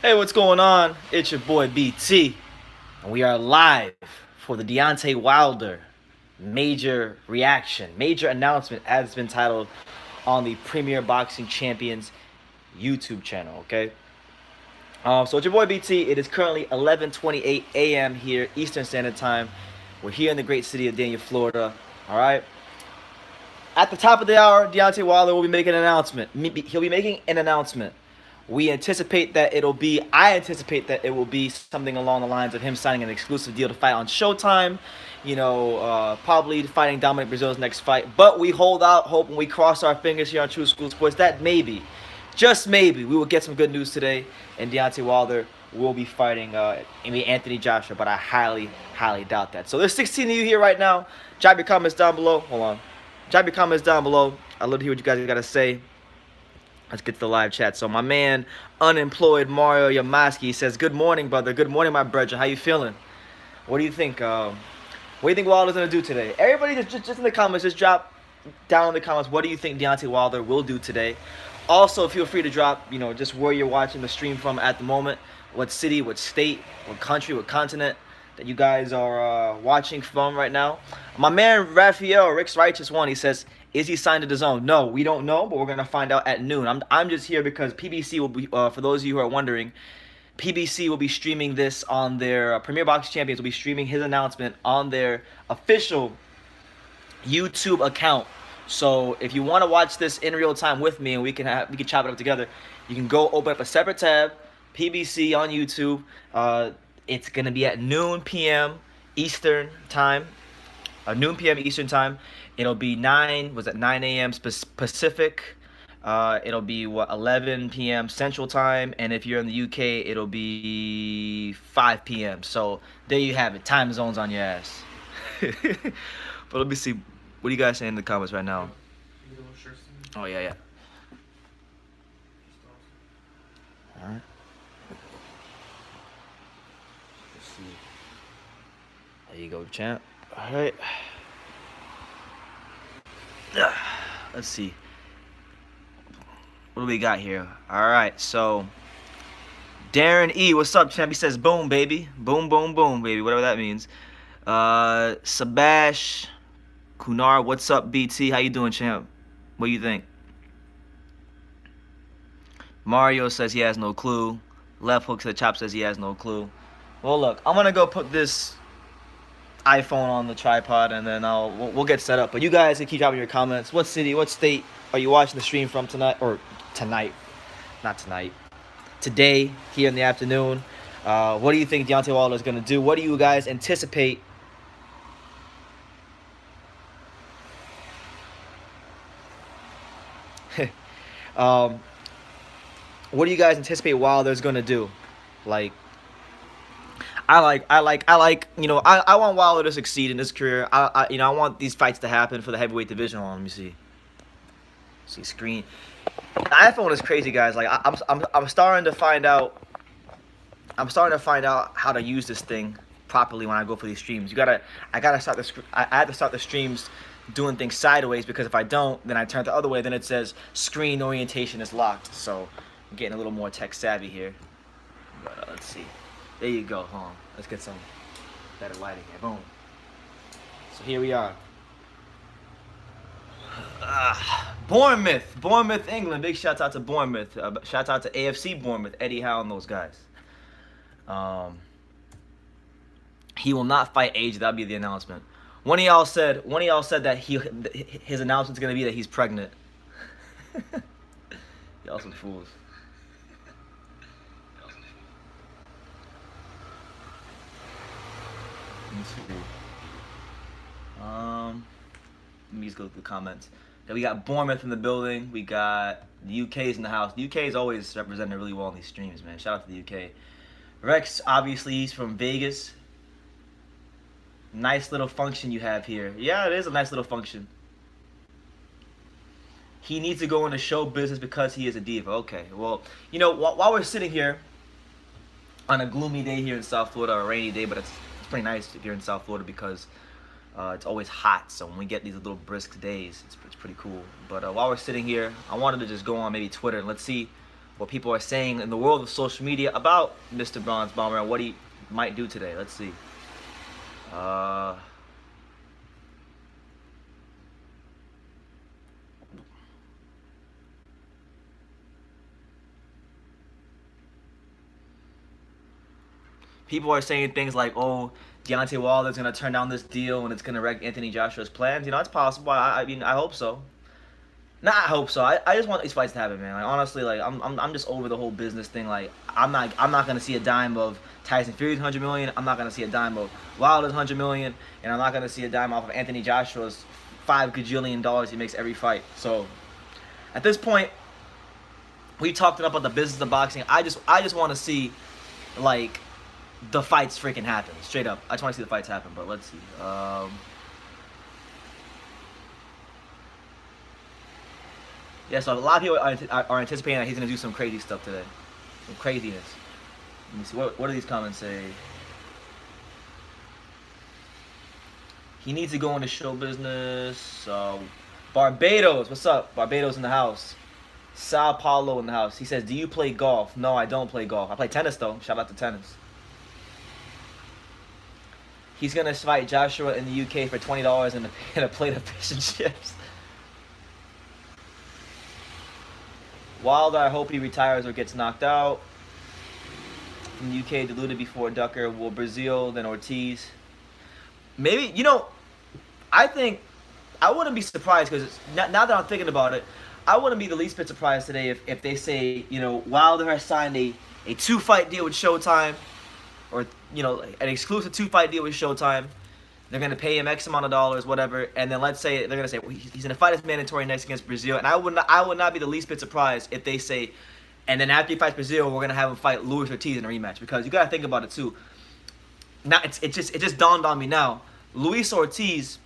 Hey, what's going on? It's your boy BT, and we are live for the Deontay Wilder major reaction, major announcement, as it's been titled on the Premier Boxing Champions YouTube channel. Okay, so it's your boy BT. It is currently 11:28 a.m. here Eastern Standard Time. We're here in the great city of Dania, Florida. All right. At the top of the hour, Deontay Wilder will be making an announcement. He'll be making an announcement. I anticipate that it will be something along the lines of him signing an exclusive deal to fight on Showtime. Probably fighting Dominic Brazil's next fight. But we hold out hope and we cross our fingers here on True School Sports that maybe, just maybe, we will get some good news today and Deontay Wilder will be fighting Anthony Joshua. But I highly, highly doubt that. So there's 16 of you here right now. Drop your comments down below. Hold on. Drop your comments down below. I'd love to hear what you guys got to say. Let's get to the live chat. So my man, unemployed Mario Yamaski says, "Good morning, brother. Good morning, my brother. How you feeling? What do you think? What do you think Wilder's gonna do today? Everybody, just in the comments, just drop down in the comments. What do you think Deontay Wilder will do today? Also, feel free to drop, just where you're watching the stream from at the moment, what city, what state, what country, what continent that you guys are watching from right now. My man Raphael, Rick's Righteous One, he says, is he signed to the zone? No, we don't know, but we're gonna find out at noon. I'm just here because PBC will be, for those of you who are wondering, PBC will be streaming this on their Premier Boxing Champions will be streaming his announcement on their official YouTube account. So if you want to watch this in real time with me and we can chop it up together, you can go open up a separate tab, PBC on YouTube. It's gonna be at noon p.m. Eastern time. Noon p.m. Eastern time. It'll be 9 a.m. Pacific. It'll be 11 p.m. Central time, and if you're in the UK, it'll be 5 p.m. So there you have it. Time zones on your ass. But let me see. What do you guys say in the comments right now? Oh yeah, yeah. All right. Let's see. There you go, champ. All right. Let's see. What do we got here? All right, so Darren E, what's up, champ? He says, "Boom, baby, boom, boom, boom, baby," whatever that means. Sabash Kunar, what's up, BT? How you doing, champ? What do you think? Mario says he has no clue. Left Hook said Chop says he has no clue. Well, look, I'm gonna go put this iPhone on the tripod and then we'll get set up. But you guys can keep dropping your comments. What city, what state are you watching the stream from tonight? Or tonight, not tonight. Today, here in the afternoon. What do you think Deontay Wilder is gonna do? What do you guys anticipate? What do you guys anticipate Wilder's gonna do? Like, I want Wilder to succeed in his career. I want these fights to happen for the heavyweight division. Hold on, let me see. See screen. The iPhone is crazy, guys. Like I'm starting to find out. I'm starting to find out how to use this thing properly when I go for these streams. I gotta start the. I had to start the streams doing things sideways because if I don't, then I turn it the other way. Then it says screen orientation is locked. So I'm getting a little more tech savvy here. But let's see. There you go. Hold on. Let's get some better lighting here. Boom. So here we are. Bournemouth, England. Big shout out to Bournemouth. Shout out to AFC Bournemouth, Eddie Howe and those guys. He will not fight age. That'll be the announcement. One of y'all said that his announcement's gonna be that he's pregnant. Y'all some fools. Let me just go through the comments. Then we got Bournemouth in the building. We got the UK's in the house. The UK is always represented really well in these streams, man. Shout out to the UK. Rex, obviously, he's from Vegas. Nice little function you have here. Yeah, it is a nice little function. He needs to go into show business because he is a diva. Okay, well, while we're sitting here on a gloomy day here in South Florida, or a rainy day, but it's pretty nice if you're in South Florida because it's always hot. So when we get these little brisk days, it's pretty cool. But while we're sitting here, I wanted to just go on maybe Twitter and let's see what people are saying in the world of social media about Mr. Bronze Bomber and what he might do today. Let's see. People are saying things like, "Oh, Deontay Wilder's gonna turn down this deal and it's gonna wreck Anthony Joshua's plans." You know, it's possible. I mean, I hope so. Nah, I hope so. I just want these fights to happen, man. Like honestly, like I'm just over the whole business thing. Like I'm not gonna see a dime of Tyson Fury's 100 million. I'm not gonna see a dime of Wilder's 100 million, and I'm not gonna see a dime off of Anthony Joshua's $5 gajillion he makes every fight. So at this point, we talked enough about the business of boxing. I just want to see like the fights freaking happen. Straight up, I just want to see the fights happen. But let's see. Yeah, so a lot of people are anticipating that he's going to do some crazy stuff today. Some craziness. Let me see. What do these comments say? He needs to go into show business. Barbados. What's up? Barbados in the house. Sao Paulo in the house. He says, do you play golf? No, I don't play golf. I play tennis, though. Shout out to tennis. He's going to fight Joshua in the UK for $20 and a plate of fish and chips. Wilder, I hope he retires or gets knocked out. From the UK, diluted before Ducker. Will Brazil, then Ortiz. Maybe, you know, I think, I wouldn't be surprised because now that I'm thinking about it, I wouldn't be the least bit surprised today if they say, you know, Wilder has signed a 2-fight deal with Showtime, or, you know, an exclusive 2-fight deal with Showtime. They're going to pay him X amount of dollars, whatever, and then let's say they're going to say, well, he's going to fight his mandatory next against Brazil, and I would not be the least bit surprised if they say, and then after he fights Brazil, we're going to have him fight Luis Ortiz in a rematch, because you got to think about it too. Now it just dawned on me now. Luis Ortiz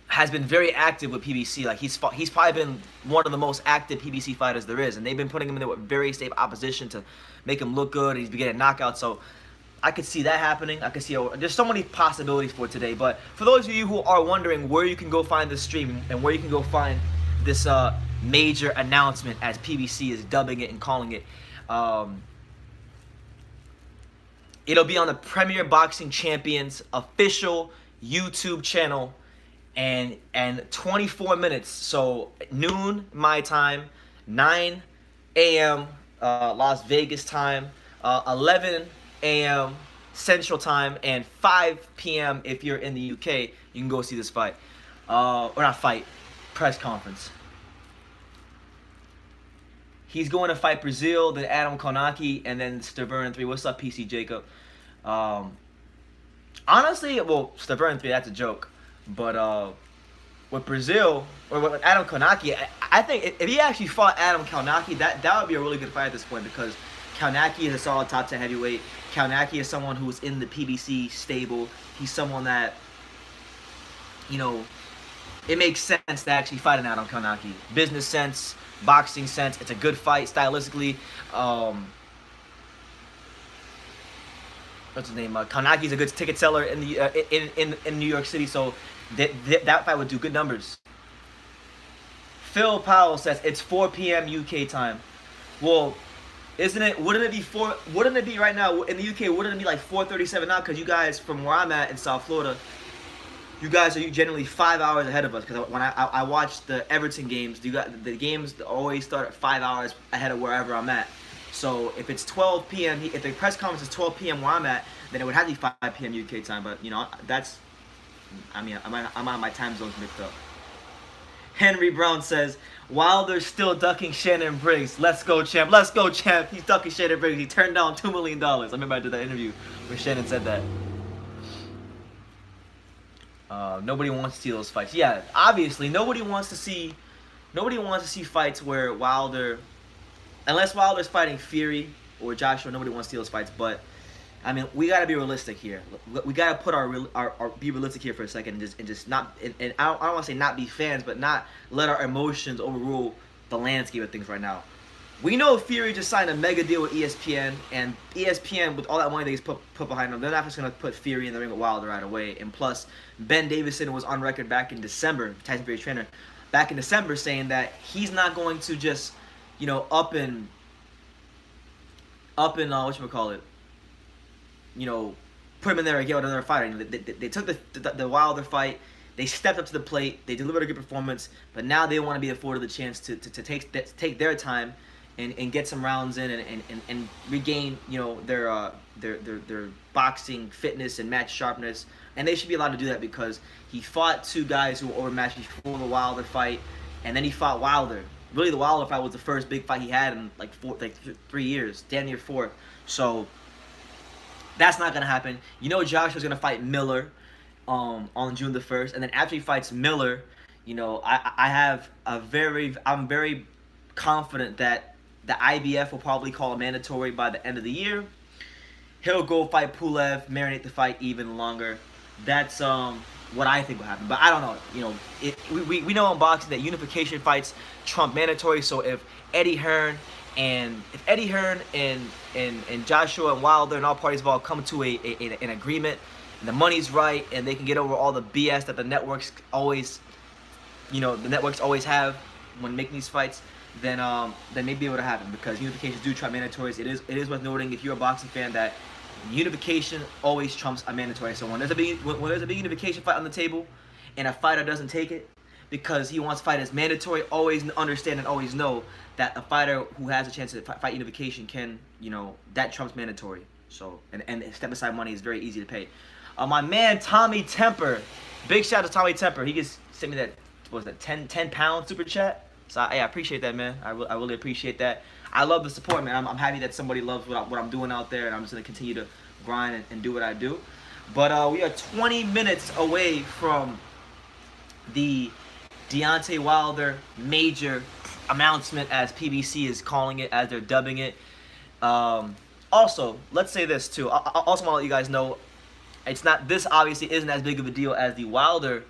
has been very active with PBC. Like he's probably been one of the most active PBC fighters there is, and they've been putting him in there with very safe opposition to make him look good. He's been getting knockouts, so I could see that happening. I could see there's so many possibilities for today. But for those of you who are wondering where you can go find this stream and where you can go find this major announcement, as PBC is dubbing it and calling it, it'll be on the Premier Boxing Champions official YouTube channel, and 24 minutes. So noon my time, 9 a.m. Las Vegas time, 11 a.m. Central Time, and 5 p.m. if you're in the UK. You can go see this fight. Or not fight, press conference. He's going to fight Brazil, then Adam Konaki, and then Stavern 3. What's up, PC Jacob? Honestly, well, Stavern 3, that's a joke. But with Brazil, or with Adam Konaki, I think if he actually fought Adam Konaki, that would be a really good fight at this point, because Konaki is a solid top 10 heavyweight. Konaki is someone who's in the PBC stable. He's someone that, you know, it makes sense to actually fight an Adam Konaki. Business sense, boxing sense. It's a good fight stylistically. What's his name? Konaki's a good ticket seller in the in New York City, so that fight would do good numbers. Phil Powell says it's 4 p.m. UK time. Well, isn't it? Wouldn't it be Wouldn't it be right now in the UK? Wouldn't it be like 4:37 now? Because you guys, from where I'm at in South Florida, you guys are generally 5 hours ahead of us. Because when I watch the Everton games, the games always start at 5 hours ahead of wherever I'm at. So if it's 12 p.m., if the press conference is 12 p.m. where I'm at, then it would have to be 5 p.m. UK time. But you know, that's, I mean, I'm on my time zones mixed up. Henry Brown says, Wilder's still ducking Shannon Briggs. Let's go, champ. Let's go, champ. He's ducking Shannon Briggs. He turned down $2 million. I remember I did that interview where Shannon said that. Nobody wants to see those fights. Yeah, obviously, nobody wants to see fights where Wilder, unless Wilder's fighting Fury or Joshua, nobody wants to see those fights. But I mean, we gotta be realistic here. We gotta put our be realistic here for a second, and just not. And I don't want to say not be fans, but not let our emotions overrule the landscape of things right now. We know Fury just signed a mega deal with ESPN, and ESPN, with all that money they just put behind them, they're not just gonna put Fury in the ring with Wilder right away. And plus, Ben Davison was on record back in December, Tyson Fury's trainer, back in December, saying that he's not going to just, up in whatchamacallit, you know, put him in there again with another fighter. They took the Wilder fight. They stepped up to the plate. They delivered a good performance, but now they want to be afforded the chance to take their time and get some rounds in and regain their boxing fitness and match sharpness. And they should be allowed to do that because he fought two guys who were overmatched before the Wilder fight, and then he fought Wilder. Really, the Wilder fight was the first big fight he had in like 3 years, damn near 4. So that's not gonna happen. Joshua's gonna fight Miller on June the 1st, and then after he fights Miller, I'm very confident that the IBF will probably call a mandatory by the end of the year. He'll go fight Pulev, marinate the fight even longer. That's what I think will happen, but I don't know. We know in boxing that unification fights trump mandatory. So if Eddie Hearn and Joshua and Wilder and all parties involved come to an agreement, and the money's right, and they can get over all the BS that the networks always have when making these fights, then may be able to happen, because unifications do trump mandatories. It is worth noting, if you're a boxing fan, that unification always trumps a mandatory. So when there's a big unification fight on the table, and a fighter doesn't take it because he wants to fight as mandatory, always understand and always know that a fighter who has a chance to fight unification can, that trumps mandatory. So and step aside money is very easy to pay. My man Tommy Temper, big shout out to Tommy Temper. He just sent me that, what was that, 10 pound super chat. So I appreciate that, man. I really appreciate that. I love the support, man. I'm happy that somebody loves what I'm doing out there, and I'm just gonna continue to grind and do what I do. But we are 20 minutes away from the Deontay Wilder major announcement, as PBC is calling it, as they're dubbing it. Also, let's say this too. I also want to let you guys know, this obviously isn't as big of a deal as the Wilder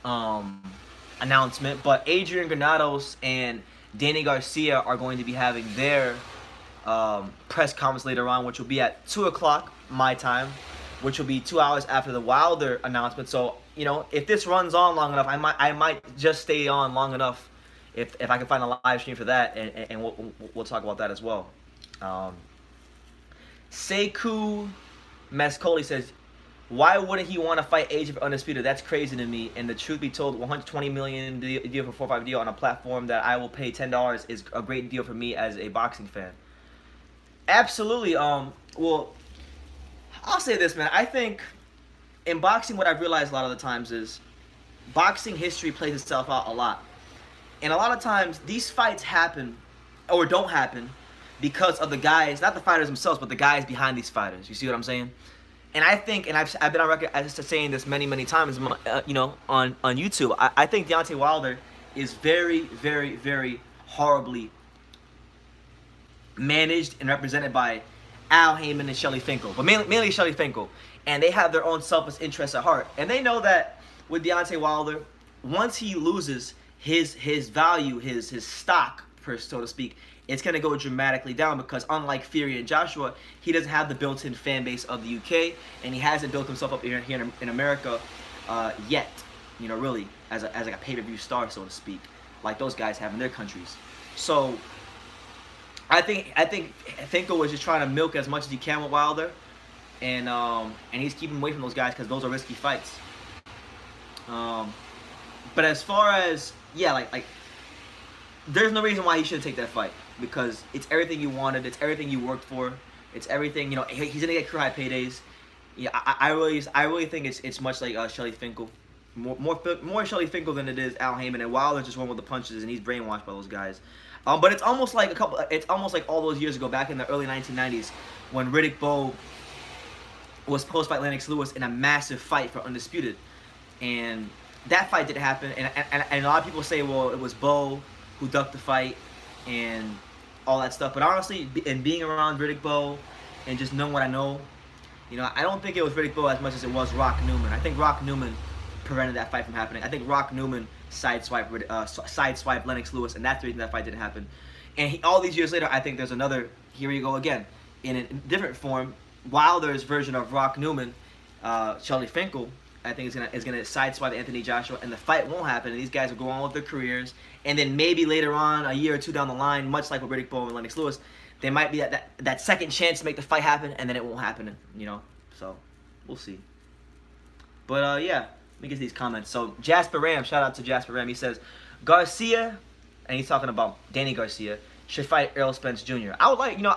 announcement, but Adrian Granados and Danny Garcia are going to be having their press conference later on, which will be at 2 o'clock my time, which will be 2 hours after the Wilder announcement. So, if this runs on long enough, I might just stay on long enough if I can find a live stream for that, and we'll talk about that as well. Sekou Mescoli says, why wouldn't he want to fight Adrian for Undisputed? That's crazy to me. And the truth be told, $120 million deal for 4-5 deal on a platform that I will pay $10 is a great deal for me as a boxing fan. Absolutely. Well, I'll say this, man. I think in boxing, what I've realized a lot of the times is boxing history plays itself out a lot. And a lot of times, these fights happen or don't happen because of the guys, not the fighters themselves, but the guys behind these fighters. You see what I'm saying? And I think, and I've been on record as to saying this many times, on YouTube. I think Deontay Wilder is very, very, very horribly managed and represented by Al Heyman and Shelly Finkel, but mainly Shelly Finkel. And they have their own selfish interests at heart. And they know that with Deontay Wilder, once he loses his value, his stock, so to speak, it's going to go dramatically down, because unlike Fury and Joshua, he doesn't have the built-in fan base of the UK, and he hasn't built himself up here in America yet, really, as like a pay-per-view star, so to speak, like those guys have in their countries. So I think Finkel was just trying to milk as much as he can with Wilder, and he's keeping away from those guys because those are risky fights. But as far as, like there's no reason why he shouldn't take that fight, because it's everything you wanted, it's everything you worked for, it's everything, he's gonna get career high paydays. Yeah, I really think it's much like Shelly Finkel, more Shelly Finkel than it is Al Heyman, and Wilder's just one with the punches, and he's brainwashed by those guys. But it's almost like all those years ago, back in the early 1990s, when Riddick Bowe was post-fight Lennox Lewis in a massive fight for Undisputed, and that fight didn't happen, and a lot of people say, well, it was Bowe who ducked the fight and all that stuff. But honestly, and being around Riddick Bowe and just knowing what I know, I don't think it was Riddick Bowe as much as it was Rock Newman. I think Rock Newman prevented that fight from happening. I think Rock Newman sideswiped Lennox Lewis, and that's the reason that fight didn't happen. And all these years later, I think there's another, here you go again, in a different form, Wilder's version of Rock Newman, Shelly Finkel, I think is gonna sideswipe Anthony Joshua, and the fight won't happen. And these guys will go on with their careers, and then maybe later on, a year or two down the line, much like with Riddick Bowe and Lennox Lewis, they might be that second chance to make the fight happen, and then it won't happen. You know, so we'll see. But yeah, let me get to these comments. So Jasper Ram, shout out to Jasper Ram. He says Garcia, and he's talking about Danny Garcia, should fight Errol Spence Jr. I would like, you know,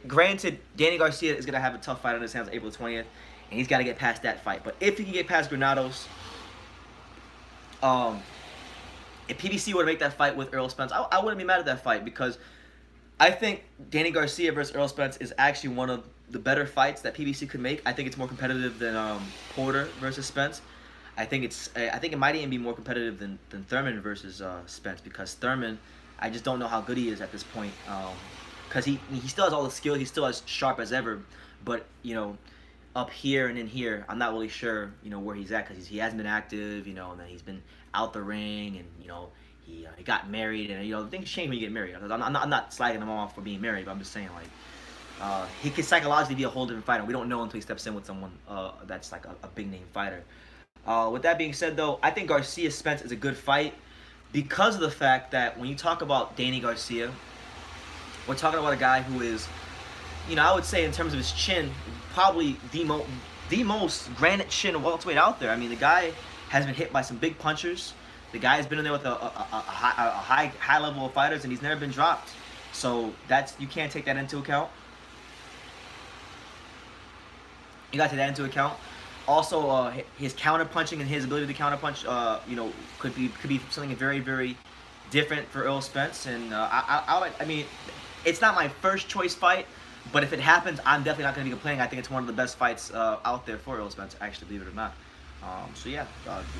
granted, Danny Garcia is gonna have a tough fight on his hands on April 20th. And he's got to get past that fight. But if he can get past Granados, if PBC were to make that fight with Errol Spence, I wouldn't be mad at that fight, because I think Danny Garcia versus Errol Spence is actually one of the better fights that PBC could make. I think it's more competitive than Porter versus Spence. I think it might even be more competitive than Thurman versus Spence, because Thurman, I just don't know how good he is at this point. Because he still has all the skill, he's still as sharp as ever, but you know, up here and in here, I'm not really sure, you know, where he's at, because he hasn't been active, you know, and then he's been out the ring, and you know, he got married, and you know, things change when you get married. I'm not slagging him off for being married, but I'm just saying, like, he could psychologically be a whole different fighter. We don't know until he steps in with someone that's like a big name fighter. With that being said, though, I think Garcia Spence is a good fight, because of the fact that when you talk about Danny Garcia, we're talking about a guy who is, you know, I would say in terms of his chin, probably the most granite chin welterweight out there. I mean, the guy has been hit by some big punchers. The guy has been in there with a high level of fighters, and he's never been dropped. So you can't take that into account. You got to take that into account. Also, his counter punching and his ability to counter punch, you know, could be something very, very different for Errol Spence. And I mean, it's not my first choice fight, but if it happens, I'm definitely not going to be complaining. I think it's one of the best fights out there for Errol Spence, actually, believe it or not. So yeah,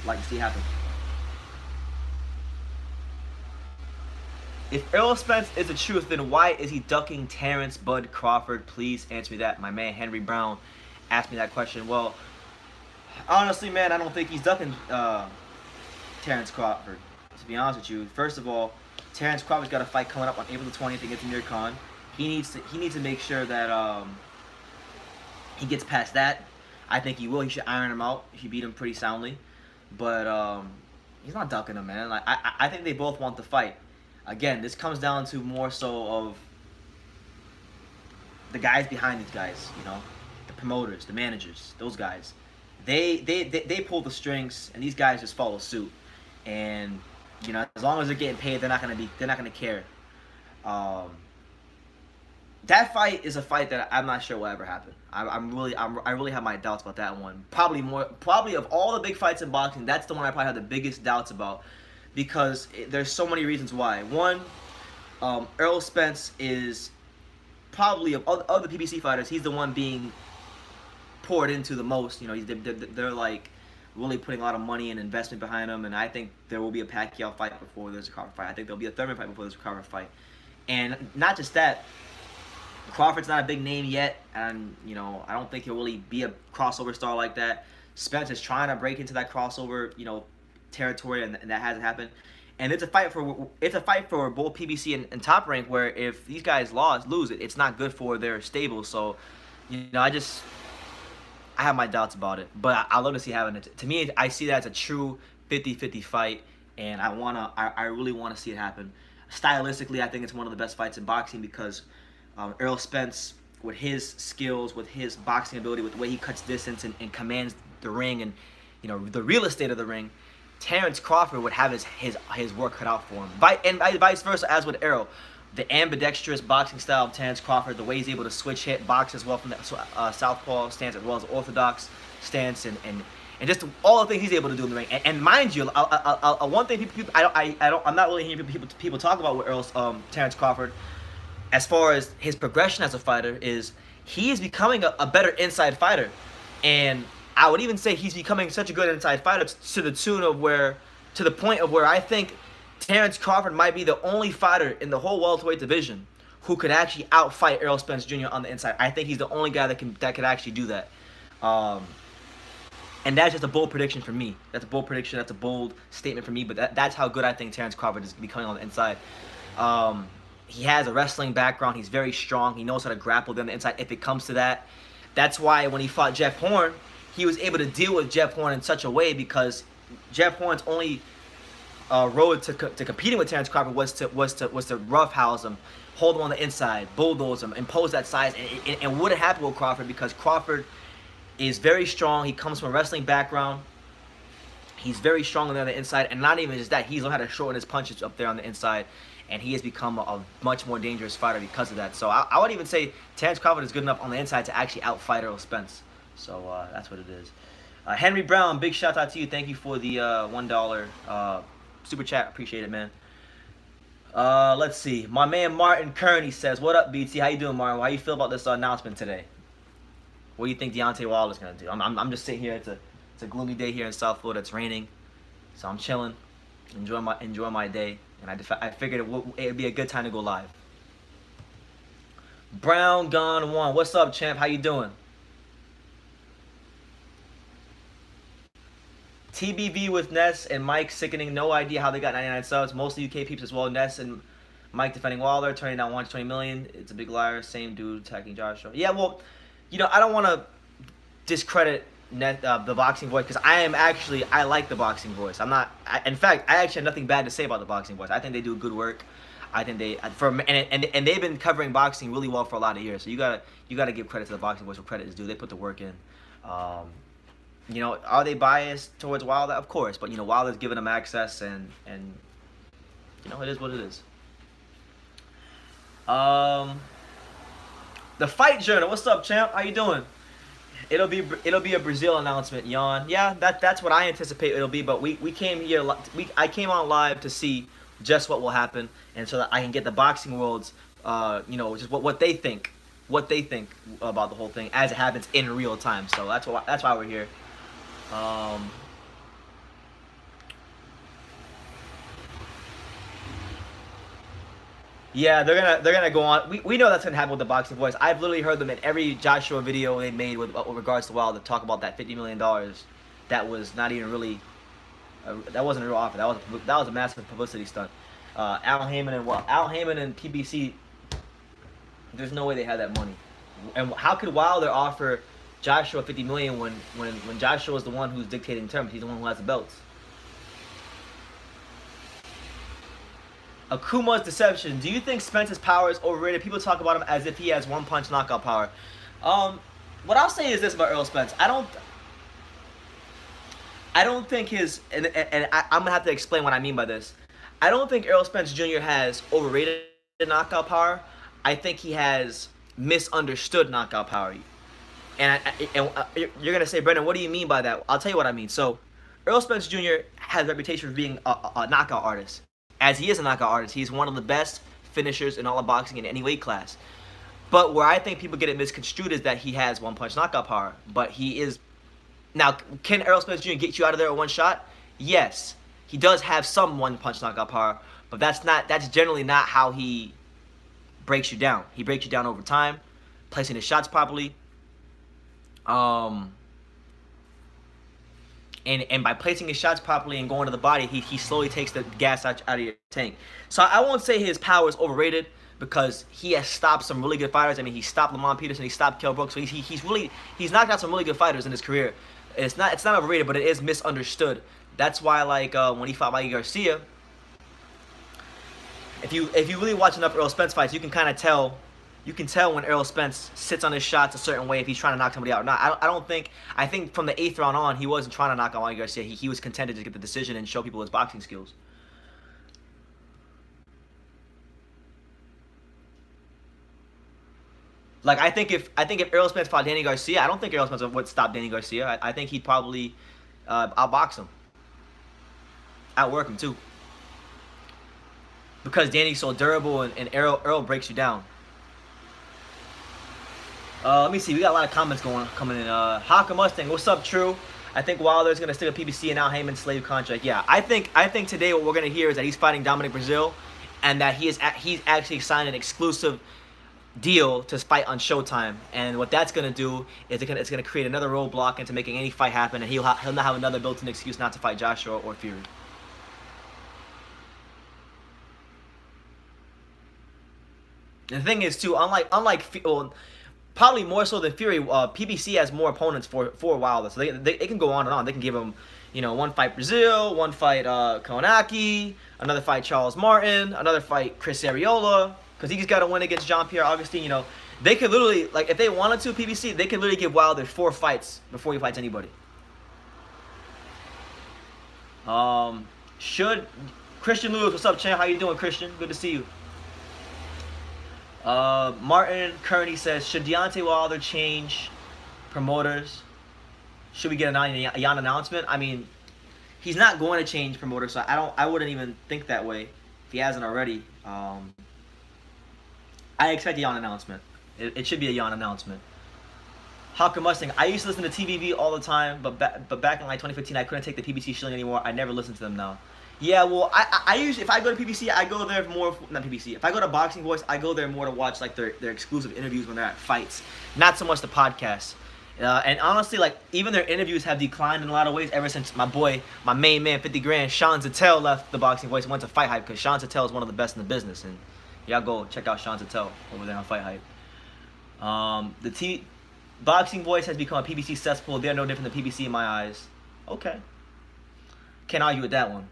like to see it happen. If Errol Spence is the truth, then why is he ducking Terrence Bud Crawford? Please answer me that. My man Henry Brown asked me that question. Well, honestly, man, I don't think he's ducking Terrence Crawford. To be honest with you, first of all, Terrence Crawford's got a fight coming up on April the 20th against Amir Khan. He needs to make sure that he gets past that. I think he will. He should iron him out. He beat him pretty soundly, but he's not ducking him, man. Like I think they both want the fight. Again, this comes down to more so of the guys behind these guys. You know, the promoters, the managers, those guys. They pull the strings, and these guys just follow suit. And you know, as long as they're getting paid, they're not gonna care. That fight is a fight that I'm not sure will ever happen. I really have my doubts about that one. Probably of all the big fights in boxing, that's the one I probably have the biggest doubts about, because there's so many reasons why. One, Errol Spence is probably of all the PBC fighters, he's the one being poured into the most. You know, they're like really putting a lot of money and investment behind him, and I think there will be a Pacquiao fight before there's a Crawford fight. I think there'll be a Thurman fight before there's a Crawford fight. And not just that, Crawford's not a big name yet, and you know, I don't think he'll really be a crossover star like that. Spence is trying to break into that crossover, you know, territory, and that hasn't happened. And it's a fight for both PBC and Top Rank, where if these guys lose it, it's not good for their stable. So, you know, I have my doubts about it, but I love to see having it. To me, I see that as a true 50-50 fight, and I really want to see it happen. Stylistically, I think it's one of the best fights in boxing, because Errol Spence, with his skills, with his boxing ability, with the way he cuts distance and commands the ring, and you know, the real estate of the ring, Terrence Crawford would have his work cut out for him. And vice versa, as with Errol. The ambidextrous boxing style of Terrence Crawford, the way he's able to switch hit, box as well from the southpaw stance as well as orthodox stance, and just all the things he's able to do in the ring. And mind you, one thing I'm not really hearing people talk about with Terrence Crawford, as far as his progression as a fighter, is he is becoming a better inside fighter. And I would even say he's becoming such a good inside fighter to the point of where I think Terrence Crawford might be the only fighter in the whole welterweight division who could actually outfight Errol Spence Jr. on the inside. I think he's the only guy that could actually do that. And that's just a bold prediction for me. That's a bold prediction. That's a bold statement for me. But that's how good I think Terrence Crawford is becoming on the inside. He has a wrestling background. He's very strong. He knows how to grapple them on the inside if it comes to that. That's why when he fought Jeff Horn, he was able to deal with Jeff Horn in such a way because Jeff Horn's only road to competing with Terrence Crawford was to roughhouse him, hold him on the inside, bulldoze him, impose that size, and wouldn't happen with Crawford because Crawford is very strong. He comes from a wrestling background. He's very strong on the inside, and not even just that, he's learned how to shorten his punches up there on the inside, and he has become a much more dangerous fighter because of that. So I would even say Terrence Crawford is good enough on the inside to actually outfight Errol Spence. So that's what it is. Henry Brown, big shout out to you. Thank you for the $1 super chat. Appreciate it, man. Let's see. My man Martin Kearney says, "What up, BT? How you doing, Martin? How you feel about this announcement today? What do you think Deontay Wilder's gonna do?" I'm just sitting here. It's a gloomy day here in South Florida. It's raining, so I'm chilling, enjoying my day, and I figured it'd be a good time to go live. Brown Gone One, what's up, champ? How you doing? TBV with Ness and Mike sickening. No idea how they got 99 subs. Mostly UK peeps as well. Ness and Mike defending Wilder, turning down 120 million. It's a big liar. Same dude attacking Joshua. Yeah, well, I don't want to discredit the boxing voice because I like the boxing voice. In fact, I actually have nothing bad to say about the boxing voice. I think they do good work. I think and they've been covering boxing really well for a lot of years. So you gotta give credit to the boxing voice where credit is due. They put the work in. Are they biased towards Wilder? Of course, but Wilder's giving them access, and it is what it is. The Fight Journal, what's up, champ? How you doing? It'll be a Brazil announcement, Jan. Yeah, that's what I anticipate it'll be. But we came here. I came on live to see just what will happen, and so that I can get the boxing world's, just what they think about the whole thing as it happens in real time. So that's why we're here. Yeah, they're gonna go on. We know that's gonna happen with the boxing voice. I've literally heard them in every Joshua video they made with regards to Wilder talk about that $50 million. That was not even really. That wasn't a real offer. That was a massive publicity stunt. Al Heyman and PBC. There's no way they had that money. And how could Wilder offer Joshua $50 million when Joshua is the one who's dictating terms? He's the one who has the belts. Akuma's Deception. Do you think Spence's power is overrated? People talk about him as if he has one-punch knockout power. What I'll say is this about Errol Spence. I don't think his... And I'm going to have to explain what I mean by this. I don't think Errol Spence Jr. has overrated knockout power. I think he has misunderstood knockout power. And you're going to say, Brendan, what do you mean by that? I'll tell you what I mean. So, Errol Spence Jr. has a reputation for being a knockout artist. As he is a knockout artist, he's one of the best finishers in all of boxing in any weight class. But where I think people get it misconstrued is that he has one-punch knockout power. But he is... Now, can Errol Spence Jr. get you out of there with one shot? Yes. He does have some one-punch knockout power, but that's generally not how he breaks you down. He breaks you down over time, placing his shots properly. And by placing his shots properly and going to the body, he slowly takes the gas out of your tank. So I won't say his power is overrated because he has stopped some really good fighters. I mean, he stopped Lamont Peterson, he stopped Kell Brooks. So he's knocked out some really good fighters in his career. It's not overrated, but it is misunderstood. That's why, when he fought Mikey Garcia, if you really watch enough Errol Spence fights, you can kind of tell. You can tell when Errol Spence sits on his shots a certain way if he's trying to knock somebody out or not. I think from the 8th round on, he wasn't trying to knock out Mikey Garcia. He was contented to get the decision and show people his boxing skills. I think if Errol Spence fought Danny Garcia, I don't think Errol Spence would stop Danny Garcia. I think he'd probably outbox him. Outwork him too. Because Danny's so durable and Errol breaks you down. Let me see. We got a lot of comments coming in. Haka Mustang, what's up, True? I think Wilder's gonna stick with PBC and Al Heyman's slave contract. Yeah, I think today what we're gonna hear is that he's fighting Dominic Brazil, and that he's actually signed an exclusive deal to fight on Showtime. And what that's gonna do is it's gonna create another roadblock into making any fight happen, and he'll not have another built-in excuse not to fight Joshua or Fury. And the thing is too, unlike probably more so than Fury. PBC has more opponents for Wilder, so they can go on and on. They can give him, one fight Brazil, one fight Konaki, another fight Charles Martin, another fight Chris Arreola, because he's got to win against Jean-Pierre Augustine. They could literally, like, if they wanted to, PBC, they could literally give Wilder 4 fights before he fights anybody. Should Christian Lewis, what's up, champ? How you doing, Christian? Good to see you. Martin Kearney says, should Deontay Wilder change promoters? Should we get a Jan announcement? I mean, he's not going to change promoters, so I wouldn't even think that way if he hasn't already. I expect a Jan announcement. It should be a Jan announcement. Hawker Mustang, I used to listen to TVV all the time, but back in like 2015, I couldn't take the PBC shilling anymore. I never listen to them now. Yeah, well, I usually, if I go to PBC, I go there more, not PBC, if I go to Boxing Voice, I go there more to watch like their exclusive interviews when they're at fights, not so much the podcasts. And honestly, like, even their interviews have declined in a lot of ways ever since my main man, 50 grand, Sean Zattel left the Boxing Voice and went to Fight Hype, because Sean Zattel is one of the best in the business, and y'all go check out Sean Zattel over there on Fight Hype. Boxing Voice has become a PBC cesspool. They're no different than PBC in my eyes. Okay. Can't argue with that one.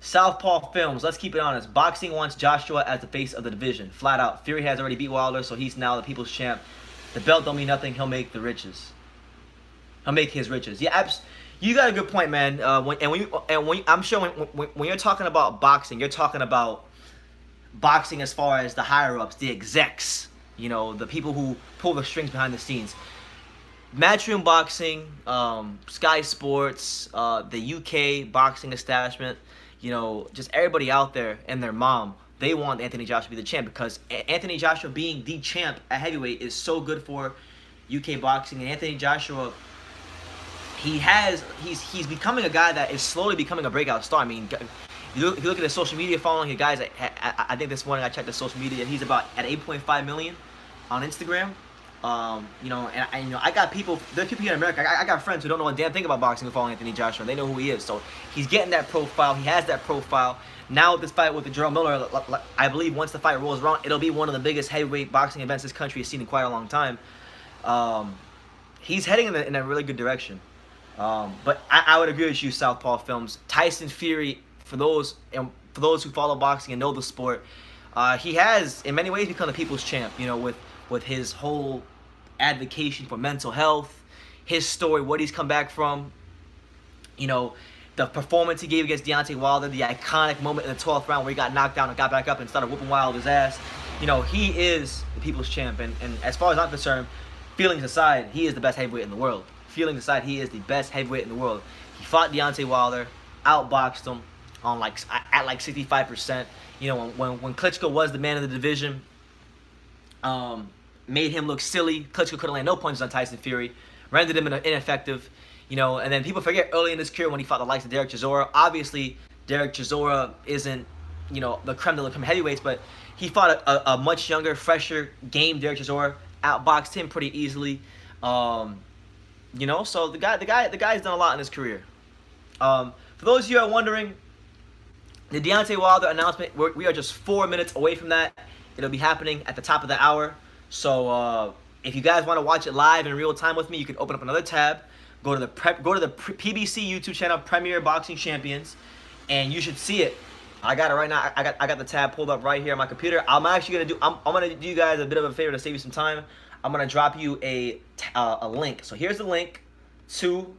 Southpaw Films, let's keep it honest. Boxing wants Joshua as the face of the division. Flat out. Fury has already beat Wilder, so he's now the people's champ. The belt don't mean nothing. He'll make the riches. He'll make his riches. Yeah, you got a good point, man. I'm sure when you're talking about boxing, you're talking about boxing as far as the higher-ups, the execs, the people who pull the strings behind the scenes. Matchroom Boxing, Sky Sports, the UK boxing establishment, just everybody out there and their mom, they want Anthony Joshua to be the champ, because Anthony Joshua being the champ at heavyweight is so good for UK boxing. And Anthony Joshua, he's becoming a guy that is slowly becoming a breakout star. I mean, if you look at his social media following, the guys, I think this morning I checked his social media, and he's about at 8.5 million on Instagram. I got people. There's people here in America. I got friends who don't know a damn thing about boxing who follow Anthony Joshua. They know who he is. So he's getting that profile. He has that profile. Now with this fight with the Jerome Miller, I believe once the fight rolls around, it'll be one of the biggest heavyweight boxing events this country has seen in quite a long time. He's heading in a really good direction. But I would agree with you, Southpaw Films. Tyson Fury, for those who follow boxing and know the sport, he has in many ways become the people's champ. With his whole advocacy for mental health, his story, what he's come back from, the performance he gave against Deontay Wilder, the iconic moment in the 12th round where he got knocked down and got back up and started whooping Wilder's ass. He is the people's champ. And as far as I'm concerned, feelings aside, he is the best heavyweight in the world. Feelings aside, he is the best heavyweight in the world. He fought Deontay Wilder, outboxed him at 65%. When Klitschko was the man of the division, made him look silly. Klitschko couldn't land no punches on Tyson Fury, rendered him ineffective, and then people forget early in his career when he fought the likes of Derek Chisora. Obviously, Derek Chisora isn't, the creme de la creme heavyweights, but he fought a much younger, fresher game. Derek Chisora outboxed him pretty easily, so the guy's done a lot in his career. For those of you who are wondering, the Deontay Wilder announcement, we are just 4 minutes away from that. It'll be happening at the top of the hour. So if you guys want to watch it live in real time with me, you can open up another tab, go to the PBC YouTube channel, Premier Boxing Champions, and you should see it. I got it right now. I got the tab pulled up right here on my computer. I'm gonna do you guys a bit of a favor to save you some time. I'm gonna drop you a link. So here's the link to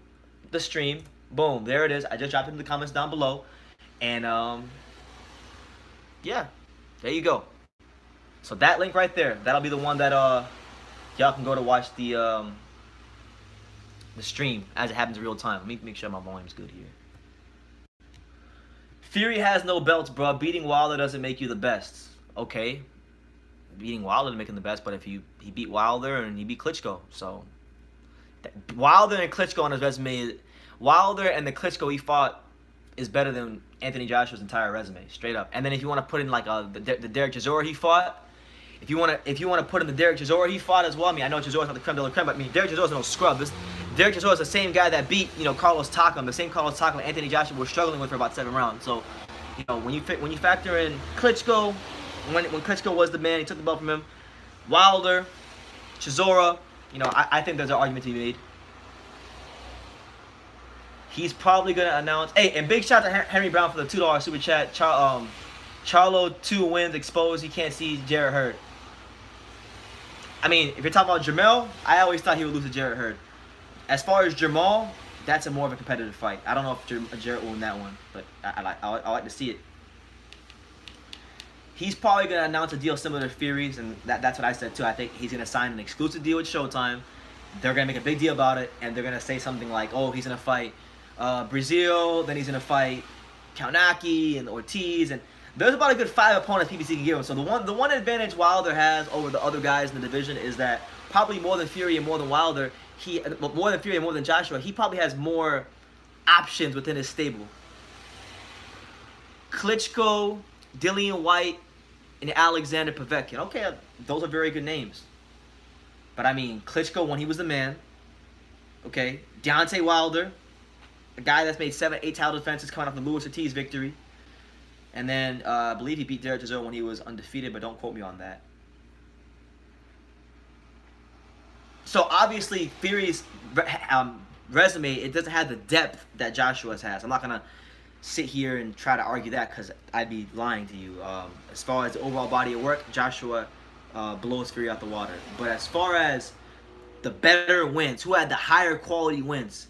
the stream. Boom, there it is. I just dropped it in the comments down below, and yeah, there you go. So that link right there, that'll be the one that y'all can go to watch the stream as it happens in real time. Let me make sure my volume's good here. Fury has no belts, bro. Beating Wilder doesn't make you the best. Okay, beating Wilder doesn't make him the best, but if he beat Wilder and he beat Klitschko, so Wilder and Klitschko on his resume, Wilder and the Klitschko he fought is better than Anthony Joshua's entire resume, straight up. And then if you want to put in like the Derek Chisora he fought. If you want to put in the Derek Chisora he fought as well, I know Chisora's not the creme de la creme, but Derek Chisora's no scrub. Derek Chisora is the same guy that beat Carlos Takam, the same Carlos Takam Anthony Joshua was struggling with for about 7 rounds. So when you factor in Klitschko, when Klitschko was the man, he took the belt from him. Wilder, Chisora, you know, I think there's an argument to be made. He's probably gonna announce. Hey, and big shout out to Henry Brown for the $2 super chat. Charlo 2 wins exposed. He can't see Jarrett Hurd. I mean, if you're talking about Jamel, I always thought he would lose to Jarrett Hurd. As far as Jamal, that's a more of a competitive fight. I don't know if Jarrett will win that one, but I like to see it. He's probably going to announce a deal similar to Fury's, and that's what I said too. I think he's going to sign an exclusive deal with Showtime. They're going to make a big deal about it, and they're going to say something like, oh, he's going to fight Brazil, then he's going to fight Kaunaki and Ortiz, and there's about a good 5 opponents PBC can give him. So the one advantage Wilder has over the other guys in the division is that probably more than Fury and more than Wilder, more than Fury and more than Joshua, he probably has more options within his stable. Klitschko, Dillian White, and Alexander Povetkin. Okay, those are very good names. But I mean, Klitschko when he was the man. Okay, Deontay Wilder, a guy that's made 7, 8 title defenses coming off the Luis Ortiz victory. And then I believe he beat Derek Chisora when he was undefeated, but don't quote me on that. So obviously Fury's resume, it doesn't have the depth that Joshua's has. I'm not gonna sit here and try to argue that because I'd be lying to you. As far as the overall body of work, Joshua blows Fury out the water. But as far as the better wins, who had the higher quality wins,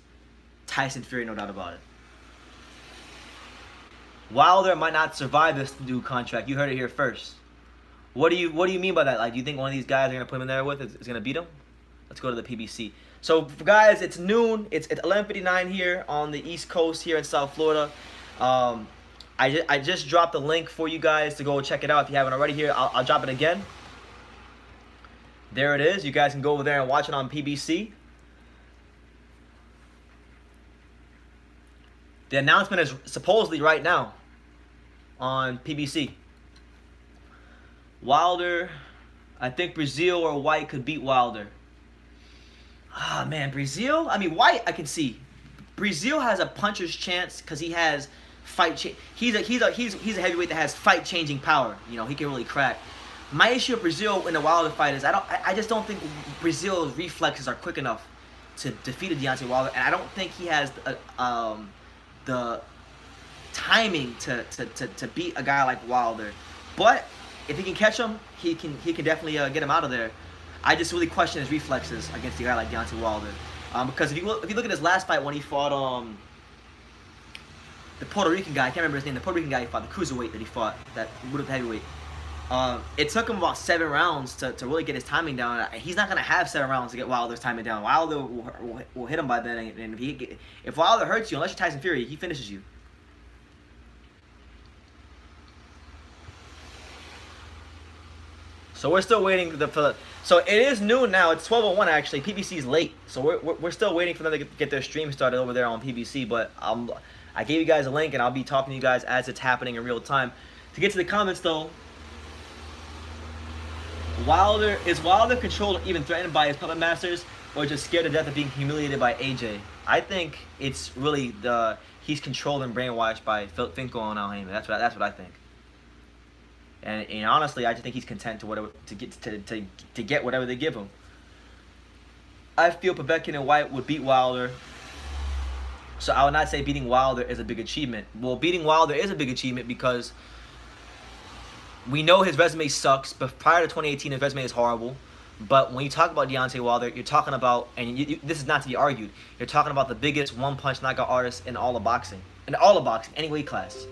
Tyson Fury, no doubt about it. Wilder might not survive this new contract. You heard it here first. What do you mean by that? Like, do you think one of these guys they're gonna put him in there with is gonna beat him? Let's go to the PBC. So guys, it's noon. It's 11:59 here on the East Coast here in South Florida. I just dropped the link for you guys to go check it out if you haven't already. Here, I'll drop it again. There it is. You guys can go over there and watch it on PBC. The announcement is supposedly right now on PBC. Wilder, I think Brazil or White could beat Wilder. Ah, man, Brazil? I mean, White I can see. Brazil has a puncher's chance because he has he's a heavyweight that has fight-changing power. You know, he can really crack. My issue with Brazil in the Wilder fight is I just don't think Brazil's reflexes are quick enough to defeat a Deontay Wilder, and I don't think he has the timing to beat a guy like Wilder. But if he can catch him, he can definitely get him out of there. I just really question his reflexes against a guy like Deontay Wilder. Because if you look at his last fight when he fought the Puerto Rican guy, I can't remember his name, the Puerto Rican guy he fought, the cruiserweight that he fought, that would have heavyweight. It took him about 7 rounds to really get his timing down. He's not going to have 7 rounds to get Wilder's timing down. Wilder will hit him by then, and if Wilder hurts you, unless you're Tyson Fury, he finishes you. So we're still waiting so it is noon now. It's 12:01 actually. PBC's late, so we're still waiting for them to get their stream started over there on PBC. But I gave you guys a link, and I'll be talking to you guys as it's happening in real time. To get to the comments though, is Wilder controlled or even threatened by his puppet masters, or just scared to death of being humiliated by AJ? I think it's really he's controlled and brainwashed by Finkel and Al Heyman. That's what I think. And honestly, I just think he's content to get whatever they give him. I feel Povetkin and White would beat Wilder. So I would not say beating Wilder is a big achievement. Well, beating Wilder is a big achievement because we know his resume sucks, but prior to 2018, his resume is horrible. But when you talk about Deontay Wilder, you're talking about, and this is not to be argued, you're talking about the biggest one-punch knockout artist in all of boxing. Any weight class.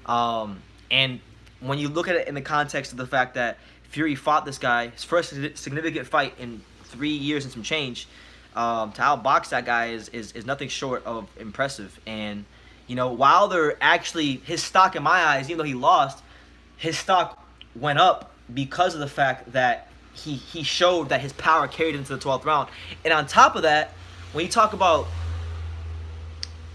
And when you look at it in the context of the fact that Fury fought this guy, his first significant fight in 3 years and some change, to outbox that guy is nothing short of impressive. And, you know, Wilder actually, his stock in my eyes, even though he lost, his stock went up because of the fact that he showed that his power carried into the 12th round. And on top of that, when you talk about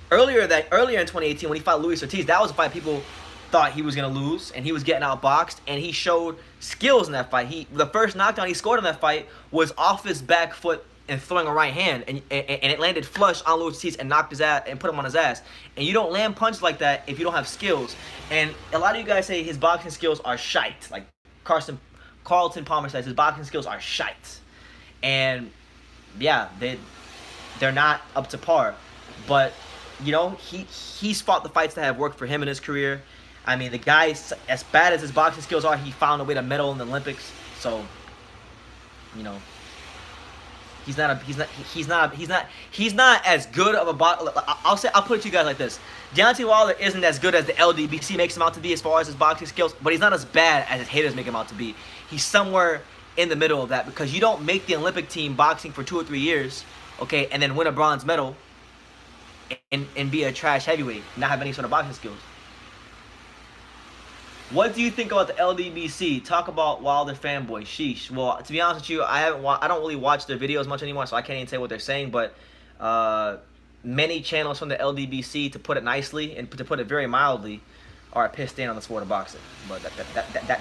earlier in 2018 when he fought Luis Ortiz, that was a fight people thought he was going to lose, and he was getting outboxed, and he showed skills in that fight. The first knockdown he scored in that fight was off his back foot and throwing a right hand, and it landed flush on Luis Ortiz and knocked his ass and put him on his ass. And you don't land punches like that if you don't have skills. And a lot of you guys say his boxing skills are shite, like Carson Carlton Palmer says his boxing skills are shite, and yeah, they're not up to par. But you know, he's fought the fights that have worked for him in his career. I mean, the guy, as bad as his boxing skills are, he found a way to medal in the Olympics. So, you know, he's not as good of a boxer. I'll put it to you guys like this: Deontay Wilder isn't as good as the LDBC makes him out to be as far as his boxing skills, but he's not as bad as his haters make him out to be. He's somewhere in the middle of that, because you don't make the Olympic team boxing for 2 or 3 years, okay, and then win a bronze medal and be a trash heavyweight, not have any sort of boxing skills. What do you think about the LDBC? Talk about Wilder fanboy. Sheesh. Well, to be honest with you, I don't really watch their videos much anymore, so I can't even say what they're saying. But many channels from the LDBC, to put it nicely and to put it very mildly, are a piss stand on the sport of boxing. But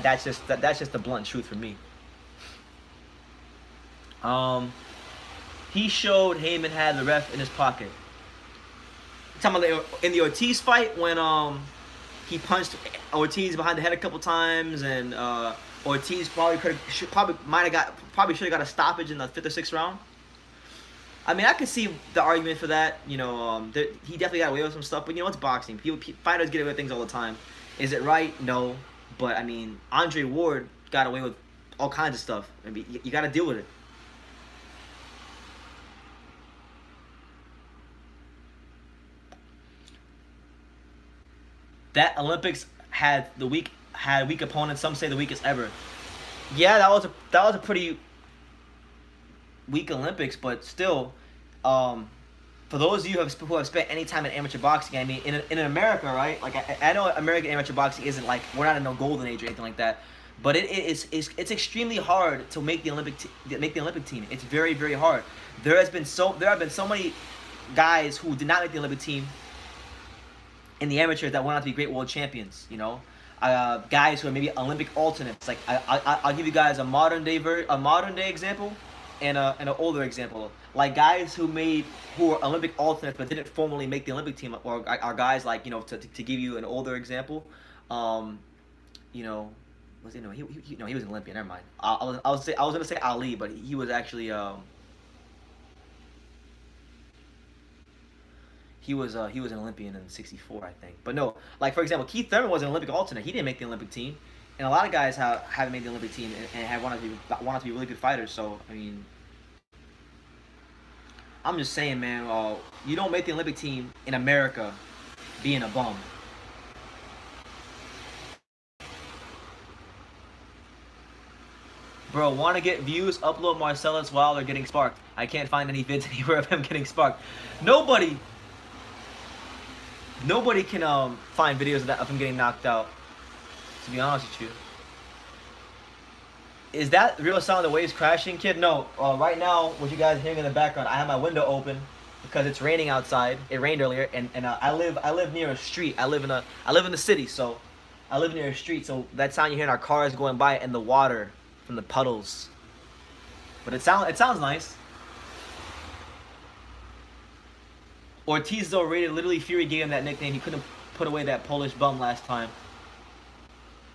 that's just the blunt truth for me. He showed Heyman had the ref in his pocket. Talking about in the Ortiz fight when he punched Ortiz behind the head a couple times, and Ortiz probably should have got a stoppage in the 5th or 6th round. I mean, I could see the argument for that. You know, he definitely got away with some stuff, but you know, it's boxing. Fighters get away with things all the time. Is it right? No, but I mean, Andre Ward got away with all kinds of stuff. I mean, you got to deal with it. That Olympics had weak opponents. Some say the weakest ever. Yeah, that was a pretty weak Olympics, but still, for those of you who have spent any time in amateur boxing, I mean, in America, right? Like I know American amateur boxing isn't like, we're not in no golden age or anything like that, but it's extremely hard to make the Olympic team. It's very, very hard. There have been so many guys who did not make the Olympic team in the amateurs that went on to be great world champions. You know, guys who are maybe Olympic alternates. Like I'll give you guys a modern day example and an older example. Like guys who are Olympic alternates but didn't formally make the Olympic team, or are guys like, you know, to give you an older example, you know, he was an Olympian. Never mind. I was gonna say Ali, but he was actually He was an Olympian in '64, I think. But no, like for example, Keith Thurman was an Olympic alternate. He didn't make the Olympic team, and a lot of guys haven't made the Olympic team and have wanted to be really good fighters. So I mean, I'm just saying, man. You don't make the Olympic team in America being a bum. Bro, want to get views? Upload Marcellus Wilder getting sparked. I can't find any vids anywhere of him getting sparked. Nobody can find videos of him getting knocked out, to be honest with you. Is that real sound of the waves crashing, kid? No. Right now, what you guys are hearing in the background, I have my window open because it's raining outside. It rained earlier, and I live near a street. I live in the city, so I live near a street. So that sound you hear in our cars going by and the water from the puddles. But it sounds nice. Ortiz, though, rated literally Fury gave him that nickname. He couldn't put away that Polish bum last time.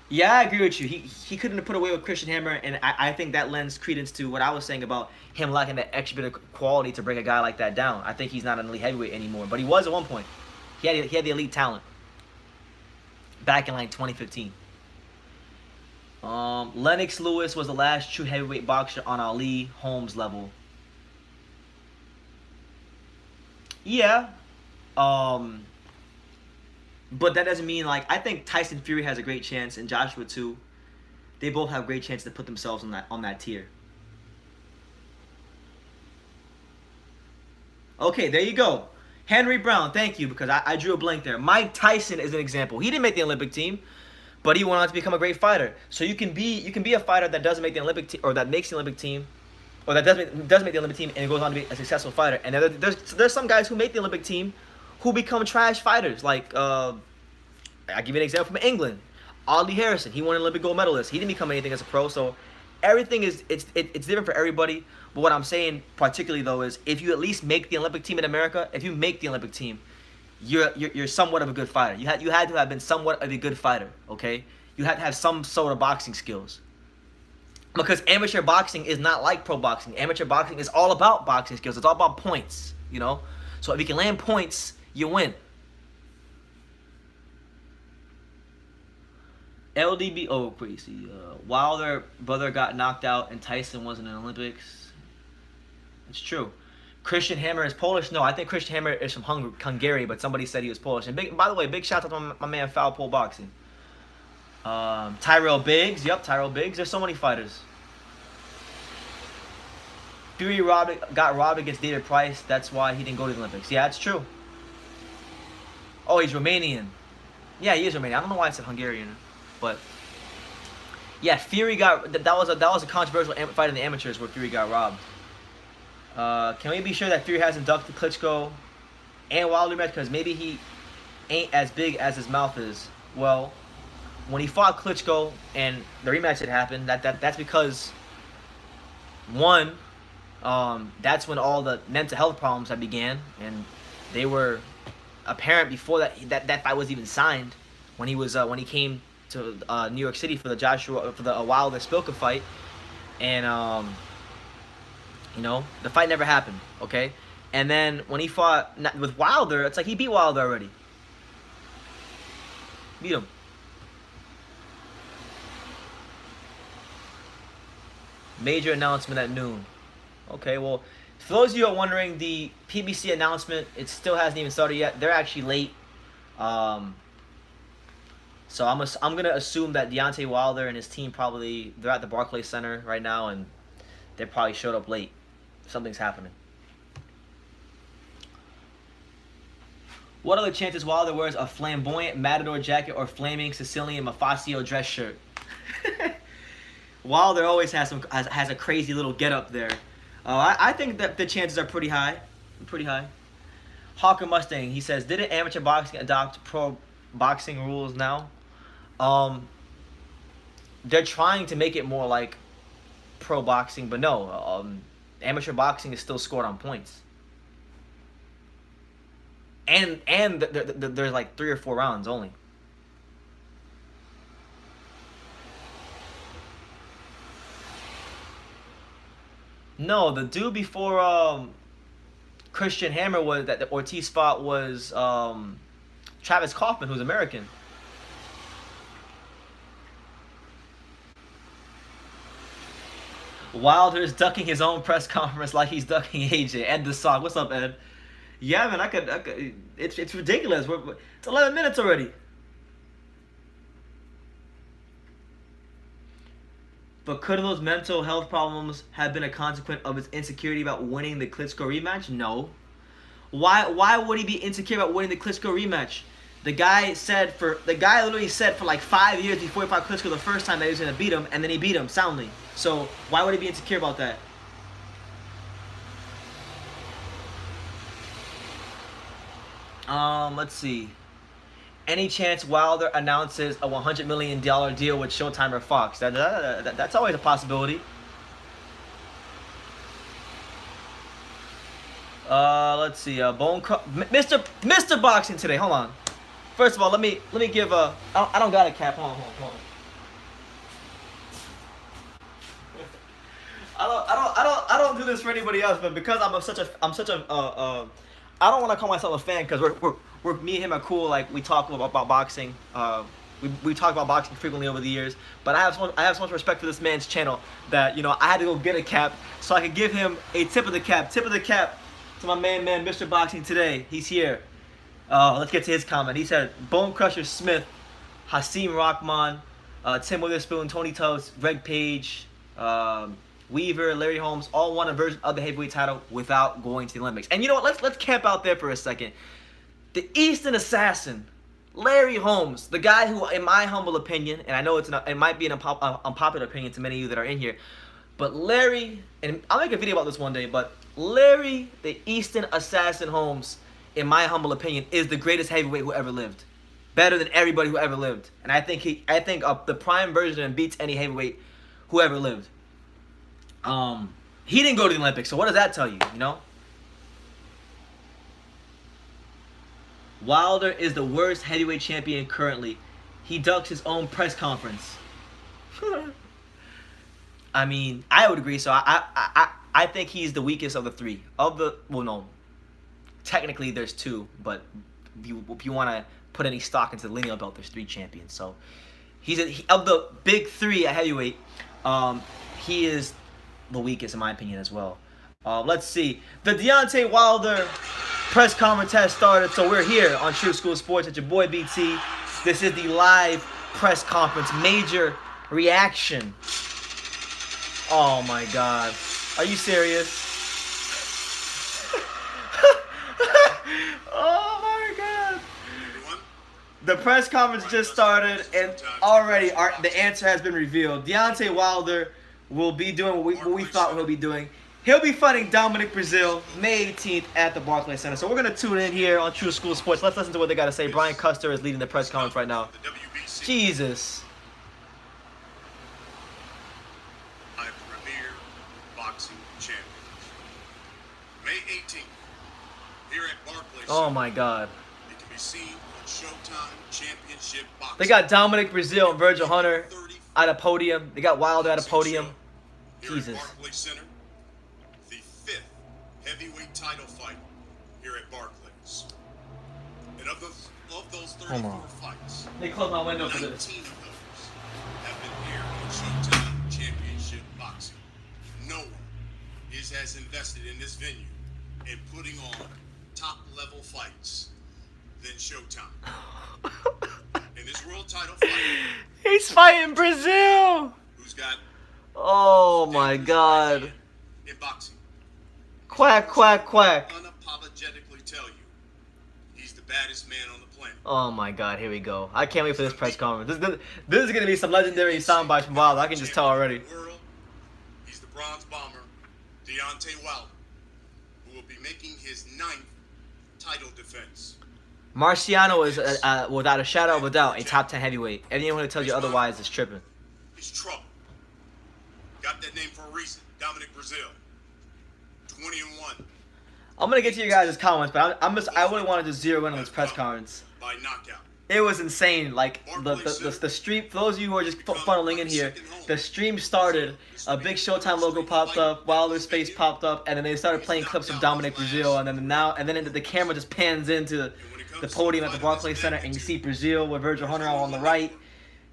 Yeah, I agree with you. He couldn't have put away with Christian Hammer, and I think that lends credence to what I was saying about him lacking that extra bit of quality to bring a guy like that down. I think he's not an elite heavyweight anymore, but he was at one point. He had the elite talent back in like 2015. Lennox Lewis was the last true heavyweight boxer on Ali Holmes level. Yeah, but that doesn't mean, like, I think Tyson Fury has a great chance, and Joshua too. They both have great chance to put themselves on that tier. Okay, there you go. Henry Brown, thank you, because I drew a blank there. Mike Tyson is an example. He didn't make the Olympic team, but he went on to become a great fighter. So you can be a fighter that doesn't make the Olympic team, or that makes the Olympic team, or that does make the Olympic team and goes on to be a successful fighter. And there's some guys who make the Olympic team who become trash fighters. Like, I'll give you an example from England. Audley Harrison, he won an Olympic gold medalist. He didn't become anything as a pro, so everything it's different for everybody. But what I'm saying particularly, though, is if you at least make the Olympic team in America, if you make the Olympic team, you're somewhat of a good fighter. You had to have been somewhat of a good fighter, okay? You had to have some sort of boxing skills. Because amateur boxing is not like pro boxing. Amateur boxing is all about boxing skills. It's all about points, you know? So if you can land points, you win. LDB, oh, crazy. Wilder brother got knocked out and Tyson wasn't in the Olympics. It's true. Christian Hammer is Polish? No, I think Christian Hammer is from Hungary, but somebody said he was Polish. And by the way, big shout out to my man Foul Pole Boxing. Tyrell Biggs. Yep, Tyrell Biggs. There's so many fighters. Fury got robbed against David Price. That's why he didn't go to the Olympics. Yeah, it's true. Oh, he's Romanian. Yeah, he is Romanian. I don't know why I said Hungarian. But yeah, Fury got that was a controversial fight in the amateurs where Fury got robbed. Can we be sure that Fury hasn't ducked the Klitschko and Wilder match because maybe he ain't as big as his mouth is? Well, when he fought Klitschko and the rematch had happened, that's because one, that's when all the mental health problems had began, and they were apparent before that fight was even signed. When he came to New York City for the Wilder Spilka fight, and you know, the fight never happened. Okay, and then when he fought with Wilder, it's like he beat Wilder already. Beat him. Major announcement at noon. Okay, well, for those of you who are wondering, the PBC announcement, it still hasn't even started yet. They're actually late. So I'm gonna assume that Deontay Wilder and his team they're at the Barclays Center right now, and they probably showed up late. Something's happening. What are the chances Wilder wears a flamboyant Matador jacket or flaming Sicilian Mafasio dress shirt? Wilder always has a crazy little getup there. I think that the chances are pretty high. Pretty high. Hawker Mustang, he says, didn't amateur boxing adopt pro boxing rules now? They're trying to make it more like pro boxing, but no. Amateur boxing is still scored on points. And there's like 3 or 4 rounds only. No, the dude before Christian Hammer that Ortiz fought was Travis Kaufman, who's American. Wilder's ducking his own press conference like he's ducking AJ. Ed the Sock, what's up, Ed? Yeah, man, I could. It's ridiculous. It's 11 minutes already. But could those mental health problems have been a consequence of his insecurity about winning the Klitschko rematch? No. Why would he be insecure about winning the Klitschko rematch? The guy literally said for like 5 years before he fought Klitschko the first time that he was gonna beat him, and then he beat him soundly. So why would he be insecure about that? Let's see. Any chance Wilder announces a $100 million deal with Showtime or Fox? That's always a possibility. Let's see. Mr. Boxing today. Hold on. First of all, let me give a. I don't got a cap. Hold on. I don't do this for anybody else, but because I'm such a I don't want to call myself a fan because we're me and him are cool. Like we talk about boxing. We talk about boxing frequently over the years. But I have so much respect for this man's channel that I had to go get a cap so I could give him a tip of the cap to my man Mr. Boxing today. He's here. Let's get to his comment. He said Bone Crusher Smith, Hasim Rahman, Tim Witherspoon, Tony Toast, Greg Page, Weaver, Larry Holmes, all won a version of the heavyweight title without going to the Olympics. And you know what? Let's camp out there for a second. The Eastern Assassin, Larry Holmes, the guy who, in my humble opinion, and I know it might be an unpopular opinion to many of you that are in here, but Larry, and I'll make a video about this one day, but Larry, the Eastern Assassin Holmes, in my humble opinion, is the greatest heavyweight who ever lived. Better than everybody who ever lived. And I think the prime version of him beats any heavyweight who ever lived. He didn't go to the Olympics, so what does that tell you, Wilder is the worst heavyweight champion currently. He ducks his own press conference. I mean, I would agree. So I think he's the weakest of the three. No, technically there's two, but if you want to put any stock into the lineal belt, there's three champions. So of the big three at heavyweight, he is the weakest in my opinion as well. Let's see. The Deontay Wilder press conference has started, so we're here on True School Sports. It's your boy BT. This is the live press conference, major reaction. Oh my God, are you serious? Oh my God. The press conference just started, and already the answer has been revealed. Deontay Wilder will be doing what we thought he'll be doing. He'll be fighting Dominic Breazeale May 18th at the Barclays Center. So we're going to tune in here on True School Sports. Let's listen to what they got to say. Brian Custer is leading the press conference right now. Jesus. I'm Premier Boxing Champion. May 18th, here at Barclays. Oh my God. It can be seen on Showtime Championship Boxing. They got Dominic Breazeale and Virgil Hunter at a podium. They got Wilder at a podium. Jesus. Barclays Center, the 5th heavyweight title fight here at Barclays. And of those 34 fights, They closed my window for 19 this. of those have been here on Showtime Championship Boxing. No one is as invested in this venue and putting on top-level fights than Showtime. In this world title fight, He's fighting Breazeale. who's got Oh my God. in boxing, Quack, quack, quack. unapologetically tell you he's the baddest man on the planet. Oh my God, here we go. I can't wait for this press conference. This is going to be some legendary sound bites from Wilder. I can just tell already. World, he's the bronze bomber, Deontay Wilder, who will be making his 9th title defense. Marciano is, without a shadow of a doubt, a top 10 heavyweight. Anyone who tells you otherwise is tripping. He's trouble. Got that name for a reason. Dominic Breazeale. 20-1 I'm going to get to you guys' comments, but I really wanted to zero in on this press conference. by knockout. It was insane. Like, the stream, for those of you who are just funneling in here, the stream started, a big Showtime logo popped up, Wilder's face popped up, and then they started playing clips of Dominic Breazeale, and then the camera just pans into the podium at the Barclays Center, and you see Breazeale with Virgil Hunter on the right,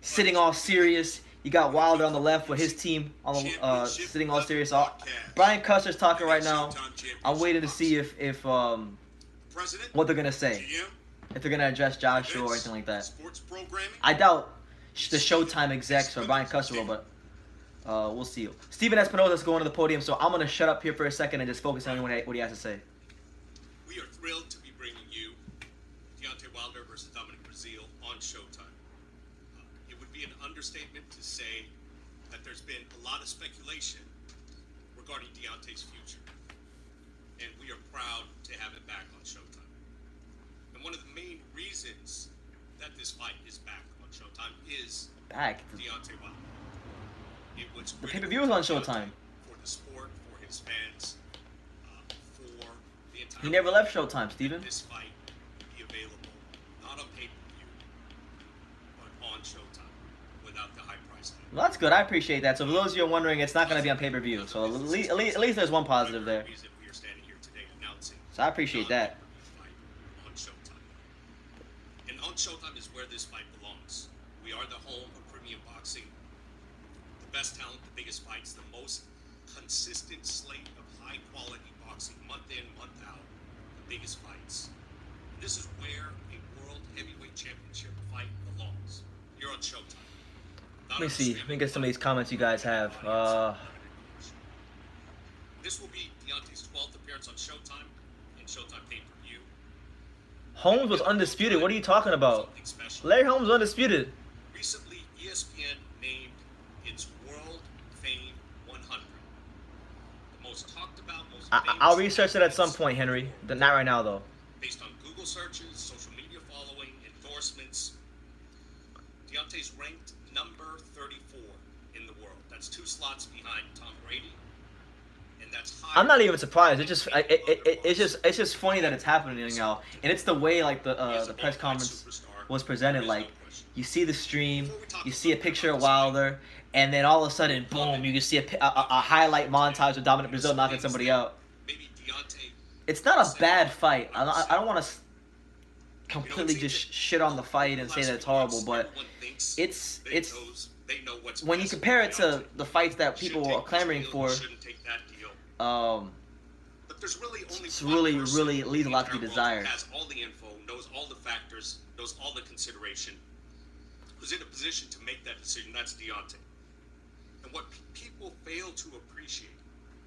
sitting all serious. You got Wilder on the left with his team on the sitting all serious. Brian Custer's talking right now. I'm waiting to see if what they're gonna say, if they're gonna address Joshua or anything like that. I doubt the Showtime execs or Brian Custer will, but we'll see. Steven Espinosa's going to the podium, so I'm gonna shut up here for a second and just focus on what he has to say. We are thrilled to be bringing you Deontay Wilder versus Dominic Breazeale on Showtime. It would be an understatement to say that there's been a lot of speculation regarding Deontay's future, and we are proud to have it back on Showtime. And one of the main reasons that this fight is back on Showtime is Deontay Wilder. It was The pay-per-view was on Showtime. for the sport, for his fans, for the entire. He never left Showtime, Steven. This fight be available not on pay-per-view, but on Showtime without the high price tag. Well, that's good. I appreciate that. So for those of you who are wondering, it's not going to be on pay-per-view. So at least there's one positive there. Reason we are standing here today announcing So I appreciate that. fight on Showtime. And on Showtime is where this fight belongs. We are the home of premium boxing, the best talent, the biggest fights, the most consistent slate of high-quality boxing, month in, month out, the biggest fights. This is where a world heavyweight championship fight belongs. You're on Showtime. Let me see. Let me get some of these comments you guys have. This will be Deontay's 12th appearance on Showtime and Showtime pay-per-view. Holmes was undisputed. What are you talking about? Something special. Larry Holmes was undisputed. Recently, ESPN named its World Fame 100. The most talked about, most I'll famous research it at some point, Henry. Not right now, though. based on Google searches, social media following, endorsements. Deontay's ranked number 34 in the world. That's 2 slots behind Tom Brady, and that's higher. I'm not even surprised. It's just funny that it's happening now, and it's the way like the press conference was presented. Like, you see the stream, you see a picture of Wilder, and then all of a sudden, boom, you can see a highlight montage of Dominic Brazil knocking somebody out. Maybe Deontay. It's not a bad fight. I don't want to completely just shit on the fight and say that it's horrible, but it's when you compare it to the fights that people are clamoring for, but there's really only it's really leaves a lot to be desired. Has all the info, knows all the factors, knows all the consideration, who's in a position to make that decision. That's Deontay. And what people fail to appreciate,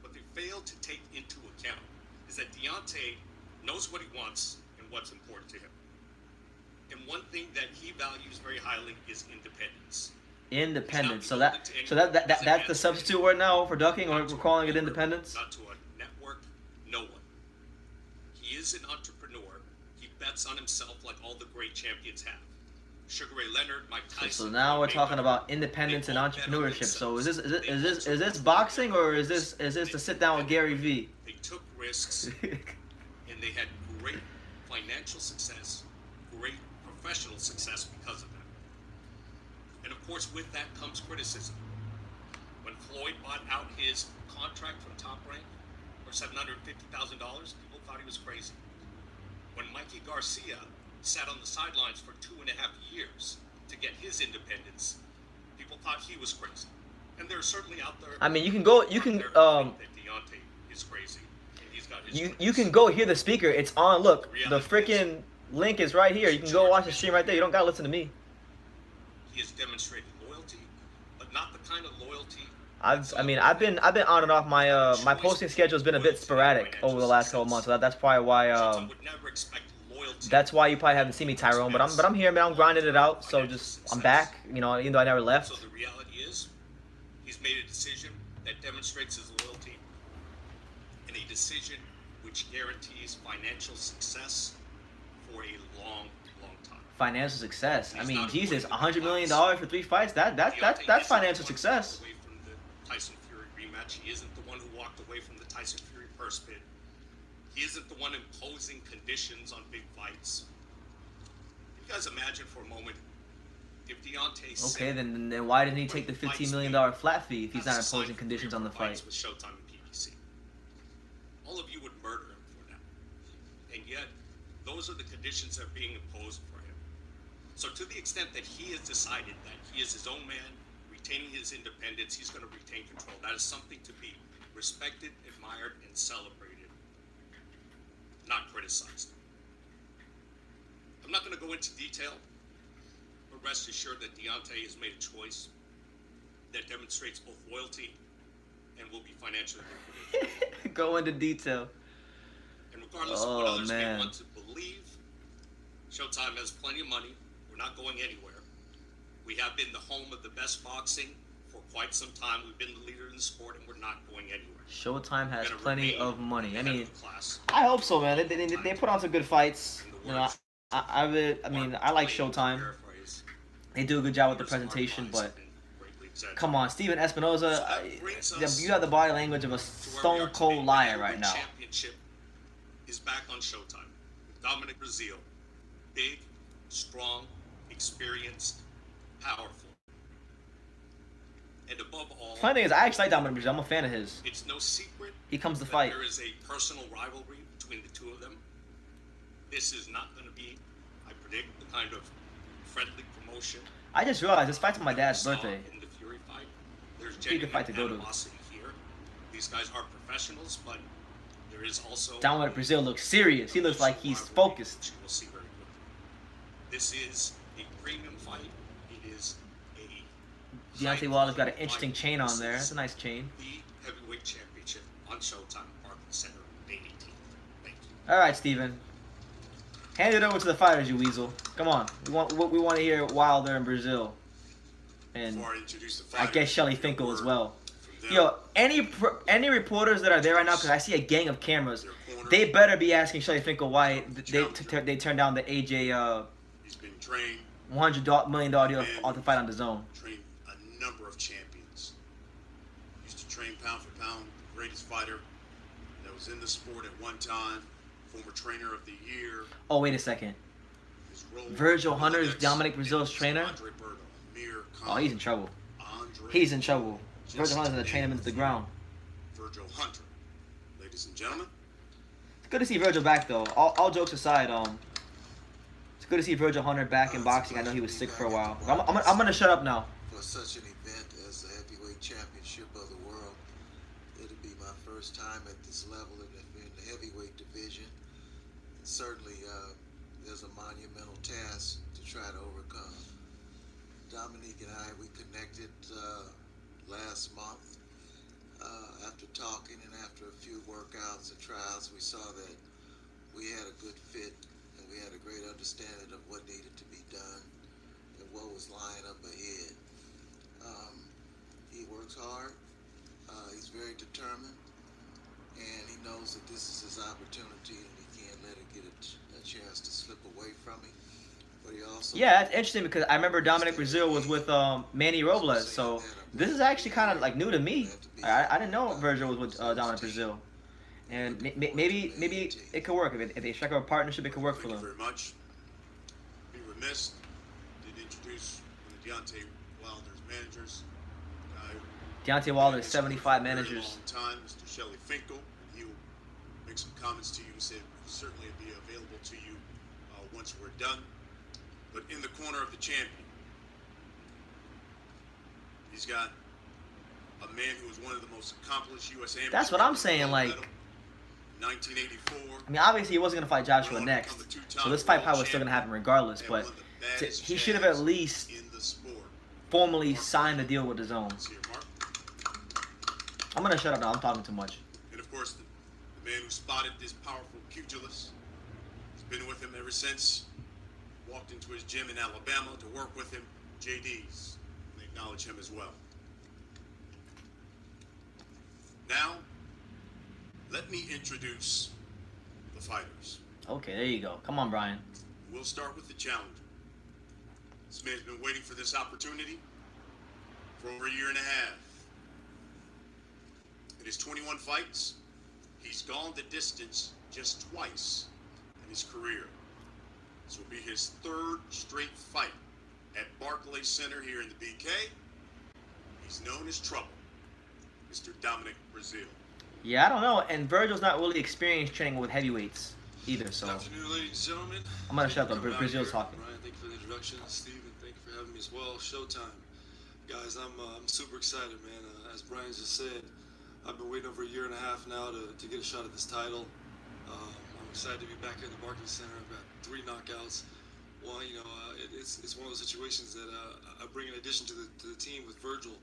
what they fail to take into account, is that Deontay knows what he wants and what's important to him. And one thing that he values very highly is independence. Independence. So that's the substitute word now for ducking, or we're calling it independence. Not to a network, no one. He is an entrepreneur. He bets on himself like all the great champions have. Sugar Ray Leonard, Mike Tyson. So now we're talking about independence and entrepreneurship. So is this boxing, or is this to sit down with Gary V? They took risks and they had great financial success, great professional success because of that. And of course, with that comes criticism. When Floyd bought out his contract from Top Rank for $750,000, people thought he was crazy. When Mikey Garcia sat on the sidelines for 2.5 years to get his independence, people thought he was crazy. And they're certainly out there. I mean, you can go. You can. That Deontay is crazy. And he's got his you can go hear the speaker. It's on. Look, the freaking link is right here. You can go watch the stream right there. You don't gotta listen to me. He has demonstrated loyalty, but not the kind of loyalty. I've been on and off. My posting schedule has been a bit sporadic over the last couple months. So that's probably why would never expect loyalty. that's why you probably haven't seen me, Tyrone. But I'm here, man. I'm grinding it out. So I'm back. You know, even though I never left. So the reality is, he's made a decision that demonstrates his loyalty, and a decision which guarantees financial success for a long, long time. Financial success. I mean, Jesus, $100 million for 3 fights. That's financial success. Away from the Tyson Fury rematch, he isn't the one who walked away from the Tyson Fury purse bid. He isn't the one imposing conditions on big fights. You guys imagine for a moment if Deontay. Okay, then why didn't he take the $15 million flat fee if he's not imposing conditions on the fight? With Showtime and PBC. All of you would murder him for that, and yet those are the conditions that are being imposed for him. So to the extent that he has decided that he is his own man, retaining his independence, he's going to retain control. That is something to be respected, admired, and celebrated, not criticized. I'm not going to go into detail, but rest assured that Deontay has made a choice that demonstrates both loyalty and will be financially lucrative. Go into detail. And regardless of what others may want to believe, Showtime has plenty of money. We're not going anywhere. We have been the home of the best boxing for quite some time. We've been the leader in the sport, and we're not going anywhere. Showtime has plenty of money. I mean, I hope so, man. They put on some good fights. You know, I like Showtime. They do a good job with the presentation, but come on, Steven Espinoza, you have the body language of a stone cold liar right now. Championship is back on Showtime. Dominic Brazil, big, strong, experienced, powerful, and above all. Funny thing is, I actually like Dominic Brazil. I'm a fan of his. It's no secret. He comes to fight. There is a personal rivalry between the two of them. This is not going to be, I predict, the kind of friendly promotion. I just realized this fight's on my dad's birthday. In the Fury fight, there's Pretty good fight to go to. animosity here. These guys are professionals, but there is also. Dominic Brazil looks serious. He looks like he's focused. We'll see very quickly. This is a premium fight. It is a. Deontay Wilder's got an interesting chain on there. That's a nice chain. The heavyweight championship on Showtime, Barclays Center, May 18th. Thank you. All right, Steven. Hand it over to the fighters, you weasel. Come on. We want to hear Wilder in Brazil. And I guess Shelly Finkel as well. Yo, any reporters that are there right now, because I see a gang of cameras, they better be asking Shelly Finkel why they turned down the AJ He's been trained $100 million deal to fight on the zone. Trained a number of champions. Used to train pound for pound, the greatest fighter that was in the sport at one time. Former trainer of the year. Oh, wait a second. Virgil Hunter is Dominic Brazil's trainer? Oh, he's in trouble. Andre. He's in trouble. Just Virgil Hunter's gonna train him into the ground. Virgil Hunter. Ladies and gentlemen. It's good to see Virgil back though. All jokes aside, it's good to see Virgil Hunter back in boxing. I know he was sick for a while. I'm gonna shut up now. For such an event as the heavyweight championship of the world, it'll be my first time at this level in the heavyweight division. And certainly, there's a monumental task to try to overcome. Dominique and I, we connected last month. After talking and after a few workouts and trials, we saw that we had a good fit and we had a great understanding of what needed to be done and what was lying up ahead. He works hard. He's very determined, and he knows that this is his opportunity, and he can't let it get a chance to slip away from him. But he also Yeah, that's interesting because I remember Dominic Brazil was with Manny Robles, so this is actually kind of like new to me. I didn't know Virgil was with Dominic Brazil, and maybe it could work if they strike up a partnership. It could work for Thank you them. very much. Be remiss did introduce one of Deontay Wilder's managers. Deontay Wilder has 75 managers. Long time, Mr. Shelley Finkel. He will make some comments to you and say certainly be available to you once we're done. But in the corner of the champion, he's got a man who was one of the most accomplished U.S. amateurs. That's what I'm saying. Like, 1984. I mean, obviously he wasn't gonna fight Joshua next, so this fight probably was still gonna happen regardless. But he should have at least in the sport. formally signed the deal with his own. Let's hear Mark. I'm gonna shut up now. I'm talking too much. And of course, the man who spotted this powerful pugilist has been with him ever since. Walked into his gym in Alabama to work with him, JD's. And they acknowledge him as well. Now, let me introduce the fighters. Okay, there you go. Come on, Brian. We'll start with the challenger. This man's been waiting for this opportunity for over a year and a half. In his 21 fights, he's gone the distance just twice in his career. This will be his third straight fight at Barclays Center here in the BK. He's known as Trouble, Mr. Dominic Brazil. Yeah, I don't know. And Virgil's not really experienced training with heavyweights either, so Good afternoon, ladies and gentlemen. I'm gonna shut up. Coming out Brazil's here. talking. Ryan, thank you for the introduction. Steven, thank you for having me as well. Showtime. Guys, I'm super excited, man. As Brian just said, I've been waiting over a year and a half now to get a shot at this title. I'm excited to be back here at the Barclays Center. I've got 3 knockouts. One, it's one of those situations that I bring in addition to the team with Virgil.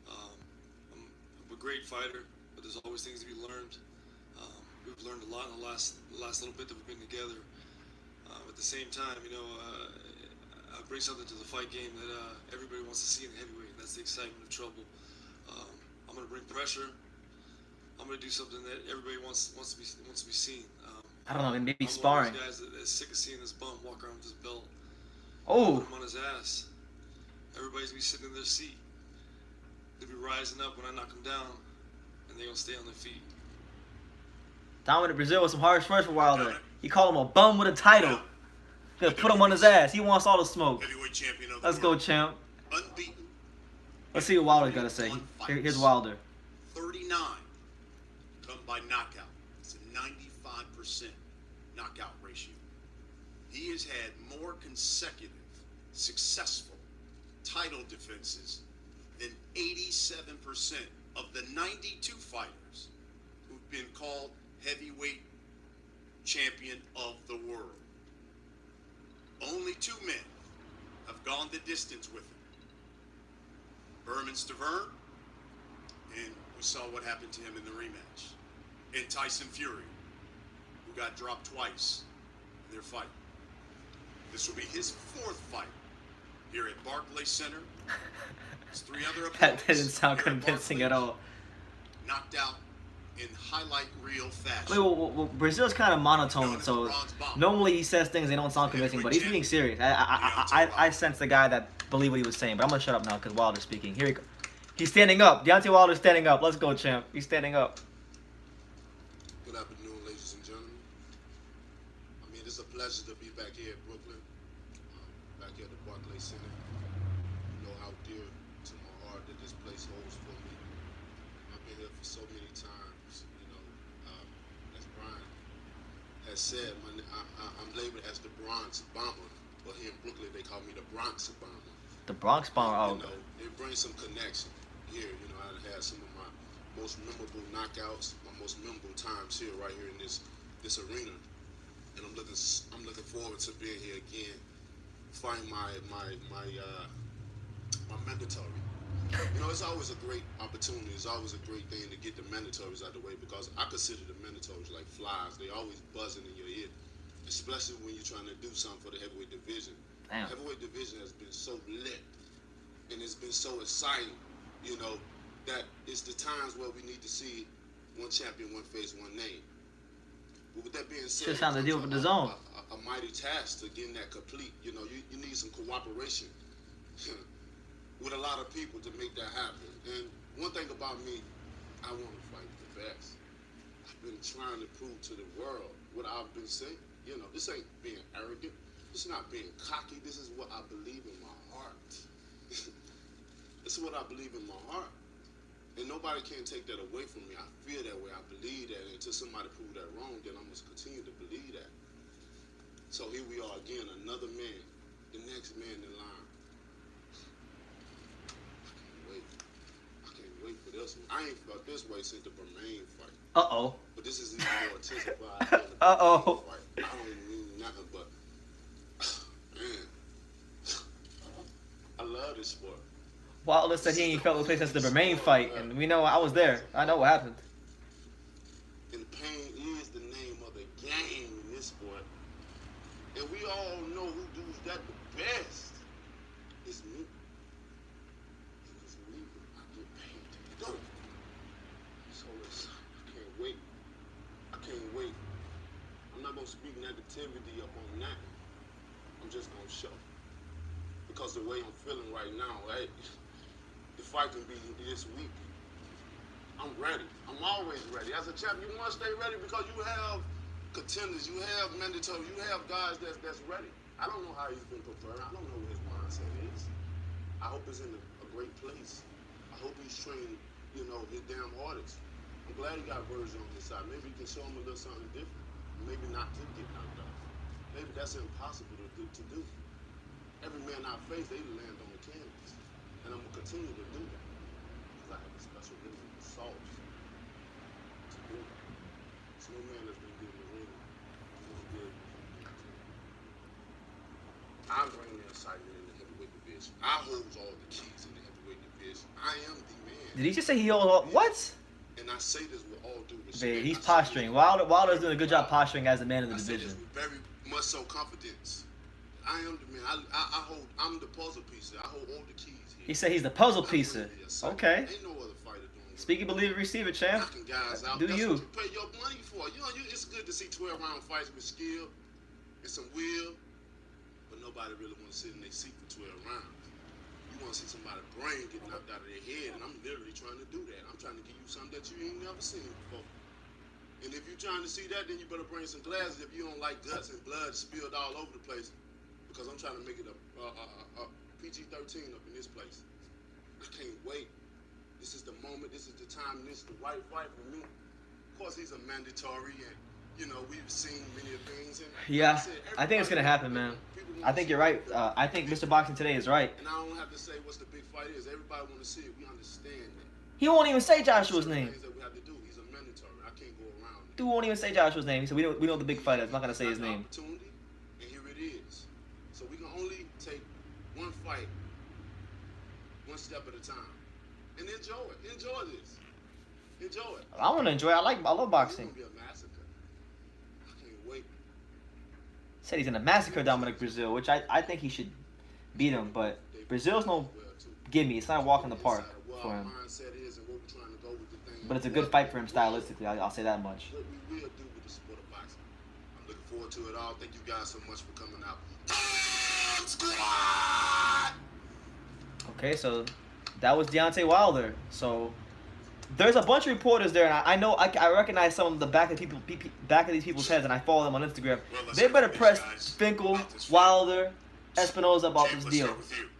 I'm a great fighter, but there's always things to be learned. We've learned a lot in the last little bit that we've been together. At the same time, I bring something to the fight game that everybody wants to see in the heavyweight, and that's the excitement of Trouble. I'm going to bring pressure. I'm going to do something that everybody wants to be seen. I don't know, maybe I'm sparring. one of those guys that's sick of seeing this bum walk around with his belt. Oh, Put him on his ass. Everybody's gonna be sitting in their seat. They'll be rising up when I knock them down, and they're gonna stay on their feet. Dominic Brazil with some harsh words for Wilder. He called him a bum with a title. Gonna put him on his ass. He wants all the smoke. Heavyweight champion of the Let's go, world. champ. Unbeaten. Let's see what Wilder's gotta say. Here's Wilder. 39 come by knockout. It's a 95% knockout ratio. He has had more consecutive, successful title defenses than 87% of the 92 fighters who've been called heavyweight champion of the world. Only 2 men have gone the distance with him. Berman Stavern, and we saw what happened to him in the rematch. And Tyson Fury, who got dropped twice in their fight. This will be his 4th fight here at Barclays Center. There's 3 other opponents. That didn't sound here at convincing at Barclays, all. Knocked out in highlight reel fashion. Wait, well, Brazil's kind of monotone, so normally he says things they don't sound convincing, but he's being serious. I sense the guy that believed what he was saying, but I'm gonna shut up now because Wilder's speaking. Here he go. He's standing up. Deontay Wilder's standing up. Let's go, champ. He's standing up. Good afternoon, ladies and gentlemen. I mean, it's a pleasure to be back here at Brooklyn, back here at the Barclays Center. You know how dear to my heart heart that this place holds for me. I've been here for so many times, you know. As Brian has said, I'm labeled as the Bronx Bomber, but here in Brooklyn they call me the Bronx Bomber. The Bronx Bomber. Oh, You know, it brings some connection here. You know, I had some of my most memorable knockouts, my most memorable times here, right here in this arena, and I'm looking forward to being here again, fighting my mandatory. You know, it's always a great opportunity. It's always a great thing to get the mandatories out of the way, because I consider the mandatories like flies. They always buzzing in your ear, especially when you're trying to do something for the heavyweight division. damn. Heavyweight division has been so lit, and it's been so exciting, you know, that it's the times where we need to see one champion, one face, one name. But with that being said, Just signed the deal with the zone. A mighty task to getting that complete. You know, you need some cooperation with a lot of people to make that happen. And one thing about me, I want to fight the best. I've been trying to prove to the world what I've been saying. You know, this ain't being arrogant. This is not being cocky. This is what I believe in my heart. This is what I believe in my heart. And nobody can take that away from me. I feel that way. I believe that. And until somebody prove that wrong, then I must continue to believe that. So here we are again, another man, the next man in line. I can't wait for this one. I ain't felt this way since the Bermain fight. Uh-oh. But this is even more intensified than the Uh-oh. Bermain fight. I don't mean nothing, but man, I love this sport. Wilder said he ain't felt the place since the Bermain fight, and we know I was there. I know what happened. And pain is the name of the game in this sport. And we all know who does that the best. It's me. It's me. I get paid to do it. So I can't wait. I can't wait. I'm not going to speak negativity up on that. I'm just going to show. Because the way I'm feeling right now, right? The fight can be this week. I'm ready. I'm always ready. As a champion, you must stay ready because you have contenders, you have mandatory, you have guys that's ready. I don't know how he's been preparing. I don't know what his mindset is. I hope it's in a great place. I hope he's trained, you know, his damn hardest. I'm glad he got Virgil on his side. Maybe he can show him a little something different. Maybe not to get knocked out. Maybe that's impossible to do. Every man I face, they land on the canvas. And I'm going to continue to do that. Because I have a special reason for sauce to do that. There's no man that's been good in the ring. Who's good. I bring the excitement in the heavyweight division. I hold all the keys in the heavyweight division. I am the man. Did he just say he holds all... What? And I say this with all due respect. Babe, he's I say posturing. this Wilder's doing a good job posturing as the man of the I say division. this with very much so confidence. I am the man. I'm the puzzle piece. I hold all the keys here. He said he's the puzzle I'm piece. really excited. Okay. Ain't no other fighter doing it. Speak it, believe it, receive it, champ. Knocking guys out. Do That's you. what you pay your money for. You know, it's good to see 12-round fights with skill and some will, but nobody really want to sit in their seat for 12 rounds. You want to see somebody's brain get knocked out of their head, and I'm literally trying to do that. I'm trying to give you something that you ain't never seen before. And if you're trying to see that, then you better bring some glasses if you don't like guts and blood spilled all over the place. Because I'm trying to make it a PG-13 up in this place. I can't wait. This is the moment. This is the time. And this is the right fight for me. Of course, he's a mandatory, and you know we've seen many things. And Yeah, like said, I think it's gonna happen, man. people I think you're right. I think Mr. Boxing today is right. And I don't have to say what's the big fight is. Everybody want to see it. We understand that. He won't even say Joshua's Certain name. things that we have to do. He's a mandatory. I can't go around it. Dude won't even say Joshua's name. He said we know the big fight is. I'm not gonna say his Got the name. Opportunity, and here it is. So we can only take one fight, one step at a time, and enjoy it. Enjoy this. Enjoy it. I want to enjoy it. I love It's boxing. gonna be a massacre. I can't wait. Said he's gonna massacre Dominic Brazil, which I think he should beat him. But Brazil's no gimme. It's not a walk in the park for him. But it's a good fight for him stylistically. I'll say that much. What we will do with the sport of boxing. I'm looking forward to it all. Thank you guys so much for coming out. Okay, so that was Deontay Wilder. So there's a bunch of reporters there, and I know I recognize some of the back of these people's heads, and I follow them on Instagram. They better press Finkel, Wilder, Espinoza about this deal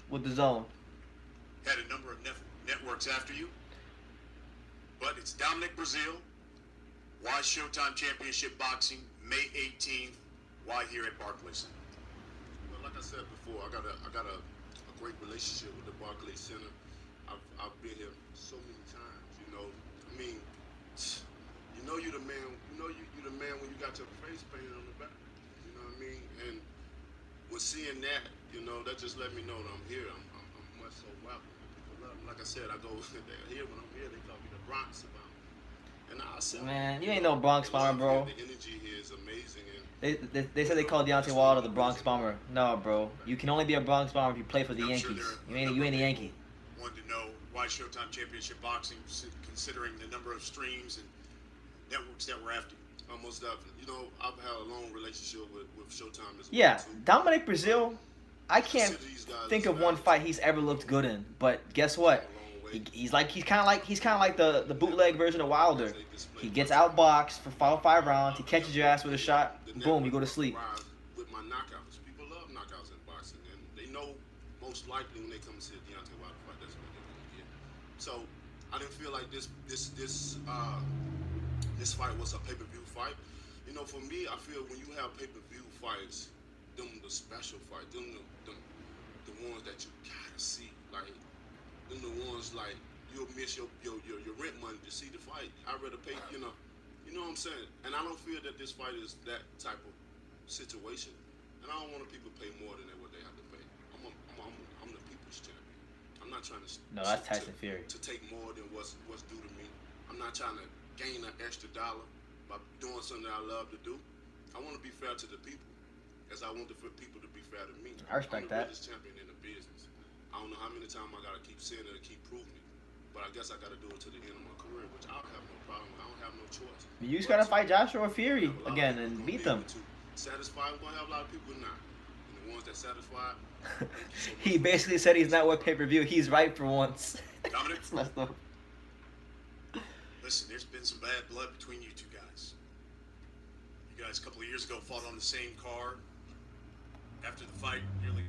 with the zone. Had a number of network's after you. But it's Dominic Brazil. Why Showtime Championship Boxing, May 18th. Why here at Barclays Center? Well, like I said before, I got a great relationship with the Barclays Center. I've been here so many times. You know, I mean, you're the man. You know you're the man when you got your face painted on the back. You know what I mean? And when seeing that, you know, that just let me know that I'm here. I'm much so welcome. People love me. Like I said, I go they're here when I'm here. They call me the Bronx Bomber. And I said, Man, you ain't no Bronx Bomber, bro. The energy here is amazing. And They said they called Deontay Wilder the Bronx Bomber. No, bro. You can only be a Bronx Bomber if you play for the I'm sure Yankees. there are You ain't a Yankee. Wanted to know why Showtime Championship Boxing, considering the number of streams and networks that were after you. Most definitely. You know, I've had a long relationship with Showtime as well. Yeah, too. Dominic Brazil. I can't Consider these guys think as of one family. fight he's ever looked good in. But guess what? He's kind of like the bootleg version of Wilder. He gets outboxed for 5 rounds. He catches your ass with a shot. Boom, you go to sleep. With my knockouts, people love knockouts in boxing, and they know most likely when they come to see a Deontay Wilder fight, that's what they're gonna get. So I didn't feel like this fight was a pay-per-view fight. You know, for me, I feel when you have pay-per-view fights, them the special fight, them the ones that you gotta see, like them the ones like you'll miss your rent money to see the fight. I'd rather pay, you know what I'm saying? And I don't feel that this fight is that type of situation. And I don't want people to pay more than what they have to pay. I'm the people's champion. I'm not trying to No, that's Tyson Fury. to take more than what's due to me. I'm not trying to gain an extra dollar by doing something that I love to do. I want to be fair to the people, as I want for people to be fair to me. I respect I'm the that. greatest champion in the business. I don't know how many times I gotta keep saying it and keep proving it, but I guess I gotta do it to the end of my career, which I don't have no problem. I don't have no choice. You just gotta fight Joshua Fury A lot of again people and gonna beat be them. able to satisfy. We're gonna have a lot of people not, and the ones that satisfy. He basically said he's not worth pay-per-view. He's right for once. Dominic, It's messed up. listen, there's been some bad blood between you two guys. You guys a couple of years ago fought on the same card. After the fight, nearly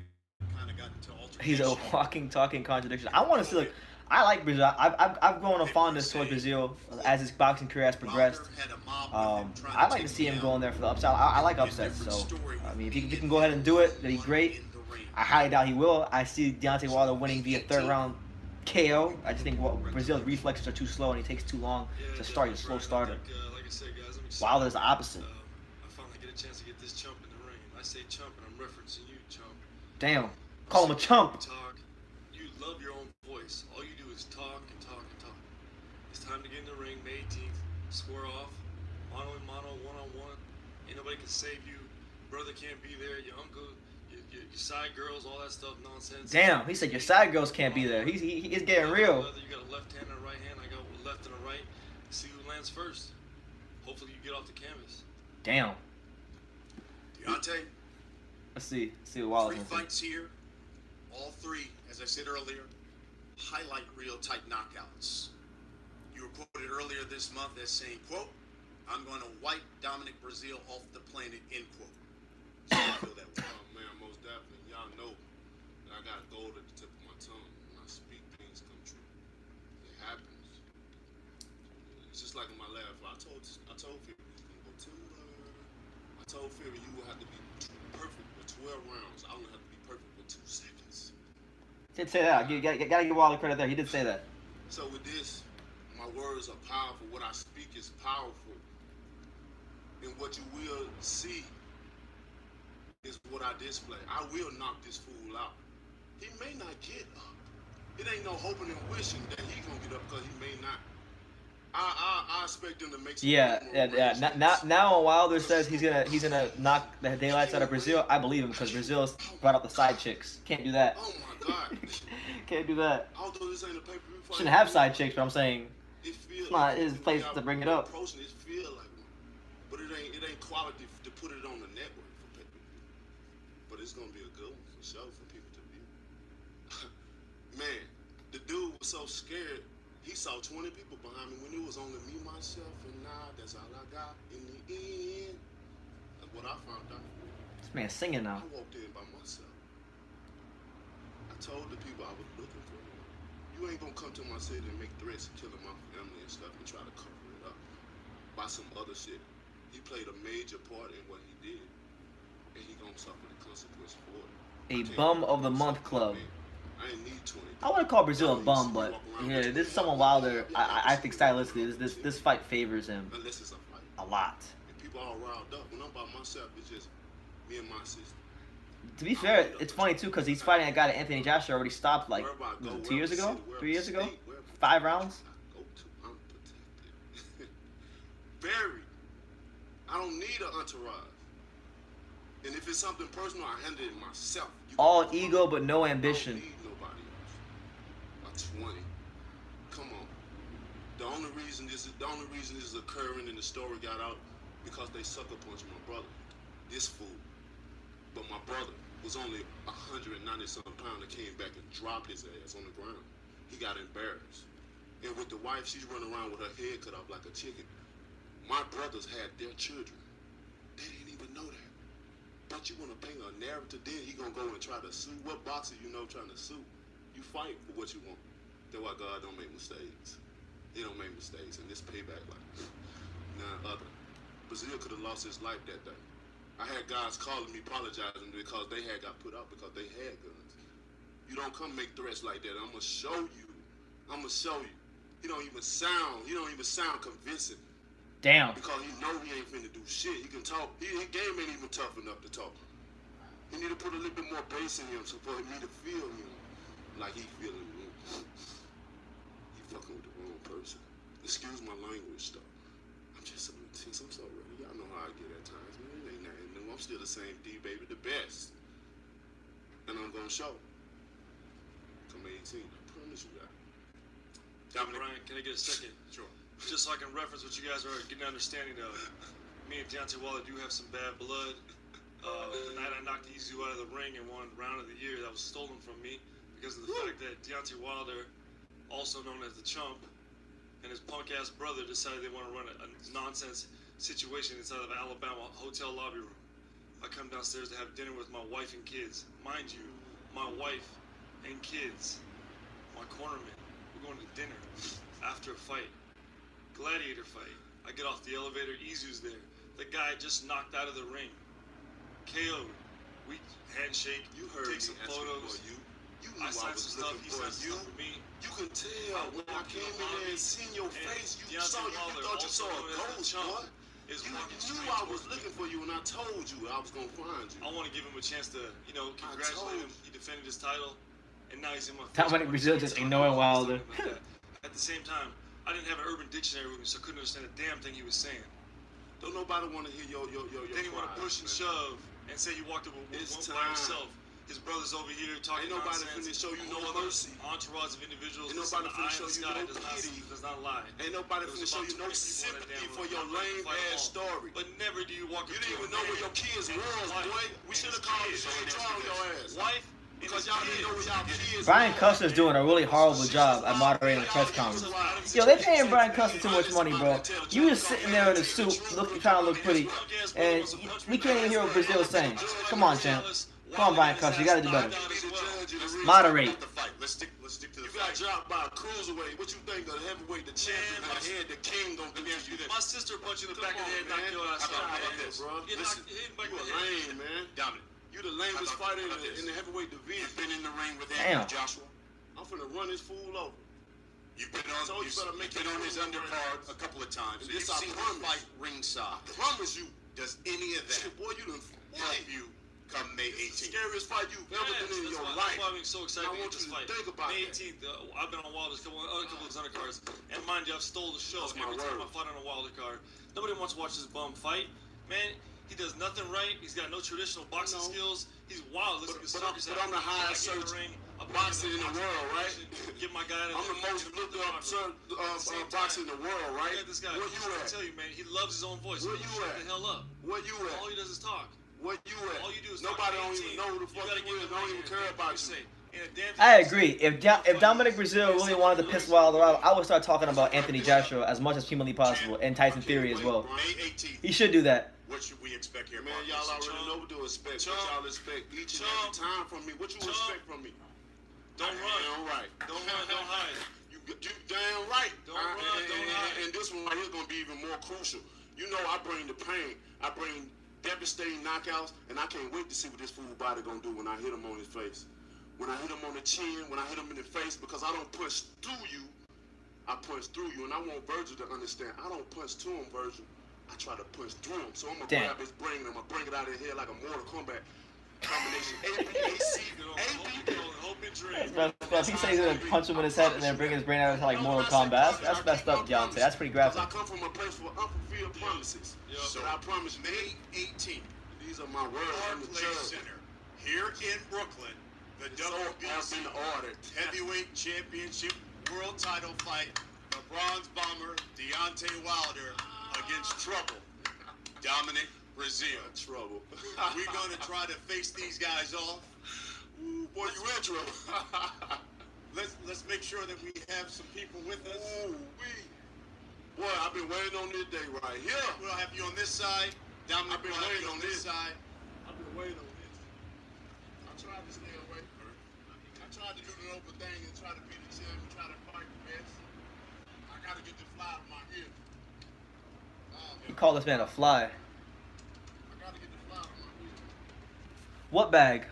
kind of got into altercation. He's a walking, talking contradiction. I want to see. Like, I like Brazil. I've grown a fondness towards Brazil as his boxing career has progressed. Wilder had a mob with him trying I'd like take to see him down. going there for the upset. I like upsets. So I mean, if he can go ahead and do it, that'd be great. I highly doubt he will. I see Deontay Wilder winning via 3rd round KO. I just think Brazil's reflexes are too slow and he takes too long to start. He's a slow starter. Like I said, guys, I'm excited. Wilder's the opposite. I finally get a chance to get this chump in the ring. I say chump, and I'm referencing you, chump. Damn. Call him a chump. Talk. You love your own voice. All you do is talk and talk and talk. It's time to get in the ring, May 18th. Square off. Mano and mano, one-on-one. Ain't nobody can save you. Brother can't be there. Your uncle, your side girls, all that stuff, nonsense. Damn, he said your side girls can't be there. He's getting real. You got a left hand and a right hand. I got a left and a right. See who lands first. Hopefully you get off the canvas. Damn. Deontay, Let's see what Wilder's 3 gonna say. fights here. All 3, as I said earlier, highlight reel type knockouts. You were quoted earlier this month as saying, quote, "I'm going to wipe Dominic Brazil off the planet," end quote. So I feel that way. Oh man, most definitely. Y'all know that I got gold at the tip of my tongue. When I speak, things come true. It happens. It's just like in my last fight. I told Fury he's gonna go timber. I told Fury you will have to be perfect with 12 rounds. I don't have to be perfect with 2 seconds. He did say that. You gotta give Wilder credit there. He did say that. So with this, my words are powerful. What I speak is powerful. And what you will see is what I display. I will knock this fool out. He may not get up. It ain't no hoping and wishing that he gonna get up because he may not. I expect him to make some Yeah. more Now when Wilder says he's gonna knock the daylights out of Brazil, I believe him because Brazil's brought up the side chicks. Can't do that. Oh my God. Can't do that. Although this ain't a pay-per-view fight. Shouldn't have side chicks, but I'm saying It feel it's not like his place y'all to bring it up. approaching it feel like one. But it ain't quality to put it on the network for pay-per-view. But it's gonna be a good one for sure for people to view. Man, the dude was so scared. He saw 20 people behind me when it was only me, myself, and nah, that's all I got in the end. That's what I found out. This man's singing now. I walked in by myself. I told the people I was looking for him. You ain't gonna come to my city and make threats of killing my family and stuff and try to cover it up by some other shit. He played a major part in what he did, and he gonna suffer the consequence for it. A bum of the month club. I ain't need 20. I wouldn't call Brazil a bum, but yeah, this is someone Wilder. I think stylistically, this fight favors him Unless it's a fight. a lot. And people all riled up. When I'm by myself, it's just me and my sister. To be fair, it's funny too because he's fighting a guy that Anthony Joshua already stopped like Wherever I go, 2 years wherever ago, city, wherever 3 years ago, state, wherever 5 rounds. I go to, I'm protected. Very. I don't need an entourage. And if it's something personal, I handle it myself. You All can- ego but no I ambition. don't need nobody else. A 20. Come on. The only reason this is occurring and the story got out because they sucker punched my brother. This fool. But my brother was only 190-something pounds that came back and dropped his ass on the ground. He got embarrassed. And with the wife, she's running around with her head cut off like a chicken. My brothers had their children. They didn't even know that. But you want to paint a narrative, then he gonna go and try to sue. What boxer you know trying to sue? You fight for what you want. That's why God don't make mistakes. He don't make mistakes, and this payback like none other. Brazil could have lost his life that day. I had guys calling me apologizing because they had got put out because they had guns. You don't come make threats like that. I'm gonna show you. I'm gonna show you. He don't even sound convincing. Damn. Because he know he ain't finna do shit. He can talk. His game ain't even tough enough to talk. He need to put a little bit more bass in him so for me to feel him like he feeling me. He fucking with the wrong person. Excuse my language though. I'm just so intense. I'm so ready. Y'all know how I get at times, man. It ain't nothing new. I'm still the same D, baby, the best. And I'm gonna show. Come 18. I promise you that. Brian, can I get a second? Sure. Just so I can reference what you guys are getting an understanding of. Me and Deontay Wilder do have some bad blood. The night I knocked Izu out of the ring in one round of the year, that was stolen from me because of the fact that Deontay Wilder, also known as the Chump, and his punk-ass brother decided they want to run a nonsense situation inside of an Alabama hotel lobby room. I come downstairs to have dinner with my wife and kids. Mind you, my wife and kids, my cornerman. We're going to dinner after a fight. Gladiator fight. I get off the elevator, Izu's there. The guy just knocked out of the ring. KO'd. We handshake, You heard take me some ask you photos. for you. You I knew I signed was some stuff, looking he for signed some you. stuff for me. You can tell when I came in there and seen your face, you Deontay saw you, Wilder, thought you saw a also known as the ghost, Chump, boy. is You walking knew straight I was towards me. looking for you, and I told you I was gonna find you. I want to give him a chance to, congratulate him. He defended his title, and now he's in my face. Dominic Brazil just ignoring Wilder. At the same time, I didn't have an urban dictionary with me, so I couldn't understand a damn thing he was saying. Don't nobody want to hear your Then he want to push and man. shove and say you walked up with It's one by time. himself. His brother's over here talking Ain't nobody nonsense. finna show you A no whole other mercy. entourage of individuals. Ain't Listen, nobody the finna eye in show the you sky no does pity. not lie. Ain't nobody There was finna show about you no 20 people in that sympathy damn for room. your I'm ready to lame fight them ass all. story. But never do you walk You up to didn't even a know where man your kids and was, his wife boy. We and should have his called kids. you and trial your ass. Wife and Because his y'all didn't know kids. where y'all kids Brian was. Custer's doing a really horrible job at moderating the press conference. Yo, they paying Brian Custer too much money, bro. You just sitting there in a suit, trying to look pretty, and we can't even hear what Brazil's saying. Come on, champ. Come on, Brian Custer, you gotta do better. Moderate. Let's stick to the You got fight. dropped by a cruiserweight. What you think of the heavyweight, the champion, the head, the king gonna do to you? My sister punched you in the back of the head, Come on, knocked your man. ass How out. about man. this, bro? You Listen, knocked hit back You of a the head. lame, man. Dominic, You the lamest How fighter about this? in the heavyweight division. you've been in the ring with Damn. Anthony Joshua. I'm finna run this fool over. You've been So you better make been it on his through. undercard a couple of times. And So this you've I seen him promise. fight ringside. Promise you. Does any of that Shit, boy, you done help you come May It's the 18th? scariest fight you've ever Yes, been in your that's life. why I'm so excited I to get want this you to fight. think about May that. 18th, I've been on Wilder's couple of his undercards, and mind you, I've stole the show That's my every time I word. fight on a Wilder card. Nobody wants to watch this bum fight. Man, he does nothing right. He's got no traditional boxing No. skills. He's wild. Looks like a circus but I'm the act. highest I get in the search ring, I put boxer him in the world, right? Get my guy to I'm the most looked up boxer in the world, right? Look at this guy. Where I'm you trying at? to tell you, man, he loves his own voice. Where He you shut at? the hell up. Where you All at? he does is talk. Where you at? All you do is Nobody talk. don't 18, even know who the you fuck gotta you get is. in the Don't ring even and care do what about you you. say. And a damn I thing agree. If Dominic Brazil really wanted to piss Wilder out, I would start talking about Anthony Joshua as much as humanly possible and Tyson Fury as well. May 18th. He should do that. What should we expect here? Man, Marcus? y'all already know what to expect. What y'all expect each and every time from me. What you expect from me? Don't run. Damn right. Don't run, don't hide. You damn right. Don't run, don't hide. And this one right here is gonna be even more crucial. You know, I bring the pain. I bring devastating knockouts, and I can't wait to see what this fool body gonna do when I hit him on his face. When I hit him on the chin, when I hit him in the face, because I don't punch through you, I punch through you. And I want Virgil to understand, I don't punch to him, Virgil. I try to punch through him. So I'm gonna grab his brain and I'm gonna bring it out of here like a Mortal Kombat combination. A-B-A-C, Hope and dream. If he says he's gonna punch him in his head and then bring his brain out of like Mortal Kombat, that's messed up, Deontay. That's pretty graphic. I come from a place for unfulfilled promises. So I promise May 18th. These are my words from the Barclays judge. Center here in Brooklyn. The WBC Heavyweight Championship World Title fight. The Bronze Bomber Deontay Wilder against Trouble Dominic Brazil. Trouble. We're gonna try to face these guys off. Ooh, boy, you in trouble. Let's make sure that we have some people with us. Ooh, boy, I've been waiting on this day right here. We'll have you on this side. Dominic I've been will have waiting you on on this this. side. I've been waiting on this. I tried to stay away. I tried to do the open thing and try to be the champ and try to fight the best. I gotta get the fly out of my ear. You call this man a fly. I gotta get the fly out of my ear. What bag?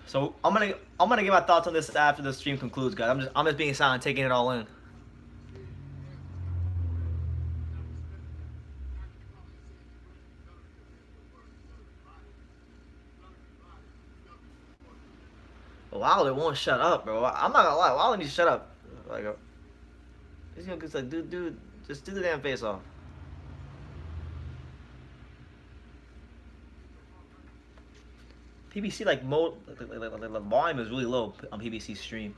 So I'm gonna give my thoughts on this after the stream concludes, guys. I'm just being silent, taking it all in. Wilder won't shut up, bro. I'm not gonna lie, Wilder needs to shut up. Like, he's gonna just like, dude, just do the damn face off. PBC like the volume is really low on PBC's stream.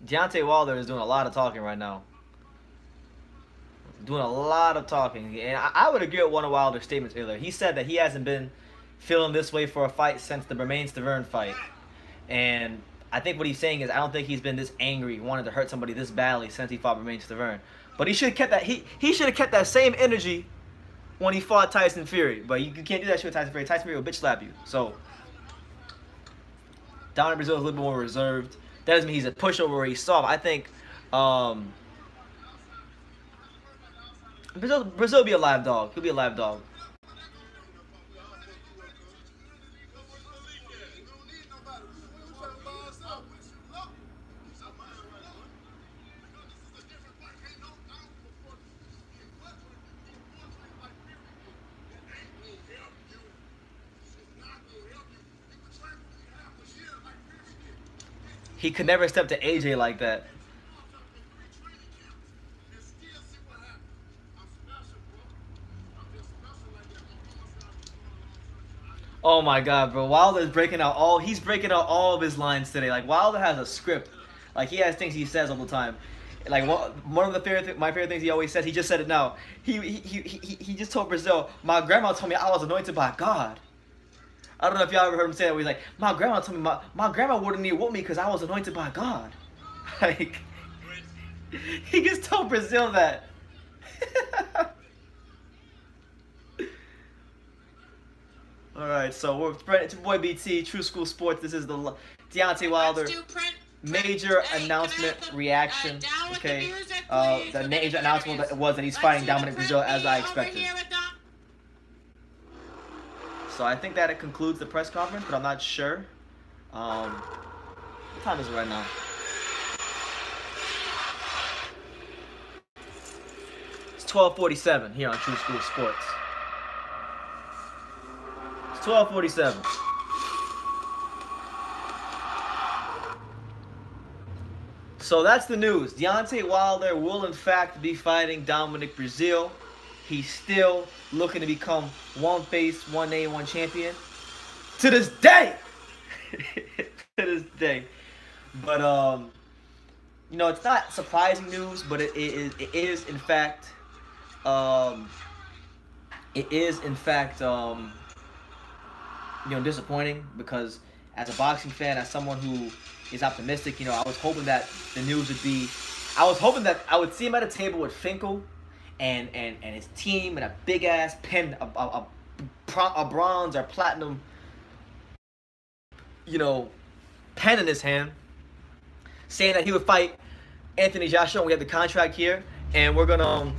Deontay Wilder is doing a lot of talking right now. Doing a lot of talking. And I would agree with one of Wilder's statements earlier. He said that he hasn't been feeling this way for a fight since the Bermain-Stavern fight. And I think what he's saying is I don't think he's been this angry, wanted to hurt somebody this badly since he fought Bermain-Stavern. But he should have kept that he should have kept that same energy when he fought Tyson Fury. But you can't do that shit with Tyson Fury. Tyson Fury will bitch slap you. So Dominic Brazil is a little bit more reserved. That doesn't mean he's a pushover or he's soft. I think Brazil will be a live dog. He'll be a live dog. He could never step to AJ like that. Oh my God, bro! Wilder's breaking out he's breaking out all of his lines today. Like Wilder has a script. Like he has things he says all the time. Like one of my favorite things he always says. He just said it now. He just told Brazil, "My grandma told me I was anointed by God." I don't know if y'all ever heard him say that. Where he's like, "My grandma told me my grandma wouldn't need whoop me because I was anointed by God." Like he just told Brazil that. All right, so we're it's your boy BT, True School Sports. This is the Deontay Wilder major announcement reaction. Okay, the major announcement was that he's fighting Dominic Brazil as I expected. So I think that it concludes the press conference, but I'm not sure. What time is it right now? It's 12:47 here on True School Sports. It's 12:47. So that's the news. Deontay Wilder will in fact be fighting Dominic Breazeale. He's still looking to become one face, one name, one champion. To this day. To this day. But it's not surprising news, but it is in fact disappointing, because as a boxing fan, as someone who is optimistic, I was hoping that the news would be, I was hoping that I would see him at a table with Finkel and his team and a big ass pen, a bronze or platinum, pen in his hand, saying that he would fight Anthony Joshua. And we have the contract here, and we're gonna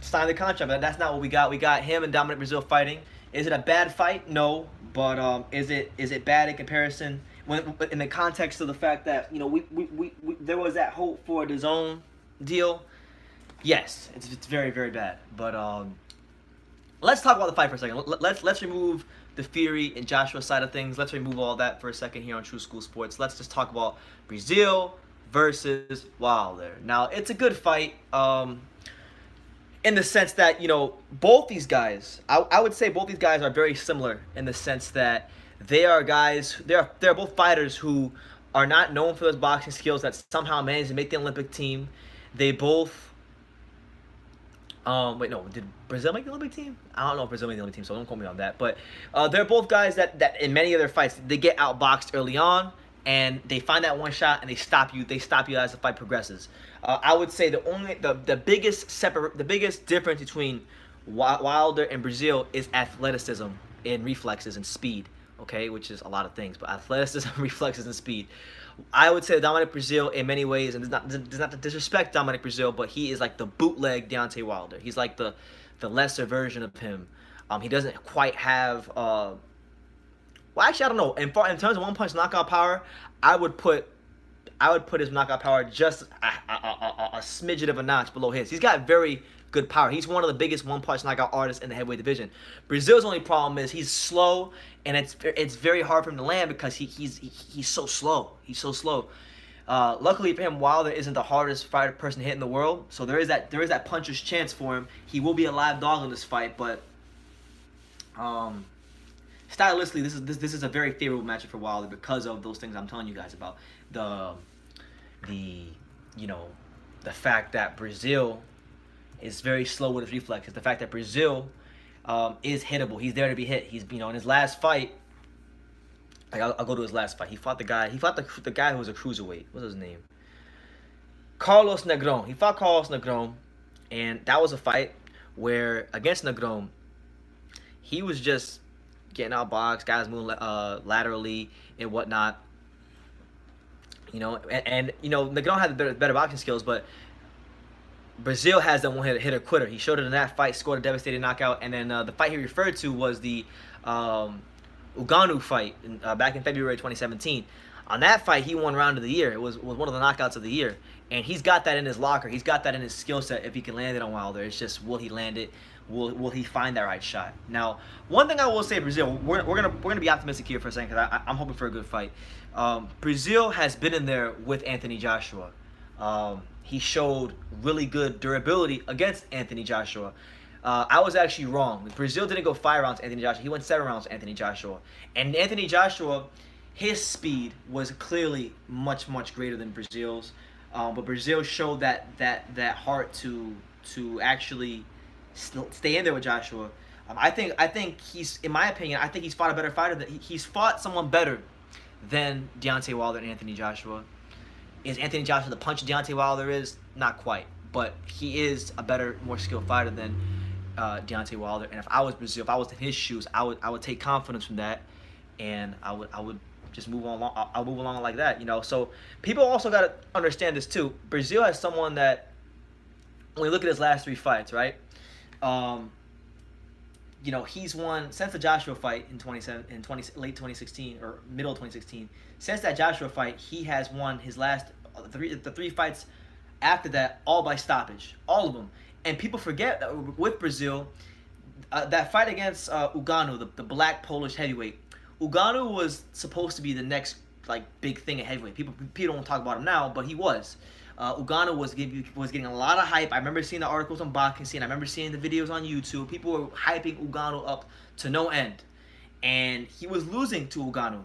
sign the contract. But that's not what we got. We got him and Dominic Breazeale fighting. Is it a bad fight? No, but is it bad in comparison when in the context of the fact that we there was that hope for the DAZN deal? Yes, it's very, very bad. But let's talk about the fight for a second. Let's remove the Fury and Joshua side of things. Let's remove all that for a second here on True School Sports. Let's just talk about Breazeale versus Wilder. Now, it's a good fight. In the sense that, both these guys, I would say both these guys are very similar in the sense that they are guys, they're both fighters who are not known for those boxing skills that somehow managed to make the Olympic team. They both, did Brazil make the Olympic team? I don't know if Brazil made the Olympic team, so don't quote me on that. But they're both guys that in many of their fights, they get outboxed early on, and they find that one shot and they stop you as the fight progresses. I would say the biggest difference between Wilder and Breazeale is athleticism and reflexes and speed, okay, which is a lot of things, but athleticism, reflexes, and speed. I would say Dominic Breazeale in many ways, and does not to disrespect Dominic Breazeale, but he is like the bootleg Deontay Wilder. He's like the lesser version of him. He doesn't quite have well, actually, I don't know. In terms of one-punch knockout power, I would put his knockout power just a smidget of a notch below his. He's got very good power. He's one of the biggest one-punch knockout artists in the heavyweight division. Breazeale's only problem is he's slow, and it's very hard for him to land because he's so slow. He's so slow. Luckily for him, Wilder isn't the hardest person to hit in the world, so there is that puncher's chance for him. He will be a live dog in this fight, but stylistically, this is a very favorable matchup for Wilder because of those things I'm telling you guys about. The fact that Breazeale is very slow with his reflexes. The fact that Breazeale is hittable. He's there to be hit. He's in his last fight. I'll go to his last fight. He fought the guy who was a cruiserweight. What's his name? Carlos Negron. He fought Carlos Negron, and that was a fight where against Negron, he was just getting outboxed, guys moving laterally and whatnot. Negron had the better boxing skills, but Breazeale has that one hitter quitter. He showed it in that fight, scored a devastating knockout, and then the fight he referred to was the Ngannou fight back in February 2017. On that fight, he won round of the year. It was one of the knockouts of the year, and he's got that in his locker. He's got that in his skill set if he can land it on Wilder. It's just, will he land it? Will he find that right shot? Now, one thing I will say, Breazeale, we're gonna be optimistic here for a second because I'm hoping for a good fight. Breazeale has been in there with Anthony Joshua. He showed really good durability against Anthony Joshua. I was actually wrong. Breazeale didn't go 5 rounds to Anthony Joshua. He went 7 rounds to Anthony Joshua. And Anthony Joshua, his speed was clearly much, much greater than Breazeale's. But Breazeale showed that heart to actually stay in there with Joshua. I think he's, in my opinion, I think he's fought a better fighter. He's fought someone better than Deontay Wilder and Anthony Joshua. Is Anthony Joshua the punch Deontay Wilder is? Not quite. But he is a better, more skilled fighter than Deontay Wilder. And if I was Breazeale, if I was in his shoes, I would take confidence from that, and I would just move on. I'll move along like that, So people also got to understand this too. Breazeale has someone that, when we look at his last 3 fights, right? He's won since the Joshua fight in late 2016 or middle of 2016. Since that Joshua fight, he has won his last the 3 fights after that, all by stoppage, all of them. And people forget that with Breazeale, that fight against Ngannou, the black Polish heavyweight, Ngannou was supposed to be the next like big thing at heavyweight. People don't talk about him now, but he was. Ugano was getting a lot of hype. I remember seeing the articles on Boxing Scene. I remember seeing the videos on YouTube. People were hyping Ugano up to no end, and he was losing to Ugano,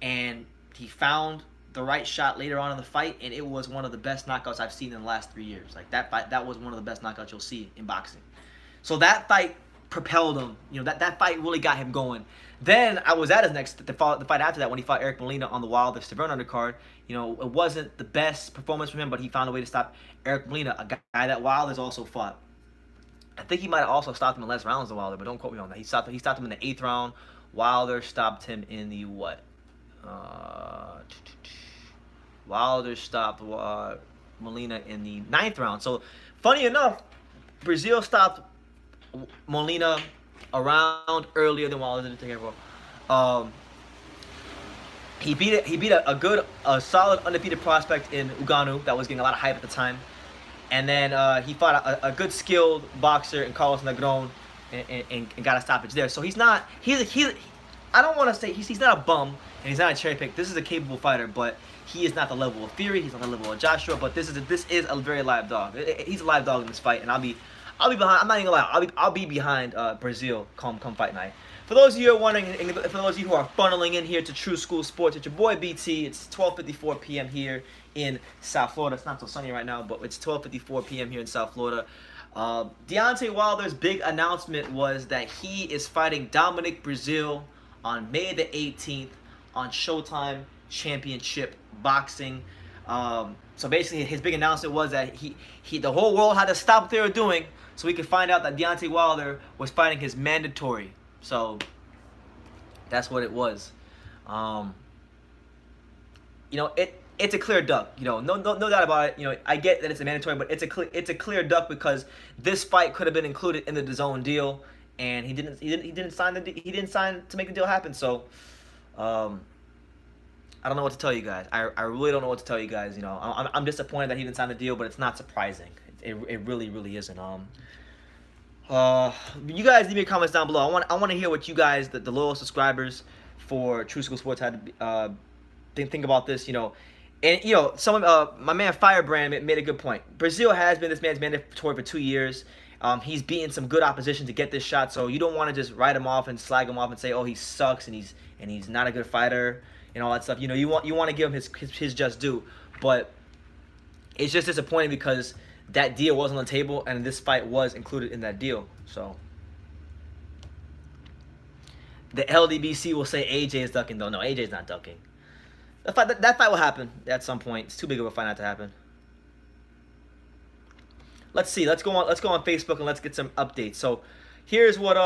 and he found the right shot later on in the fight, and it was one of the best knockouts I've seen in the last 3 years. Like that fight, that was one of the best knockouts you'll see in boxing. So that fight propelled him. You know, that fight really got him going. Then I was at the fight after that when he fought Eric Molina on the Wilder Severn undercard. You know, it wasn't the best performance from him, but he found a way to stop Eric Molina, a guy that Wilder's also fought. I think he might have also stopped him in less rounds than Wilder, but don't quote me on that. He stopped him in the 8th round. Wilder stopped him in the what? Wilder stopped Molina in the 9th round. So, funny enough, Brazil stopped Molina around earlier than Wilder did. Take care of. He beat a solid undefeated prospect in Uganu that was getting a lot of hype at the time, and then he fought a good skilled boxer in Carlos Negron and got a stoppage there. So he's not I don't want to say he's not a bum and he's not a cherry pick. This is a capable fighter, but he is not the level of Fury. He's not the level of Joshua. But this is a very live dog. He's a live dog in this fight, and I'll be behind. I'm not even gonna lie. I'll be behind Brazil come fight night. For those of you who are wondering, and for those of you who are funneling in here to True School Sports, it's your boy BT. It's 12:54 p.m. here in South Florida. It's not so sunny right now, but it's 12:54 p.m. here in South Florida. Deontay Wilder's big announcement was that he is fighting Dominic Breazeale on May the 18th on Showtime Championship Boxing. So basically, his big announcement was that the whole world had to stop what they were doing so we could find out that Deontay Wilder was fighting his mandatory. So that's what it was. You know, it's a clear duck. You know, no doubt about it. You know, I get that it's a mandatory, but it's a clear duck because this fight could have been included in the DAZN deal, and he didn't sign to make the deal happen. So, I don't know what to tell you guys. I really don't know what to tell you guys. You know, I'm disappointed that he didn't sign the deal, but it's not surprising. It really isn't. You guys leave me your comments down below. I want to hear what you guys, the loyal subscribers for True School Sports, had to think about this. You know, and you know, my man Firebrand made a good point. Breazeale has been this man's mandatory for 2 years. He's beaten some good opposition to get this shot, so you don't want to just write him off and slag him off and say, oh, he sucks and he's not a good fighter and all that stuff. You know, you want to give him his just due, but it's just disappointing because that deal was on the table, and this fight was included in that deal. So the LDBC will say AJ is ducking, though. No, AJ's not ducking. That fight will happen at some point. It's too big of a fight not to happen. Let's see. Let's go on Facebook and let's get some updates. So here's what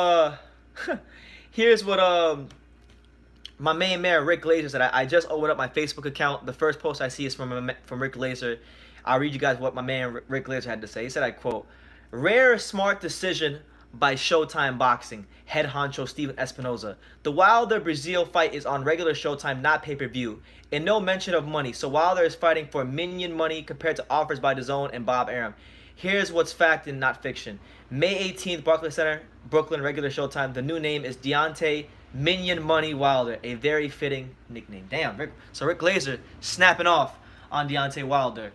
my main man Rick Glazer said. I just opened up my Facebook account. The first post I see is from Rick Glazer. I'll read you guys what my man Rick Glazer had to say. He said, I quote, "Rare smart decision by Showtime Boxing, head honcho Steven Espinoza. The Wilder-Breazeale fight is on regular Showtime, not pay-per-view. And no mention of money, so Wilder is fighting for minion money compared to offers by DAZN and Bob Arum. Here's what's fact and not fiction. May 18th, Barclays Center, Brooklyn, regular Showtime. The new name is Deontay Minion Money Wilder, a very fitting nickname." Damn, so Rick Glazer snapping off on Deontay Wilder.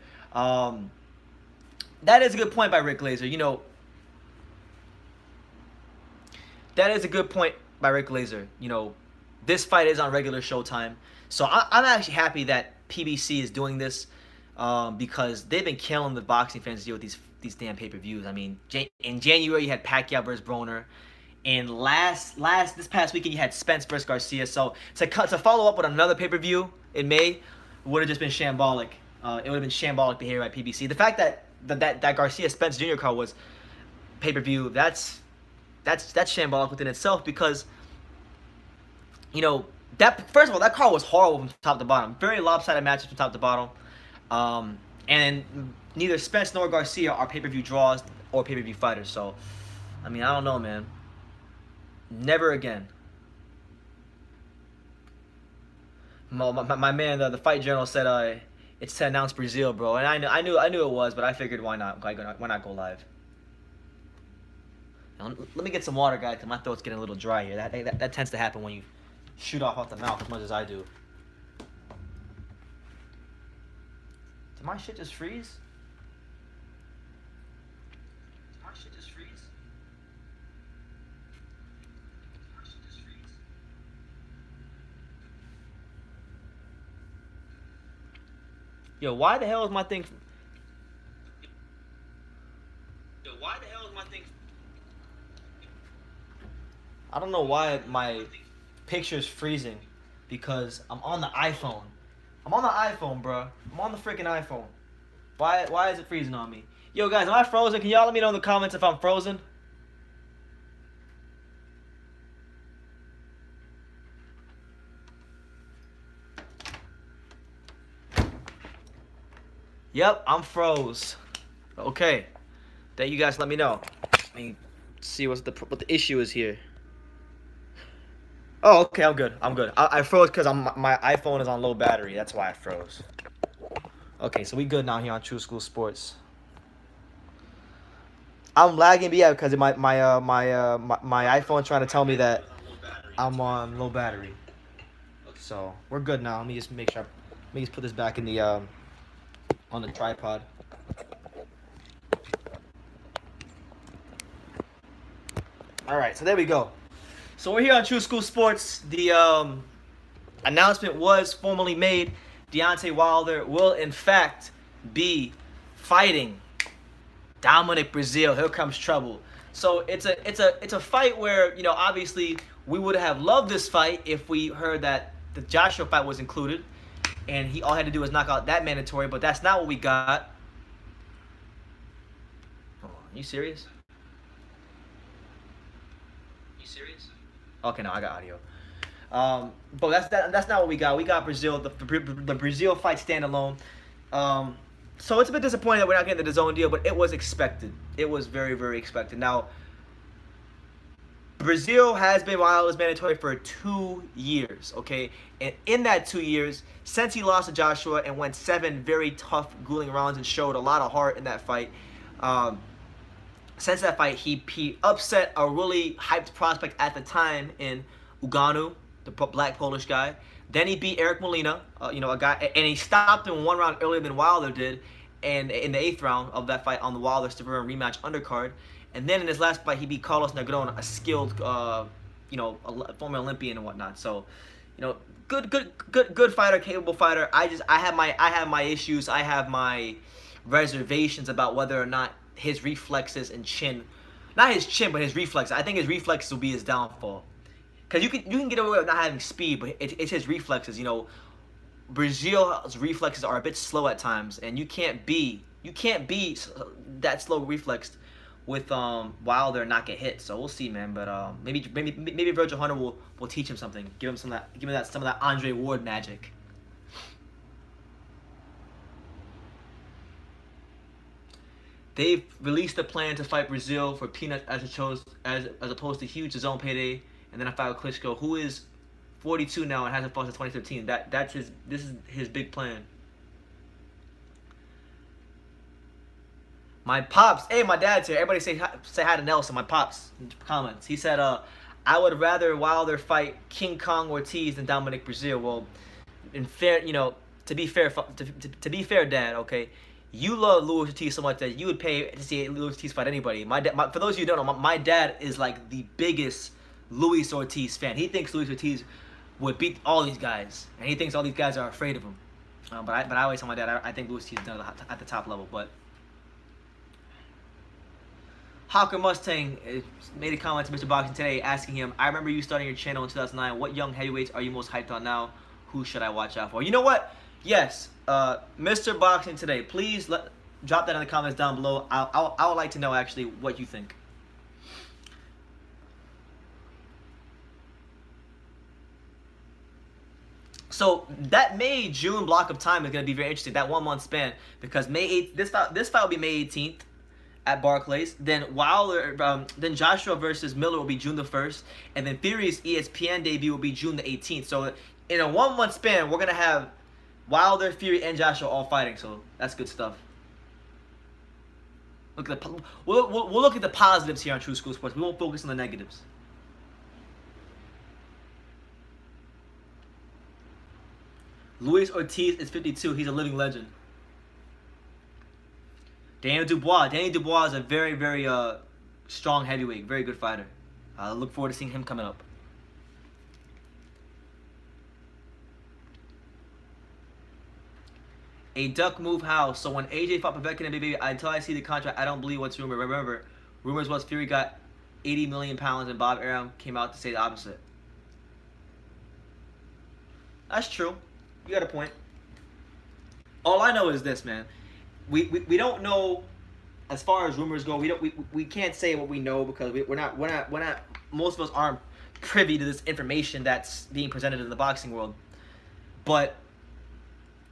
That is a good point by Rick Glazer. You know, that is a good point by Rick Glazer. You know, this fight is on regular Showtime. So I'm actually happy that PBC is doing this because they've been killing the boxing fans deal with these damn pay-per-views. I mean, in January you had Pacquiao versus Broner. And this past weekend you had Spence versus Garcia. So to follow up with another pay-per-view in May would have just been shambolic. It would have been shambolic behavior by PBC. The fact that Garcia Spence Jr. card was pay-per-view, that's shambolic within itself because, you know, first of all, that card was horrible from top to bottom. Very lopsided matches from top to bottom. And neither Spence nor Garcia are pay-per-view draws or pay-per-view fighters. So, I mean, I don't know, man. Never again. My man, the Fight Journal said it's to announce Breazeale, bro, and I knew it was, but I figured why not go live. Now, let me get some water, guys, because my throat's getting a little dry here. That tends to happen when you shoot off the mouth as much as I do. my shit just freeze? Did my shit just freeze? Did my shit just freeze? Yo, why the hell is my thing? Yo, why the hell is my thing? I don't know why my picture's freezing, because I'm on the iPhone. I'm on the iPhone, bro. I'm on the freaking iPhone. Why is it freezing on me? Yo, guys, am I frozen? Can y'all let me know in the comments if I'm frozen? Yep, I'm froze. Okay. Then you guys let me know. Let me see what the issue is here. Oh, okay, I'm good. I'm good. I froze because my iPhone is on low battery. That's why I froze. Okay, so we good now here on True School Sports. I'm lagging, but yeah, because my iPhone trying to tell me that I'm on low battery. So we're good now. Let me just make sure. Let me just put this back in the on the tripod. All right, so there we go. So we're here on True School Sports. The announcement was formally made. Deontay Wilder will in fact be fighting Dominic Breazeale. Here comes trouble. So it's a fight where, you know, obviously we would have loved this fight if we heard that the Joshua fight was included, and he all had to do was knock out that mandatory. But that's not what we got. Hold on, are you serious? Serious? Okay, no, I got audio. But that's not what we got. We got Breazeale, the Breazeale fight standalone. So it's a bit disappointing that we're not getting the DAZN deal, but it was expected. It was very, very expected. Now, Breazeale has been Wilder's mandatory for 2 years, okay? And in that 2 years, since he lost to Joshua and went 7 very tough, grueling rounds and showed a lot of heart in that fight, since that fight, he upset a really hyped prospect at the time in Ngannou, the black Polish guy. Then he beat Eric Molina, you know, a guy, and he stopped him 1 round earlier than Wilder did, and in the 8th round of that fight on the Wilder Stavern rematch undercard. And then in his last fight, he beat Carlos Negron, a skilled, you know, a former Olympian and whatnot. So, you know, good fighter, capable fighter. I have my issues. I have my reservations about whether or not his reflexes and chin, not his chin, but his reflexes. I think his reflexes will be his downfall. Because you can get away with not having speed, but it's his reflexes. You know, Breazeale's reflexes are a bit slow at times, and you can't be that slow reflexed with Wilder and not get hit. So we'll see, man. But maybe Virgil Hunter will teach him something. Give him some of that Andre Ward magic. They've released a plan to fight Breazeale for peanuts as opposed to huge DAZN payday, and then I fight with Klitschko, who is 42 now and hasn't fought since 2015. This is his big plan. My pops, hey, my dad's here. Everybody say hi to Nelson. My pops in the comments. He said, I would rather Wilder fight King Kong Ortiz than Dominic Breazeale. Well, in fair, you know, to be fair, Dad, okay. You love Luis Ortiz so much that you would pay to see Luis Ortiz fight anybody. For those of you who don't know, my dad is like the biggest Luis Ortiz fan. He thinks Luis Ortiz would beat all these guys, and he thinks all these guys are afraid of him. But I always tell my dad I think Luis Ortiz is done at the top level. But Hawker Mustang made a comment to Mr. Boxing today asking him, I remember you starting your channel in 2009. What young heavyweights are you most hyped on now? Who should I watch out for? You know what? Yes, Mr. Boxing today, please drop that in the comments down below. I would like to know actually what you think. So that May-June block of time is going to be very interesting, that 1 month span, because this fight will be May 18th at Barclays. Then then Joshua versus Miller will be June the 1st, and then Fury's ESPN debut will be June the 18th. So in a 1 month span, we're going to have Wilder, Fury, and Joshua all fighting, so that's good stuff. We'll look at the positives here on True School Sports. We won't focus on the negatives. Luis Ortiz is 52. He's a living legend. Daniel Dubois. Daniel Dubois is a very, very strong heavyweight. Very good fighter. I look forward to seeing him coming up. A duck move how? So when AJ fought Povetkin and baby, until I see the contract, I don't believe what's rumor. Remember, rumors was Fury got 80 million pounds and Bob Arum came out to say the opposite. That's true. You got a point. All I know is this, man. We don't know as far as rumors go. We can't say what we know because we're not most of us aren't privy to this information that's being presented in the boxing world. But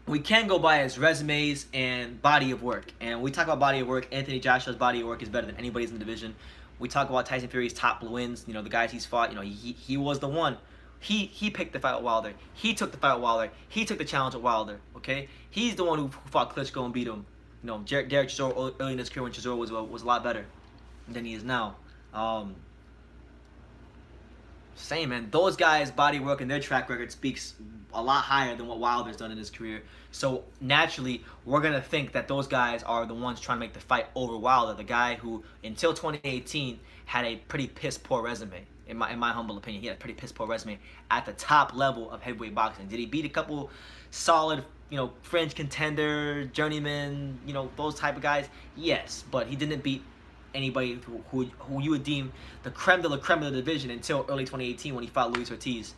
we can go by his resumes and body of work. And when we talk about body of work, Anthony Joshua's body of work is better than anybody's in the division. We talk about Tyson Fury's top wins, the guys he's fought, he was the one. He picked the fight with Wilder. He took the fight with Wilder. He took the challenge with Wilder, okay? He's the one who fought Klitschko and beat him. Derek Chisora early in his career when Chisora was a lot better than he is now. Same, man. Those guys' body work and their track record speaks a lot higher than what Wilder's done in his career. So naturally, we're gonna think that those guys are the ones trying to make the fight over Wilder, the guy who until 2018 had a pretty piss poor resume. In my humble opinion, he had a pretty piss poor resume at the top level of heavyweight boxing. Did he beat a couple solid, fringe contender, journeyman, those type of guys? Yes, but he didn't beat anybody who you would deem the creme de la creme of the division until early 2018 when he fought Luis Ortiz.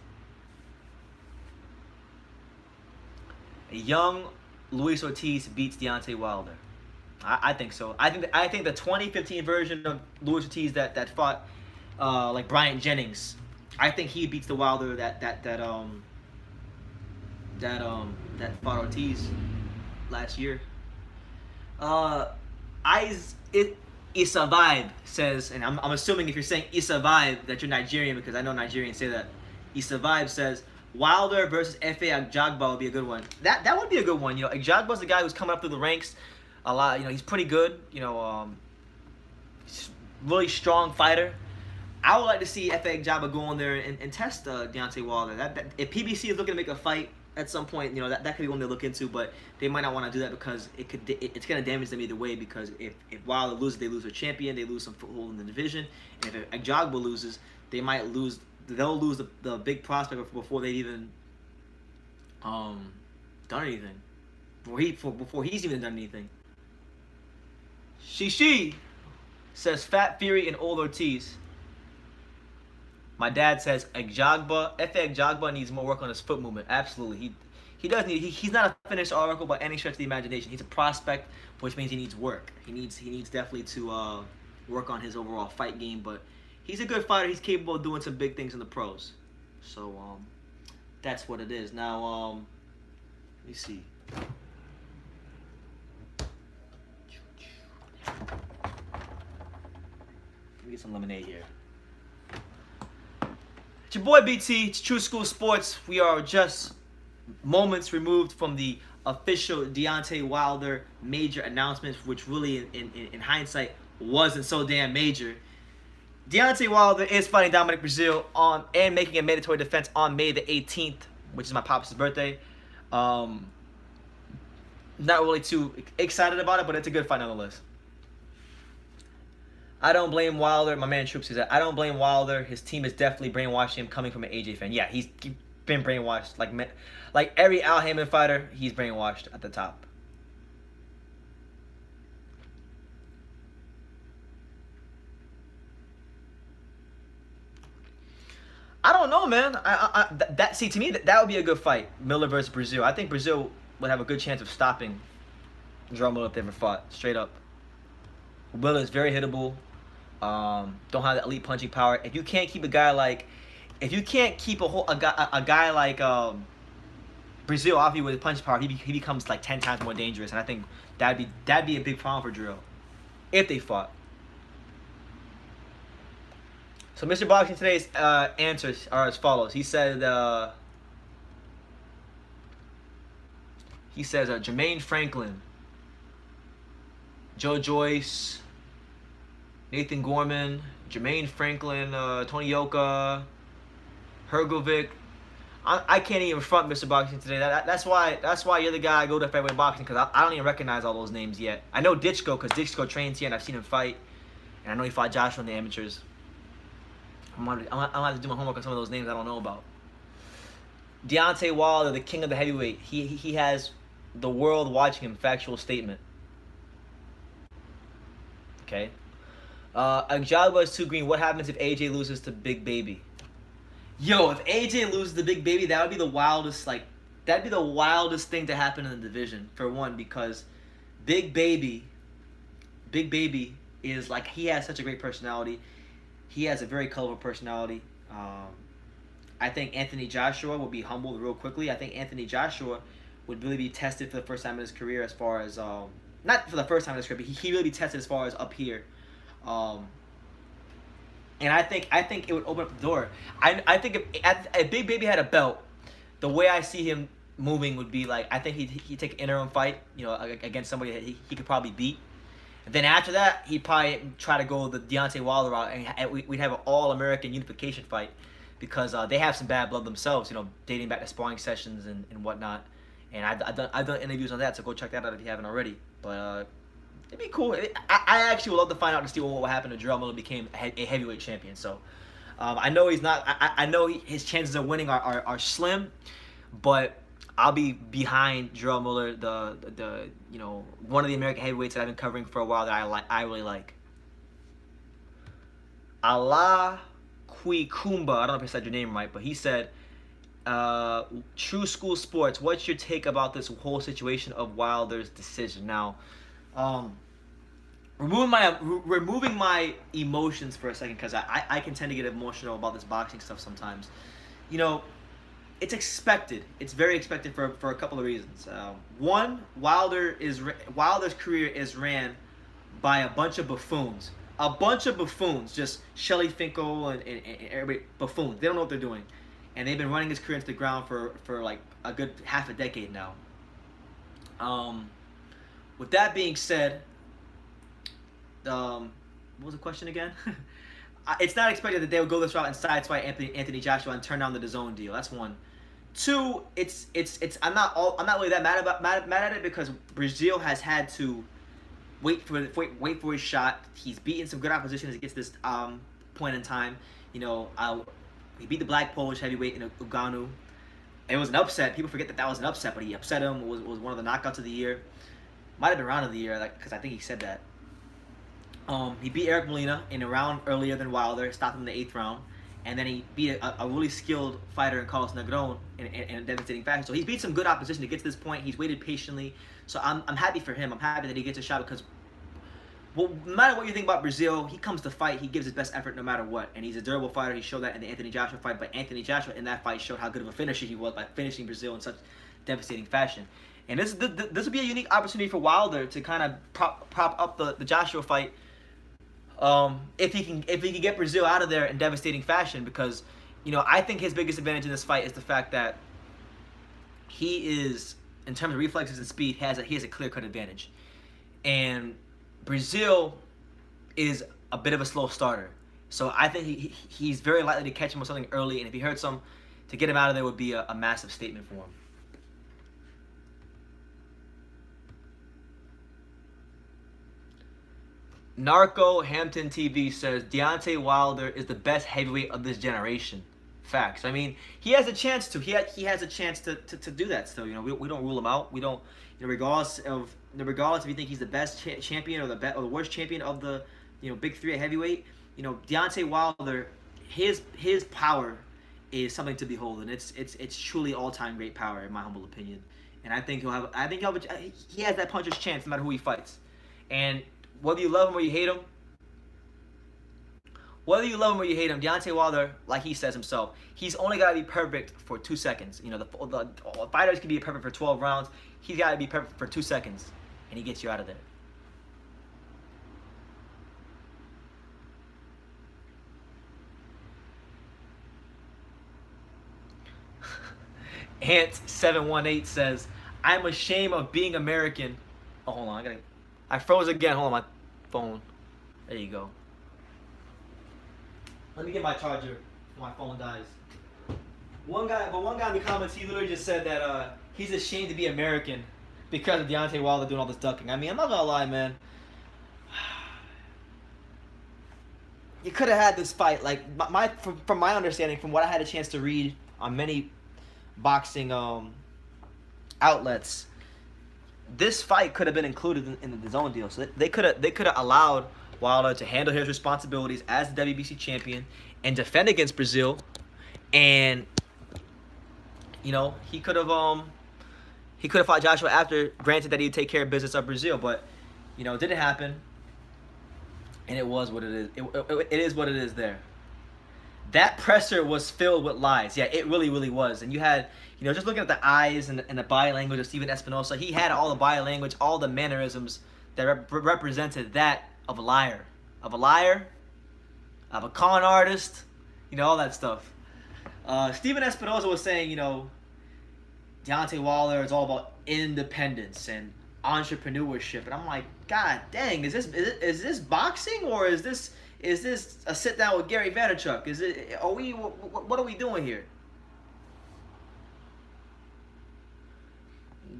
A young Luis Ortiz beats Deontay Wilder. I think so. I think the 2015 version of Luis Ortiz that fought like Bryant Jennings, I think he beats the Wilder that fought Ortiz last year. Issa Vibe says, and I'm assuming if you're saying Issa Vibe that you're Nigerian because I know Nigerians say that. Issa Vibe says Wilder versus Efe Ajagba would be a good one. That would be a good one. Ajagba's the guy who's coming up through the ranks a lot. He's pretty good. He's really strong fighter. I would like to see Efe Ajagba go in there and test Deontay Wilder. If PBC is looking to make a fight at some point, that could be one to look into, but they might not want to do that because it's going to damage them either way. Because if Wilder loses, they lose their champion, they lose some foothold in the division. And if Ajagba loses, they'll lose the big prospect before they've even done anything. Before he's even done anything. Shishi says Fat Fury and Old Ortiz. My dad says Efe Ajagba needs more work on his foot movement. Absolutely, he does need. He's not a finished article by any stretch of the imagination. He's a prospect, which means he needs work. He needs definitely to work on his overall fight game. But he's a good fighter. He's capable of doing some big things in the pros. So that's what it is. Now let me see. Let me get some lemonade here. It's your boy BT, it's True School Sports. We are just moments removed from the official Deontay Wilder major announcement, which really, in hindsight, wasn't so damn major. Deontay Wilder is fighting Dominic Breazeale and making a mandatory defense on May the 18th, which is my pop's birthday. Not really too excited about it, but it's a good fight nonetheless. I don't blame Wilder. My man Troops says that. I don't blame Wilder. His team is definitely brainwashing him coming from an AJ fan. Yeah, he's been brainwashed. Like every Al Haymon fighter, he's brainwashed at the top. I don't know, man. To me, that would be a good fight. Miller versus Breazeale. I think Breazeale would have a good chance of stopping Jarrell Miller if they ever fought. Straight up. Miller is very hittable. Don't have the elite punching power. If you can't keep a guy like, a guy like Breazeale off you with punch power, he becomes like 10 times more dangerous. And I think that'd be a big problem for Jarrell if they fought. So Mr. Boxing today's answers are as follows. He said Jermaine Franklin, Joe Joyce, Nathan Gorman, Jermaine Franklin, Tony Yoka, Hergovic. I can't even front Mr. Boxing today. That's why you're the guy I go to featherweight boxing, because I don't even recognize all those names yet. I know Ditchko because Ditchko trains here and I've seen him fight, and I know he fought Joshua in the amateurs. I'm gonna have to do my homework on some of those names I don't know about. Deontay Wilder, the king of the heavyweight. He has the world watching him. Factual statement. Okay. Agjagba is too green. What happens if AJ loses to Big Baby? Yo, if AJ loses to Big Baby, that would be the wildest. Like, that'd be the wildest thing to happen in the division. For one, because Big Baby is like, he has such a great personality. He has a very colorful personality. I think Anthony Joshua will be humbled real quickly. I think Anthony Joshua would really be tested for the first time in his career, as far as not for the first time in his career, but he really be tested as far as up here. And I think it would open up the door. I think if Big Baby had a belt, the way I see him moving would be like, I think he'd take an interim fight, against somebody that he could probably beat. And then after that, he'd probably try to go the Deontay Wilder route, and we'd have an all-American unification fight, because they have some bad blood themselves, dating back to sparring sessions and whatnot. And I've done interviews on that, so go check that out if you haven't already. But it'd be cool. I actually would love to find out to see what happened to Jarrell Miller became a heavyweight champion. So I know he's not. I know his chances of winning are slim, but I'll be behind Jarrell Miller, the one of the American heavyweights that I've been covering for a while that I really like. Allah Kumba, I don't know if I said your name right, but he said, True School Sports, what's your take about this whole situation of Wilder's decision? Now, removing my emotions for a second, because I can tend to get emotional about this boxing stuff sometimes. It's expected. It's very expected for a couple of reasons. One, Wilder's career is ran by a bunch of buffoons. Just Shelly Finkel and everybody, buffoons. They don't know what they're doing. And they've been running his career into the ground for like a good half a decade now. With that being said, what was the question again? It's not expected that they would go this route and sideswipe Anthony Joshua and turn down the DAZN deal. That's one. Two, I'm not really that mad at it, because Brazil has had to wait for his shot. He's beaten some good opposition as it gets to this point in time. He beat the black Polish heavyweight in Uganu. It was an upset. People forget that was an upset, but he upset him. It was one of the knockouts of the year. Might have been round of the year, because I think he said that. He beat Eric Molina in a round earlier than Wilder, stopped him in the 8th round, and then he beat a really skilled fighter in Carlos Negron in a devastating fashion. So he's beat some good opposition to get to this point. He's waited patiently, so I'm happy for him. I'm happy that he gets a shot, because, well, no matter what you think about Brazil, he comes to fight, he gives his best effort no matter what, and he's a durable fighter. He showed that in the Anthony Joshua fight, but Anthony Joshua in that fight showed how good of a finisher he was by finishing Brazil in such devastating fashion. And this would be a unique opportunity for Wilder to kind of prop up the Joshua fight. If he can get Brazil out of there in devastating fashion, because I think his biggest advantage in this fight is the fact that he is, in terms of reflexes and speed, he has a clear-cut advantage, and Brazil is a bit of a slow starter. So I think he's very likely to catch him with something early, and if he hurts him, to get him out of there would be a massive statement for him. Narco Hampton TV says Deontay Wilder is the best heavyweight of this generation. Facts. I mean, he has a chance to. He has a chance to do that still. We don't rule him out. We don't. Regardless if you think he's the best champion or the worst champion of the big three at heavyweight. Deontay Wilder, his power is something to behold, and it's truly all-time great power in my humble opinion. And I think he has that puncher's chance no matter who he fights. And whether you love him or you hate him, Deontay Wilder, like he says himself, he's only got to be perfect for 2 seconds. The fighters can be perfect for 12 rounds. He's got to be perfect for 2 seconds, and he gets you out of there. Ant718 says, I'm ashamed of being American. Oh, hold on. I froze again. Hold on, my phone. There you go. Let me get my charger before my phone dies. One guy in the comments, he literally just said that he's ashamed to be American because of Deontay Wilder doing all this ducking. I mean, I'm not gonna lie, man. You could have had this fight, like from my understanding, from what I had a chance to read on many boxing outlets. This fight could have been included in the DAZN deal, so they could have allowed Wilder to handle his responsibilities as the WBC champion and defend against Brazil, and he could have fought Joshua after, granted that he'd take care of business of Brazil, but it didn't happen, and it was what it is. It is what it is there. That presser was filled with lies. Yeah, it really, really was. And you had, just looking at the eyes and the body language of Steven Espinosa, he had all the body language, all the mannerisms that represented that of a liar. Of a con artist, all that stuff. Steven Espinosa was saying, Deontay Wilder is all about independence and entrepreneurship. And I'm like, God dang, is this boxing, or is this a sit down with Gary Vaynerchuk? What are we doing here?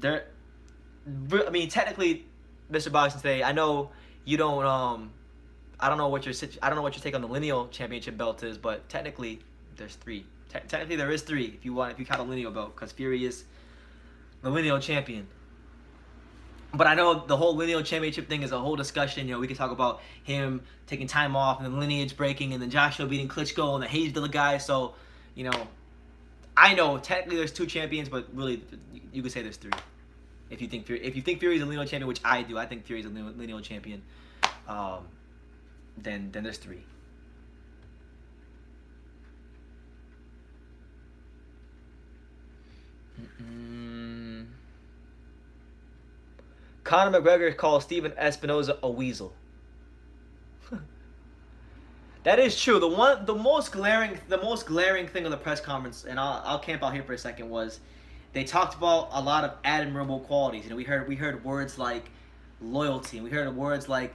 Technically, Mr. Boxing today, I know you don't I don't know what your take on the lineal championship belt is, but technically there's three. Technically there is three if you count a lineal belt, because Fury is the lineal champion. But I know the whole lineal championship thing is a whole discussion. We could talk about him taking time off and the lineage breaking, and then Joshua beating Klitschko and the Hayesville guy. So, I know technically there's two champions, but really you could say there's three. If you think Fury's a lineal champion, which I do, I think Fury's a lineal champion. Then there's three. Conor McGregor calls Steven Espinosa a weasel. That is true. The most glaring thing of the press conference, and I'll camp out here for a second, was they talked about a lot of admirable qualities. We heard words like loyalty, and we heard words like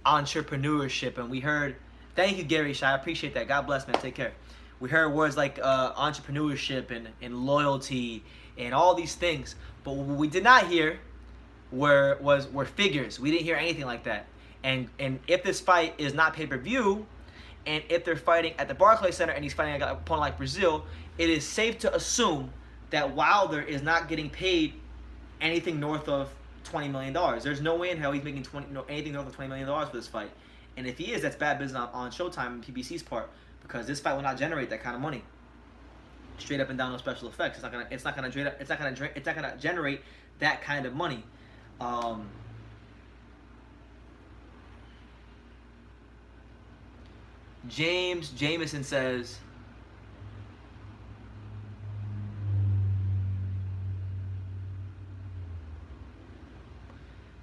entrepreneurship, and we heard, thank you, Gary Shai, I appreciate that. God bless, man. Take care. We heard words like entrepreneurship and loyalty and all these things, but what we did not hear were figures. We didn't hear anything like that. And if this fight is not pay-per-view, and if they're fighting at the Barclays Center and he's fighting an opponent like Brazil, it is safe to assume that Wilder is not getting paid anything north of $20 million. There's no way in hell he's making anything north of $20 million for this fight. And if he is, that's bad business on Showtime and PBC's part, because this fight will not generate that kind of money. Straight up and down, no special effects. It's not gonna generate that kind of money. James Jameson says,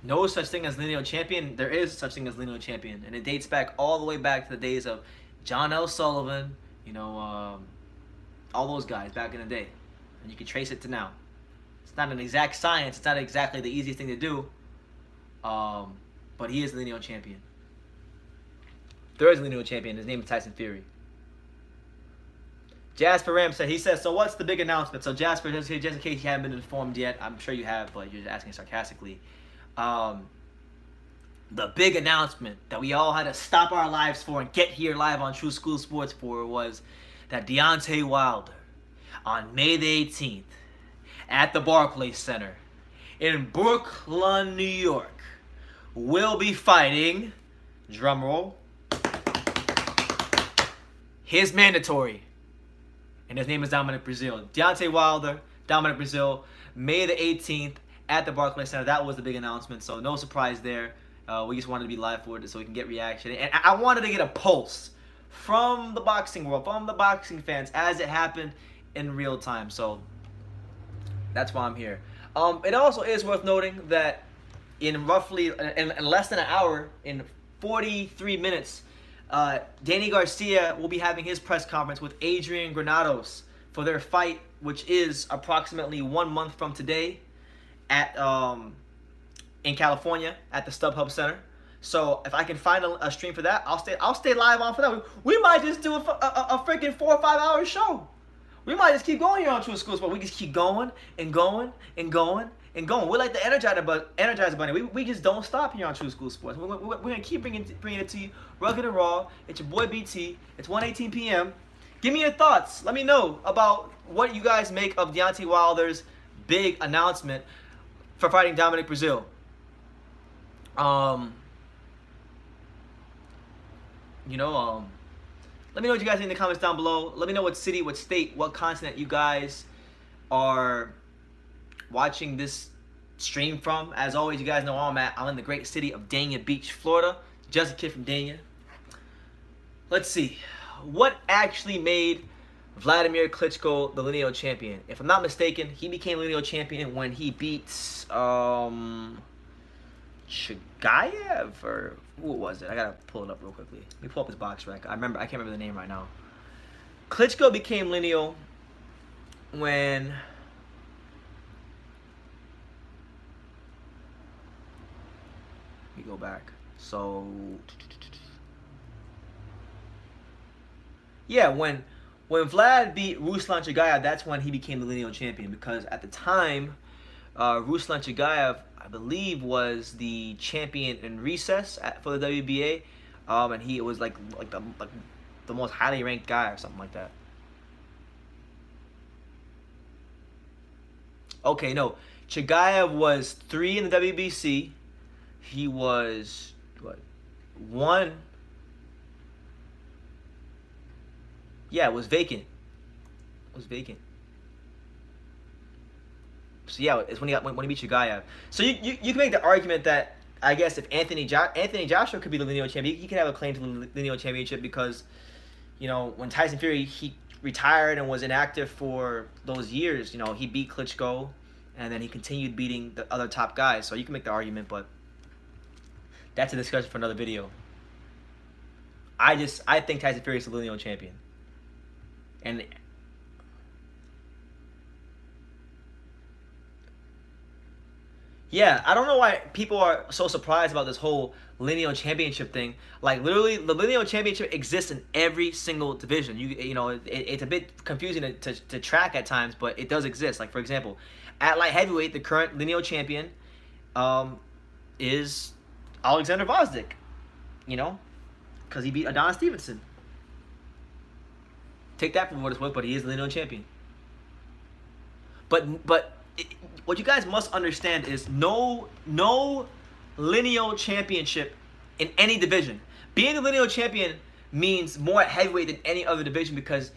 no such thing as lineal champion. There is such thing as lineal champion, and it dates back all the way back to the days of John L. Sullivan, all those guys back in the day, and you can trace it to now. It's not an exact science. It's not exactly the easiest thing to do, but he is the lineal champion. There is a lineal champion. His name is Tyson Fury. Jasper Ram says, so what's the big announcement? So Jasper, just in case you haven't been informed yet, I'm sure you have, but you're just asking sarcastically. The big announcement that we all had to stop our lives for and get here live on True School Sports for was that Deontay Wilder, on May the 18th, at the Barclays Center in Brooklyn, New York, will be fighting, drumroll, his mandatory, and his name is Dominic Breazeale. Deontay Wilder, Dominic Breazeale, May the 18th at the Barclays Center. That was the big announcement, so no surprise there. We just wanted to be live for it so we can get reaction. And I wanted to get a pulse from the boxing world, from the boxing fans, as it happened in real time. So that's why I'm here. It also is worth noting that in less than an hour, in 43 minutes, Danny Garcia will be having his press conference with Adrian Granados for their fight, which is approximately 1 month from today at in California at the StubHub Center. So if I can find a stream for that, I'll stay live on for that. We might just do a freaking 4 or 5 hour show. We might just keep going here on True School Sports. We just keep going and going and going and going. We're like the Energizer Bunny. We just don't stop here on True School Sports. We're gonna keep bringing it to you, rugged and raw. It's your boy BT. It's 1:18 p.m. Give me your thoughts. Let me know about what you guys make of Deontay Wilder's big announcement for fighting Dominic Brazil. Let me know what you guys think in the comments down below. Let me know what city, what state, what continent you guys are watching this stream from. As always, you guys know where I'm at. I'm in the great city of Dania Beach, Florida. Just a kid from Dania. Let's see. What actually made Vladimir Klitschko the lineal champion? If I'm not mistaken, he became lineal champion when he beats Chigayev, or who was it? I gotta pull it up real quickly. Let me pull up his box rec. I can't remember the name right now. Klitschko became lineal when we go back. So yeah, when Vlad beat Ruslan Chagayev, that's when he became the lineal champion, because at the time Ruslan Chagayev, I believe, was the champion in recess for the WBA, and he was like the most highly ranked guy or something like that. Okay, no, Chagayev was 3 in the WBC. He was what, 1? Yeah, it was vacant. It was vacant. So yeah, it's when he beat Chigayev. So you can make the argument that, I guess, if Anthony Joshua could be the lineal champion, he could have a claim to the lineal championship, because, you know, when Tyson Fury, he retired and was inactive for those years, you know, he beat Klitschko, and then he continued beating the other top guys. So you can make the argument, but that's a discussion for another video. I think Tyson Fury is the lineal champion. And yeah, I don't know why people are so surprised about this whole lineal championship thing. Like, literally, the lineal championship exists in every single division. You know, it's a bit confusing to track at times, but it does exist. Like, for example, at light heavyweight, the current lineal champion is Alexander Vosdik, you know, because he beat Adonis Stevenson. Take that for what it's worth, but he is the lineal champion. But what you guys must understand is no lineal championship in any division. Being a lineal champion means more at heavyweight than any other division, because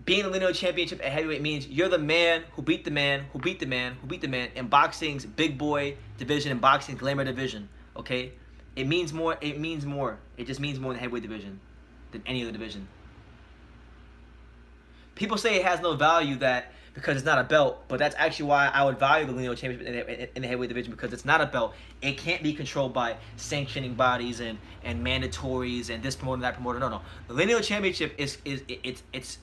being a lineal championship at heavyweight means you're the man who beat the man who beat the man who beat the man in boxing's big boy division, in boxing's glamour division. Okay, it means more. It means more. It just means more in the heavyweight division than any other division. People say it has no value because it's not a belt, but that's actually why I would value the lineal championship in the heavyweight division, because it's not a belt. It can't be controlled by sanctioning bodies and mandatories and this promoter, that promoter. No. The lineal championship it's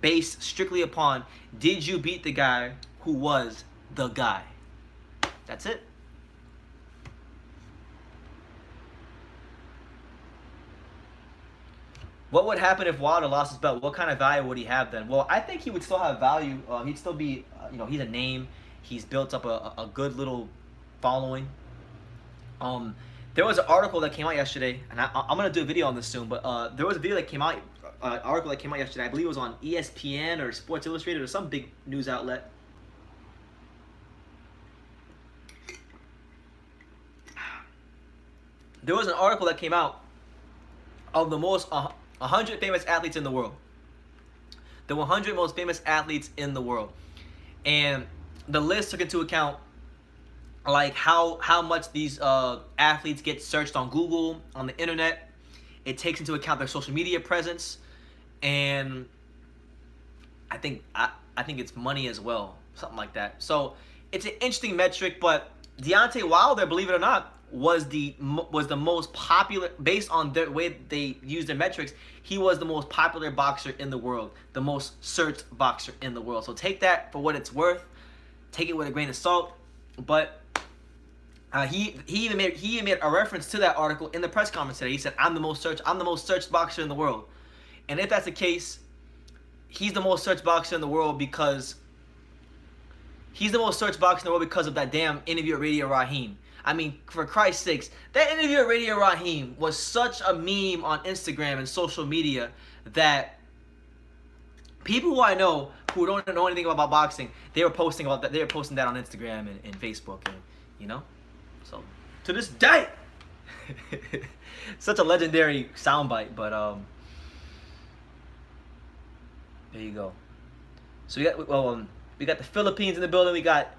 based strictly upon, did you beat the guy who was the guy? That's it. What would happen if Wilder lost his belt? What kind of value would he have then? Well, I think he would still have value. He'd still be, he's a name. He's built up a good little following. There was an article that came out yesterday, and I'm going to do a video on this soon, but there was a video that came out, article that came out yesterday. I believe it was on ESPN or Sports Illustrated or some big news outlet. There was an article that came out of the most 100 famous athletes in the world. The 100 most famous athletes in the world. And the list took into account like how much these athletes get searched on Google, on the internet. It takes into account their social media presence, and I think it's money as well, something like that. So it's an interesting metric, but Deontay Wilder, believe it or not, was the most popular, based on the way they use their metrics. He was the most popular boxer in the world, the most searched boxer in the world. So take that for what it's worth. Take it with a grain of salt. But he even made a reference to that article in the press conference today. He said, "I'm the most searched boxer in the world." And if that's the case, he's the most searched boxer in the world because of that damn interview at Radio Raheem. I mean, for Christ's sakes, that interview at Radio Raheem was such a meme on Instagram and social media that people who I know who don't know anything about boxing, they were posting about that. They were posting that on Instagram and Facebook, and you know. So to this day, such a legendary soundbite. But there you go. So we got the Philippines in the building. We got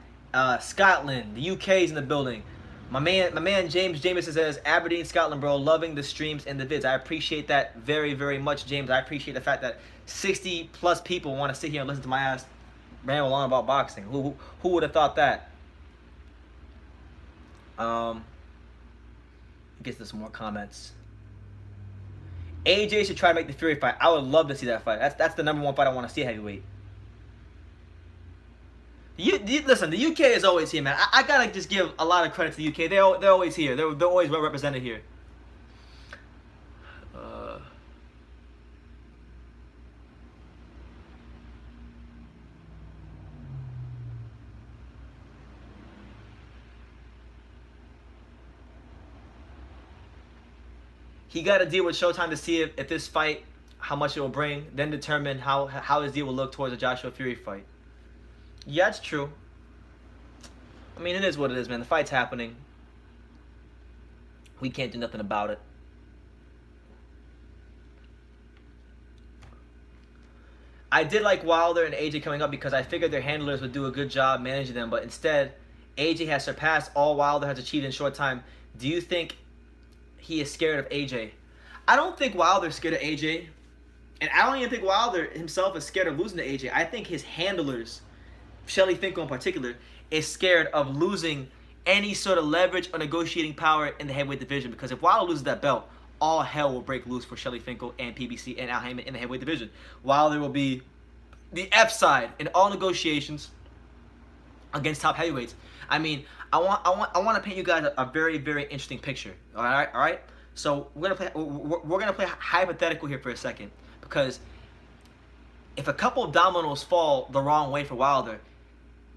Scotland. The UK's in the building. My man James Jameson says, Aberdeen, Scotland, bro, loving the streams and the vids. I appreciate that very, very much, James. I appreciate the fact that 60 plus people want to sit here and listen to my ass ramble on about boxing. Who would have thought that? Gets to some more comments. AJ should try to make the Fury fight. I would love to see that fight. That's the number one fight I want to see at heavyweight. Listen, the UK is always here, man. I gotta just give a lot of credit to the UK. They're always here. They're always well represented here. He got to deal with Showtime to see if this fight, how much it will bring, then determine how his deal will look towards the Joshua Fury fight. Yeah, it's true. I mean, it is what it is, man. The fight's happening. We can't do nothing about it. I did like Wilder and AJ coming up because I figured their handlers would do a good job managing them, but instead, AJ has surpassed all Wilder has achieved in a short time. Do you think he is scared of AJ? I don't think Wilder's scared of AJ, and I don't even think Wilder himself is scared of losing to AJ. I think his handlers, Shelly Finkel in particular, is scared of losing any sort of leverage or negotiating power in the heavyweight division, because if Wilder loses that belt, all hell will break loose for Shelly Finkel and PBC and Al Haymon in the heavyweight division. Wilder will be the F side in all negotiations against top heavyweights. I mean, I want to paint you guys a very, very interesting picture. All right. So we're gonna play hypothetical here for a second, because if a couple of dominoes fall the wrong way for Wilder,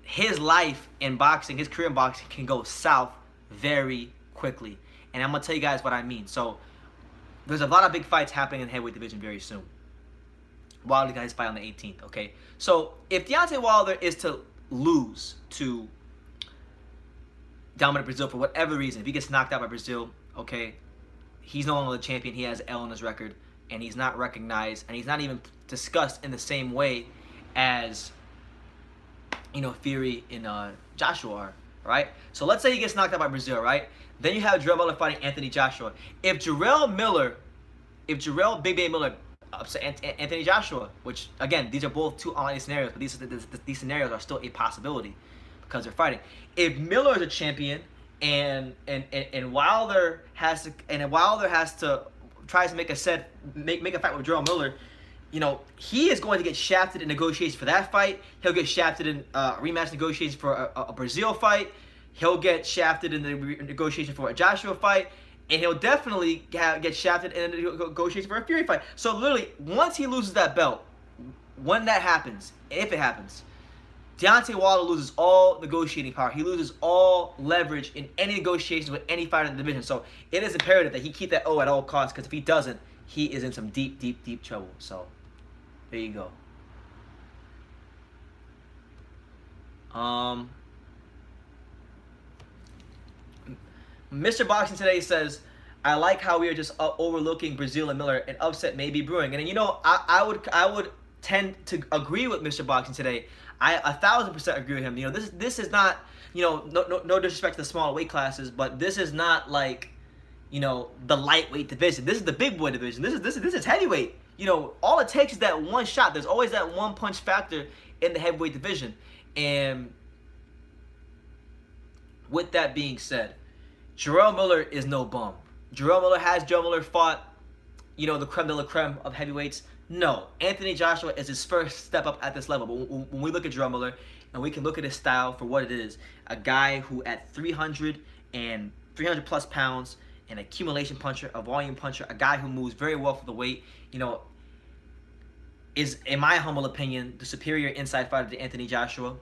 his life in boxing, his career in boxing, can go south very quickly. And I'm gonna tell you guys what I mean. So there's a lot of big fights happening in the heavyweight division very soon. Wilder got his fight on the 18th. Okay. So if Deontay Wilder is to lose to Dominic Brazil for whatever reason, if he gets knocked out by Brazil, okay, he's no longer the champion. He has L on his record, and he's not recognized, and he's not even discussed in the same way as, you know, Fury and Joshua are, right? So let's say he gets knocked out by Brazil, right? Then you have Jarrell Miller fighting Anthony Joshua. If Jarrell Big Baby Miller upset Anthony Joshua, which again, these are both two unlikely scenarios, but these scenarios are still a possibility because they're fighting. If Miller is a champion and Wilder has to tries to make a fight with Jarrell Miller, you know, he is going to get shafted in negotiations for that fight. He'll get shafted in rematch negotiations for a Brazil fight. He'll get shafted in the negotiation for a Joshua fight. And he'll definitely get shafted in the negotiation for a Fury fight. So literally, once he loses that belt, when that happens, if it happens, Deontay Wilder loses all negotiating power. He loses all leverage in any negotiations with any fighter in the division. So it is imperative that he keep that O at all costs, because if he doesn't, he is in some deep, deep, deep trouble. So there you go. Mr. Boxing Today says, I like how we are just overlooking Brazil and Miller. An upset may be brewing. And you know, I would tend to agree with Mr. Boxing Today. I 1,000% agree with him. You know, this is not, you know, no disrespect to the smaller weight classes, but this is not like, you know, the lightweight division. This is the big boy division. This is heavyweight. You know, all it takes is that one shot. There's always that one punch factor in the heavyweight division. And with that being said, Jarrell Miller is no bum. Jarrell Miller fought, you know, the creme de la creme of heavyweights? No. Anthony Joshua is his first step up at this level. But when we look at Jarrell Miller, and we can look at his style for what it is, a guy who at 300 plus pounds, an accumulation puncher, a volume puncher, a guy who moves very well for the weight, you know, is, in my humble opinion, the superior inside fighter to Anthony Joshua.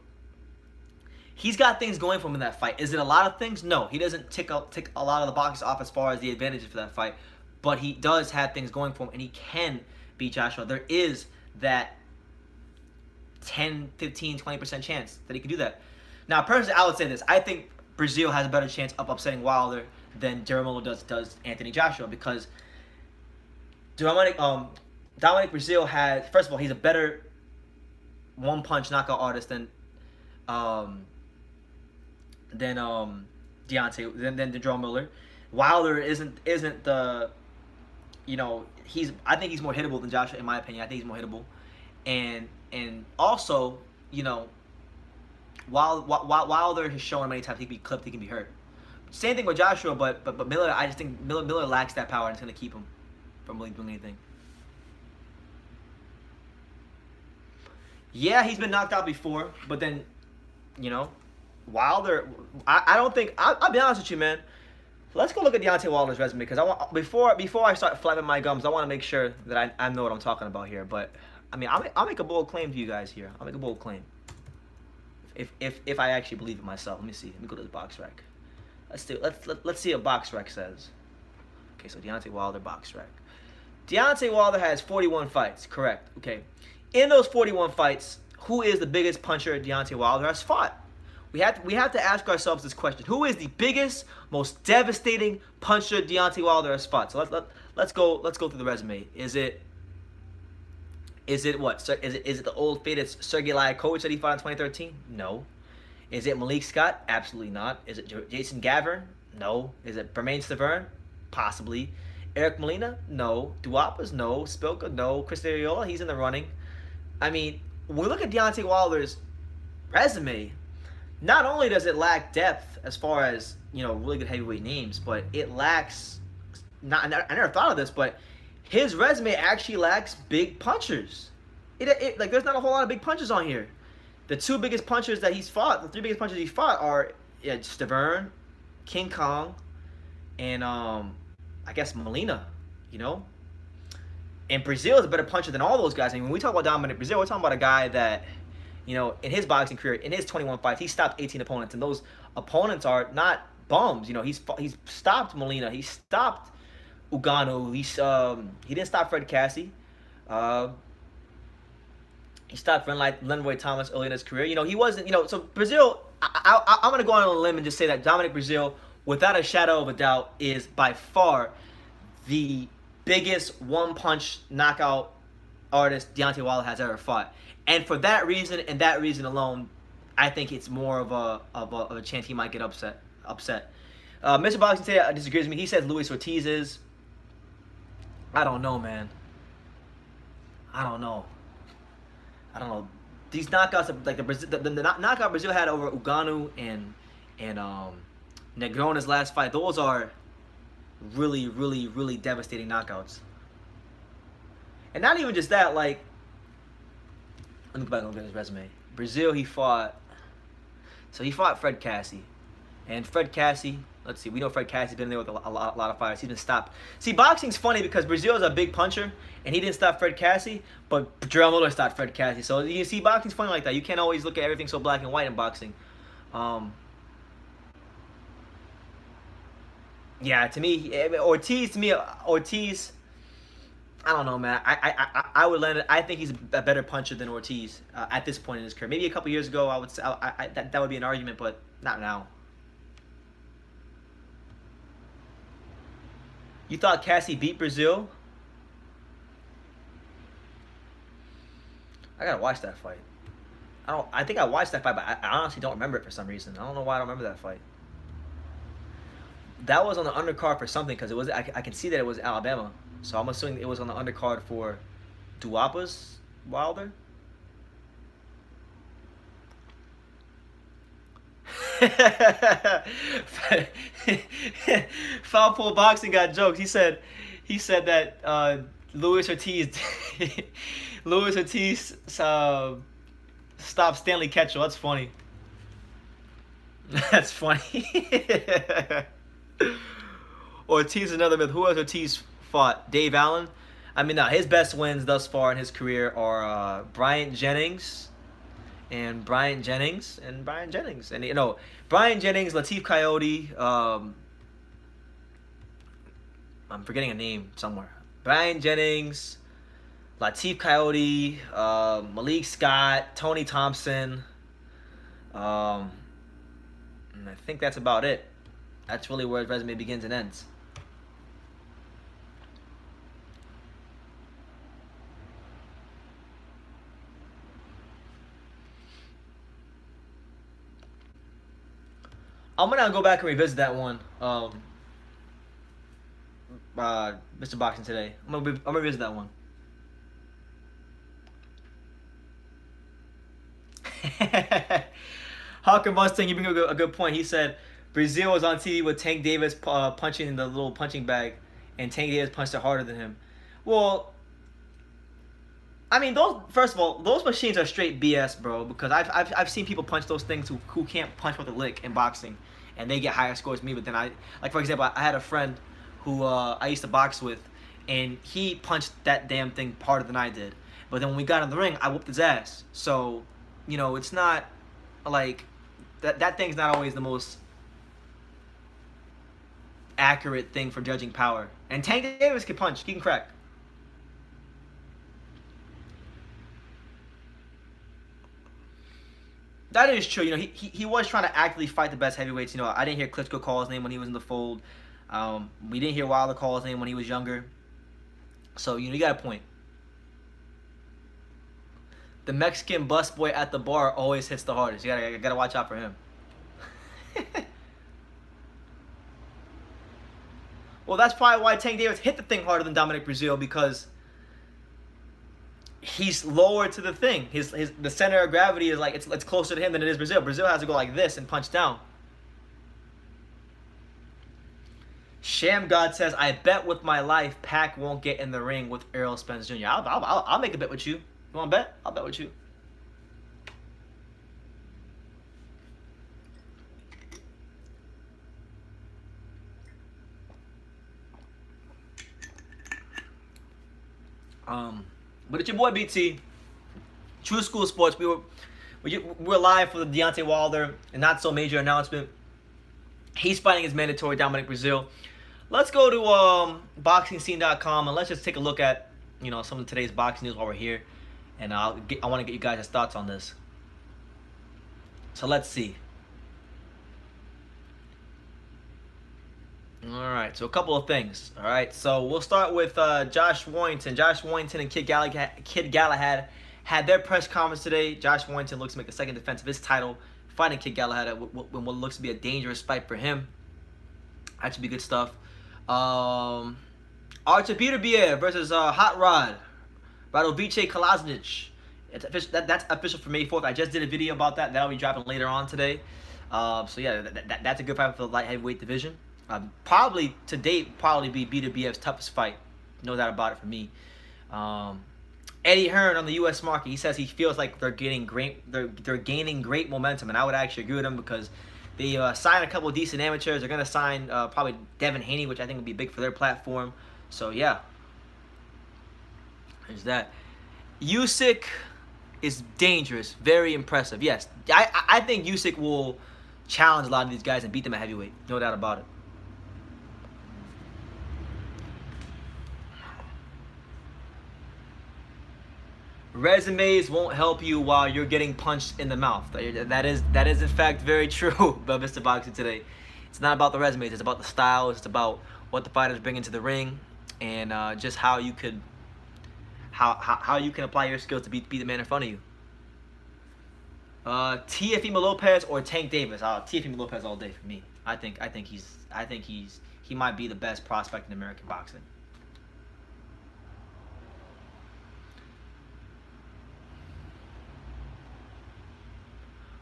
He's got things going for him in that fight. Is it a lot of things? No. He doesn't tick a lot of the boxes off as far as the advantages for that fight. But he does have things going for him, and he can beat Joshua. There is that 10, 15, 20% chance that he could do that. Now, personally, I would say this. I think Brazil has a better chance of upsetting Wilder than Dermot does Anthony Joshua, because Dominic Brazil has, first of all, he's a better one-punch knockout artist than Deontay, than Jerome Miller. Wilder isn't the, you know, I think he's more hittable than Joshua, in my opinion. I think he's more hittable, and also, you know, Wilder has shown many times he can be clipped, he can be hurt. Same thing with Joshua, but Miller, I just think Miller lacks that power, and it's gonna keep him from really doing anything. Yeah, he's been knocked out before, but then, you know, Wilder, I don't think, I'll be honest with you, man. Let's go look at Deontay Wilder's resume, because I want, before I start flapping my gums, I want to make sure that I know what I'm talking about here. But I mean, I'll make a bold claim to you guys here. I'll make a bold claim. If I actually believe it myself. Let me see. Let me go to the box rec. Let's see what box rec says. Okay, so Deontay Wilder box rec. Deontay Wilder has 41 fights. Correct. Okay. In those 41 fights, who is the biggest puncher Deontay Wilder has fought? We have to ask ourselves this question: who is the biggest, most devastating puncher Deontay Wilder has fought? So let's go through the resume. Is it what? Is it the old faded Sergey Liakhovich that he fought in 2013? No. Is it Malik Scott? Absolutely not. Is it Jason Gavin? No. Is it Bermain Stavern? Possibly. Eric Molina? No. Duapas? No. Spilka? No. Chris Ariola? He's in the running. I mean, when we look at Deontay Wilder's resume, not only does it lack depth as far as, you know, really good heavyweight names, but it lacks, I never thought of this, but his resume actually lacks big punchers. Like, there's not a whole lot of big punchers on here. The two biggest punchers that he's fought, the three biggest punchers he fought are Stavern, King Kong, and I guess Molina, you know? And Brazil is a better puncher than all those guys. I mean, when we talk about Dominic Brazil, we're talking about a guy that, you know, in his boxing career, in his 21 fights, he stopped 18 opponents, and those opponents are not bums. You know, he's stopped Molina, he stopped Uganu, he didn't stop Fred Cassie, he stopped Lenroy Thomas early in his career. You know, he wasn't, you know, so Brazil, I'm going to go on a limb and just say that Dominic Brazil, without a shadow of a doubt, is by far the biggest one-punch knockout artist Deontay Wilder has ever fought. And for that reason, and that reason alone, I think it's more of a chance he might get upset. Mr. Boxing today disagrees with me. He says Luis Ortiz is. I don't know, man. I don't know. These knockouts, like the knockout Brazil had over Uganu and Negrona's last fight, those are really, really, really devastating knockouts. And not even just that, like, let me go back and look at his resume. Brazil, he fought Fred Cassie. And Fred Cassie, let's see, we know Fred Cassie's been there with a lot of fighters. He's been stopped. See, boxing's funny because Brazil is a big puncher, and he didn't stop Fred Cassie, but Jarrell Miller stopped Fred Cassie. So you see, boxing's funny like that. You can't always look at everything so black and white in boxing. Yeah, to me, Ortiz, I don't know, man. I would land it. I think he's a better puncher than Ortiz at this point in his career. Maybe a couple years ago, I would say that would be an argument, but not now. You thought Cassie beat Brazil? I gotta watch that fight. I think I watched that fight, but I honestly don't remember it for some reason. I don't know why I don't remember that fight. That was on the undercard for something, because it was. I can see that it was Alabama, so I'm assuming it was on the undercard for Duapas Wilder. Foulpool Boxing got jokes. He said that Luis Ortiz stopped Stanley Ketchel. That's funny. That's funny. Ortiz, another myth. Who has Ortiz fought? Dave Allen? I mean, no, his best wins thus far in his career are Bryant Jennings and Bryant Jennings and Bryant Jennings. And, you know, Bryant Jennings, Latif Coyote, I'm forgetting a name somewhere. Bryant Jennings, Latif Coyote, Malik Scott, Tony Thompson. And I think that's about it. That's really where his resume begins and ends. I'm gonna go back and revisit that one, Mr. Boxing Today. I'm gonna revisit that one. Hawker Mustang, you bring up a good point. He said Brazil was on TV with Tank Davis punching in the little punching bag, and Tank Davis punched it harder than him. Well, I mean, first of all, those machines are straight BS, bro. Because I've seen people punch those things who can't punch with a lick in boxing, and they get higher scores than me. But then like for example, I had a friend who I used to box with, and he punched that damn thing harder than I did. But then when we got in the ring, I whooped his ass. So, you know, it's not like that thing's not always the most accurate thing for judging power. And Tank Davis can punch, he can crack. That is true. You know, he was trying to actively fight the best heavyweights. You know, I didn't hear Klitschko call his name when he was in the fold. We didn't hear Wilder call his name when he was younger. So, you know, you got a point. The Mexican busboy at the bar always hits the hardest. You gotta watch out for him. Well, that's probably why Tank Davis hit the thing harder than Dominic Breazeale, because he's lower to the thing. The center of gravity is like it's closer to him than it is Breazeale. Breazeale has to go like this and punch down. Sham God says, "I bet with my life Pac won't get in the ring with Errol Spence Jr." I'll make a bet with you. You want to bet? I'll bet with you. But it's your boy BT. True School Sports. We were live for the Deontay Wilder and not so major announcement. He's fighting his mandatory Dominic Breazeale. Let's go to BoxingScene.com and let's just take a look at, you know, some of today's boxing news while we're here. And I want to get you guys' thoughts on this. So let's see. All right, so a couple of things. All right, so we'll start with Josh Warrington. Josh Warrington and Kid Galahad had their press conference today. Josh Warrington looks to make the second defense of his title, fighting Kid Galahad at what looks to be a dangerous fight for him. That should be good stuff. Artur Beterbiev versus Hot Rod Radovice Kalaznic. That's official for May 4th. I just did a video about that. That'll be dropping later on today. So yeah, that's a good fight for the light heavyweight division. Probably to date, be Beterbiev's toughest fight. No doubt about it for me. Eddie Hearn on the U.S. market. He says he feels like they're gaining great momentum, and I would actually agree with him because they signed a couple of decent amateurs. They're gonna sign probably Devin Haney, which I think would be big for their platform. So yeah. There's that. Usyk is dangerous, very impressive. Yes, I think Usyk will challenge a lot of these guys and beat them at heavyweight. No doubt about it. Resumes won't help you while you're getting punched in the mouth. That is in fact very true about Mr. Boxing Today. It's not about the resumes. It's about the styles. It's about what the fighters bring into the ring, and just how you could. How you can apply your skills to beat the man in front of you. Teofimo Lopez or Tank Davis? Teofimo Lopez all day for me. I think he might be the best prospect in American boxing.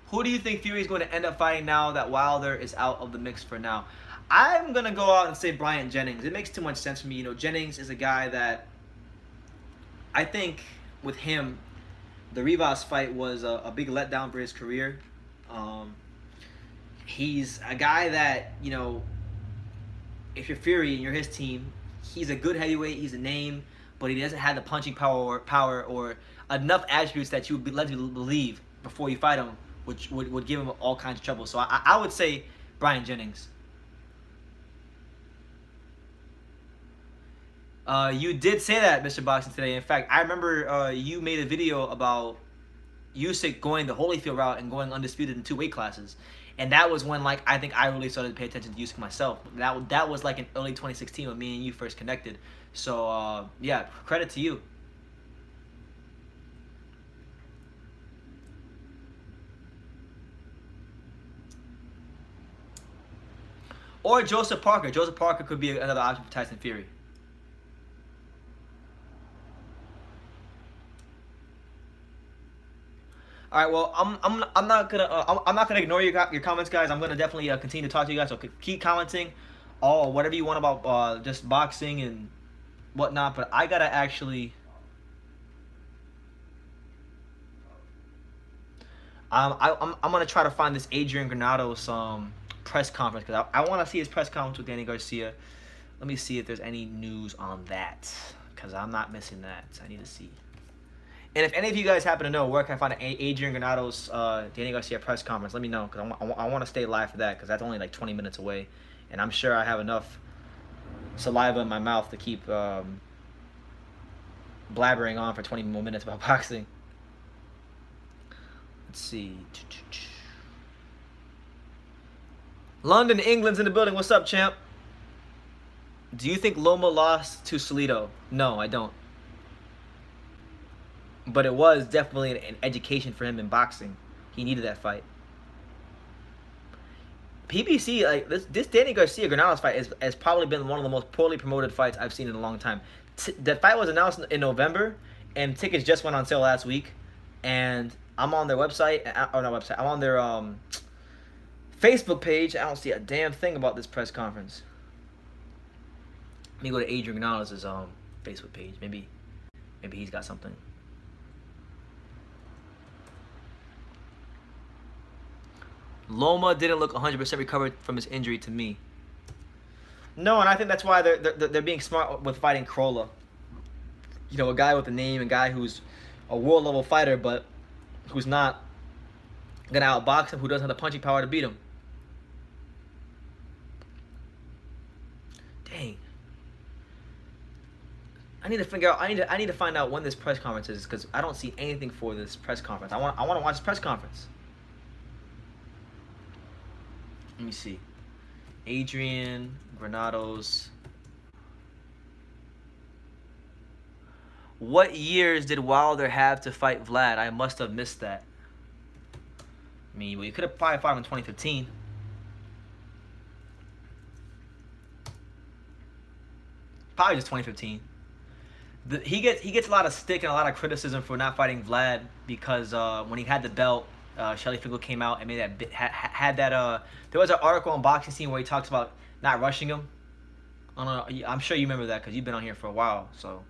Who do you think Fury is going to end up fighting now that Wilder is out of the mix for now? I'm gonna go out and say Bryant Jennings. It makes too much sense for me. You know, Jennings is a guy that I think with him, the Rivas fight was a big letdown for his career. He's a guy that, you know, if you're Fury and you're his team, he's a good heavyweight, he's a name, but he doesn't have the punching power or enough attributes that you would be led to believe before you fight him, which would give him all kinds of trouble. So I would say Brian Jennings. You did say that, Mr. Boxing, today. In fact, I remember you made a video about Usyk going the Holyfield route and going undisputed in 2 weight classes. And that was when, like, I think I really started to pay attention to Usyk myself. That was like in early 2016 when me and you first connected. So, yeah, credit to you. Or Joseph Parker. Joseph Parker could be another option for Tyson Fury. All right, well, I'm not gonna ignore your comments, guys. I'm gonna definitely continue to talk to you guys. So keep commenting, all whatever you want about just boxing and whatnot. But I gotta actually, I'm gonna try to find this Adrian Granados press conference because I want to see his press conference with Danny Garcia. Let me see if there's any news on that because I'm not missing that. So I need to see. And if any of you guys happen to know where can I find an Adrian Granados Danny Garcia press conference, let me know because I want to stay live for that because that's only like 20 minutes away, and I'm sure I have enough saliva in my mouth to keep blabbering on for 20 more minutes about boxing. Let's see. London, England's in the building. What's up, champ? Do you think Loma lost to Salido? No, I don't. But it was definitely an education for him in boxing. He needed that fight. PBC, like this Danny Garcia Granados fight has probably been one of the most poorly promoted fights I've seen in a long time. The fight was announced in November, and tickets just went on sale last week. And I'm on their website, or not website. I'm on their Facebook page. I don't see a damn thing about this press conference. Let me go to Adrian Granados' Facebook page. Maybe he's got something. Loma didn't look 100% recovered from his injury to me. No, and I think that's why they're being smart with fighting Krolla. You know, a guy with a name, a guy who's a world level fighter, but who's not gonna outbox him, who doesn't have the punching power to beat him. Dang. I need to figure out. I need to find out when this press conference is because I don't see anything for this press conference. I want to watch this press conference. Let me see. Adrian Granados. What years did Wilder have to fight Vlad? I must have missed that. I mean, well, you could have probably fought him in 2015. Probably just 2015. He gets a lot of stick and a lot of criticism for not fighting Vlad because when he had the belt, Shelly Finkel came out and made that had that there was an article on Boxing Scene where he talks about not rushing him. I don't know. I'm sure you remember that because you've been on here for a while, so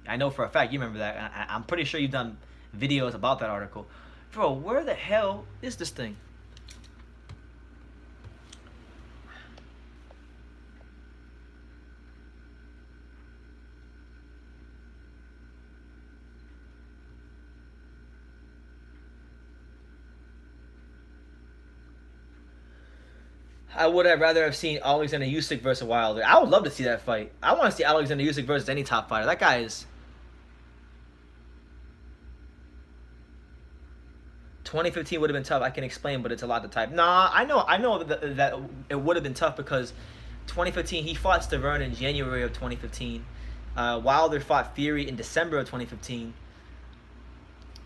I know for a fact you remember that. And I'm pretty sure you've done videos about that article. Bro, where the hell is this thing? I would have rather have seen Alexander Usyk versus Wilder. I would love to see that fight. I want to see Alexander Usyk versus any top fighter. That guy is 2015 would have been tough. I can explain, but it's a lot to type. Nah, I know that it would have been tough because 2015 he fought Stavern in January of 2015. Wilder fought Fury in December of 2015,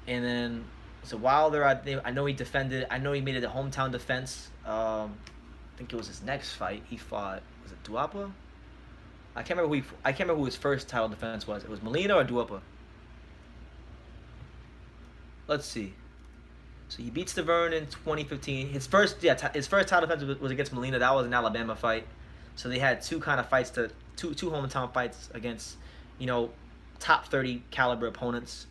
and then so Wilder, I know he defended. I know he made it a hometown defense. I think it was his next fight. He fought, was it Duapa? I can't remember who his first title defense was. It was Molina or Duapa. Let's see. So he beat Stavern in 2015. His first title defense was against Molina. That was an Alabama fight. So they had two hometown fights against, top 30 caliber opponents.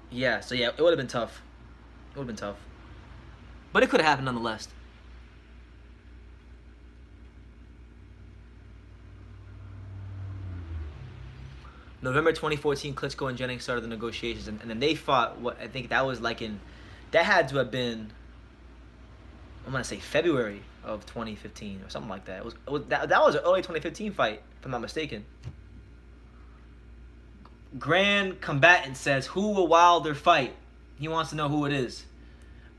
Yeah, so yeah, it would have been tough. But it could have happened nonetheless. November 2014, Klitschko and Jennings started the negotiations, and then they fought. What I think that was like that had to have been, I'm gonna say February of 2015 or something like that. That was an early 2015 fight, if I'm not mistaken. Grand Combatant says, who will Wilder fight? He wants to know who it is.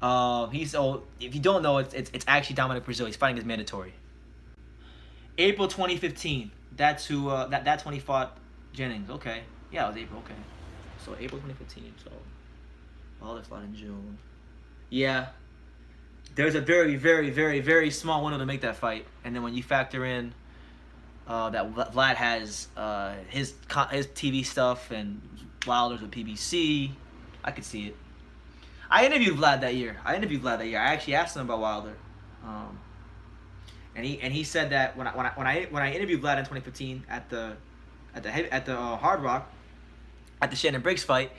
If you don't know, it's actually Dominic Breazeale. He's fighting his mandatory. April 2015. That's who. That's when he fought Jennings. Okay. Yeah, it was April. Okay. So April 2015. So Wilder fought in June. Yeah. There's a very, very, very, very small window to make that fight, and then when you factor in that Vlad has his TV stuff and Wilder's with PBC, I could see it. I interviewed Vlad that year. I actually asked him about Wilder, and he said that when I interviewed Vlad in 2015 at the Hard Rock, at the Shannon Briggs fight,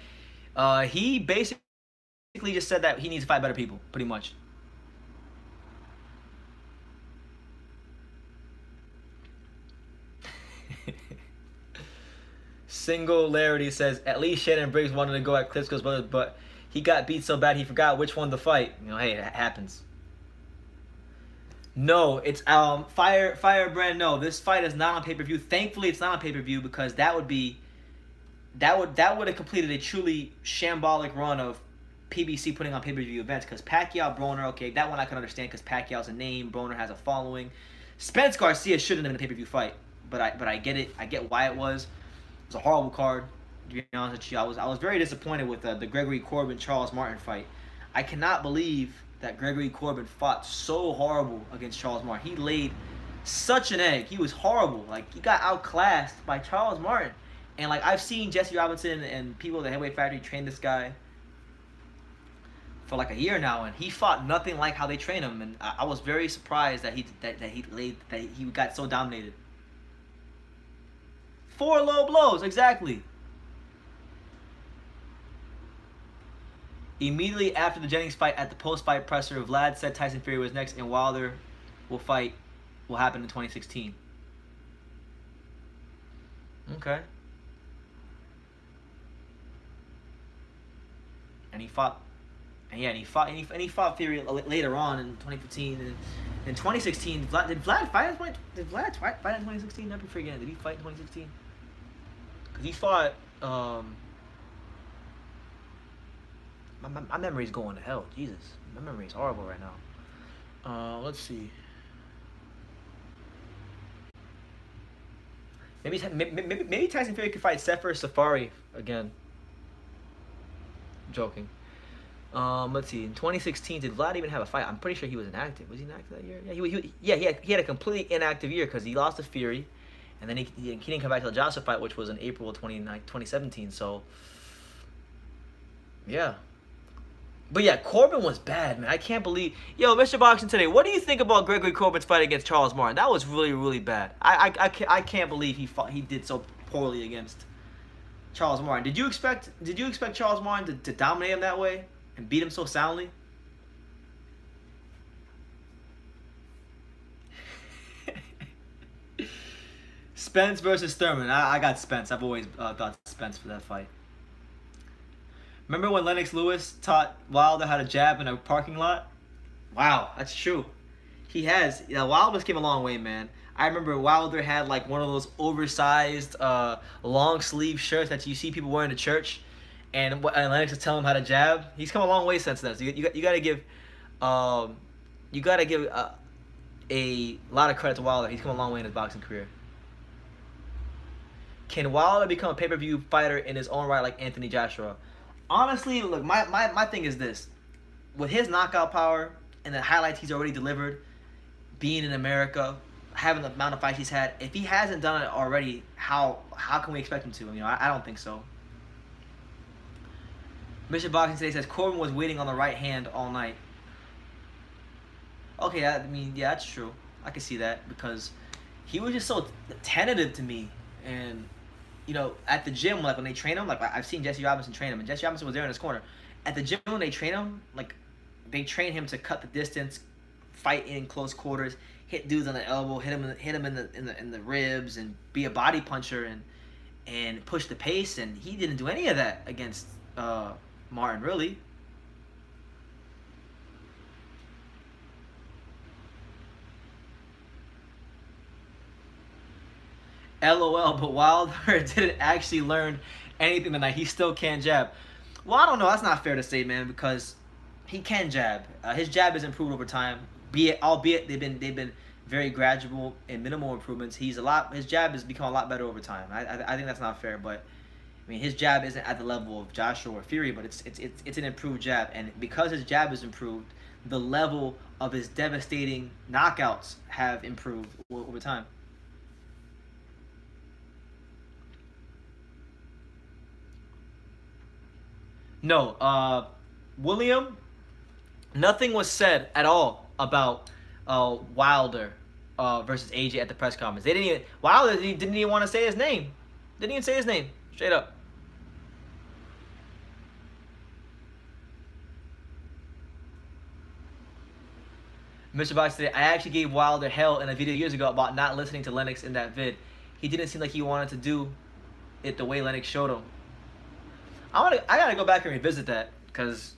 he basically just said that he needs to fight better people, pretty much. Singularity says, at least Shannon Briggs wanted to go at Klitschko's brother, but he got beat so bad he forgot which one to fight. Hey, it happens. No, it's Firebrand. No, this fight is not on pay-per-view. Thankfully, it's not on pay-per-view because that would have completed a truly shambolic run of PBC putting on pay-per-view events. Because Pacquiao, Broner, okay, that one I can understand because Pacquiao's a name, Broner has a following. Spence Garcia shouldn't have been a pay-per-view fight, but I get it. I get why it was. It was a horrible card. To be honest with you, I was very disappointed with the Gregory Corbin Charles Martin fight. I cannot believe that Gregory Corbin fought so horrible against Charles Martin. He laid such an egg. He was horrible. Like, he got outclassed by Charles Martin. And like, I've seen Jesse Robinson and people at the Heavyweight Factory train this guy for like a year now, and he fought nothing like how they train him. And I was very surprised that he got so dominated. 4 low blows, exactly. Immediately after the Jennings fight, at the post-fight presser, Vlad said Tyson Fury was next and Wilder will happen in 2016. Okay. And he fought Fury later on in 2015 and in 2016. Did Vlad fight in 2016? I've been forgetting. Did he fight in 2016? Because he fought. My memory's going to hell. Jesus, my memory is horrible right now. Let's see. Maybe Tyson Fury could fight Sefer Safari again. I'm joking. Let's see. In 2016, did Vlad even have a fight? I'm pretty sure he was inactive. Was he inactive that year? Yeah, he had a completely inactive year because he lost to Fury, and then he didn't come back to the Joshua fight, which was in April of 2017. So, yeah. But yeah, Corbin was bad, man. I can't believe. Yo, Mr. Boxing Today, what do you think about Gregory Corbin's fight against Charles Martin? That was really, really bad. I can't believe he did so poorly against Charles Martin. Did you expect Charles Martin to dominate him that way and beat him so soundly? Spence versus Thurman. I got Spence. I've always thought Spence for that fight. Remember when Lennox Lewis taught Wilder how to jab in a parking lot? Wow, that's true. He has. Wilder's came a long way, man. I remember Wilder had like one of those oversized long sleeve shirts that you see people wearing to church, and Lennox is telling him how to jab. He's come a long way since then. So you got to give a lot of credit to Wilder. He's come a long way in his boxing career. Can Wilder become a pay-per-view fighter in his own right like Anthony Joshua? Honestly, look, my thing is this. With his knockout power and the highlights he's already delivered, being in America, having the amount of fights he's had, if he hasn't done it already, how can we expect him to? I don't think so. Mission Boxing Today says Corbin was waiting on the right hand all night. Okay, yeah, that's true. I can see that because he was just so tentative to me. And at the gym, like when they train him, like I've seen Jesse Robinson train him, and Jesse Robinson was there in his corner. At the gym when they train him, like they train him to cut the distance, fight in close quarters, hit dudes on the elbow, hit him in the ribs, and be a body puncher. and push the pace, and he didn't do any of that against Martin, really. LOL, but Wilder didn't actually learn anything tonight. He still can't jab. Well, I don't know. That's not fair to say, man, because he can jab. His jab has improved over time, albeit they've been very gradual and minimal improvements. His jab has become a lot better over time. I think that's not fair, but I mean his jab isn't at the level of Joshua or Fury, but it's an improved jab, and because his jab is improved, the level of his devastating knockouts have improved over time. No, William, nothing was said at all about Wilder versus AJ at the press conference. They didn't even Wilder didn't even want to say his name. Didn't even say his name. Straight up. Mr. Box said, I actually gave Wilder hell in a video years ago about not listening to Lennox in that vid. He didn't seem like he wanted to do it the way Lennox showed him. I gotta go back and revisit that, because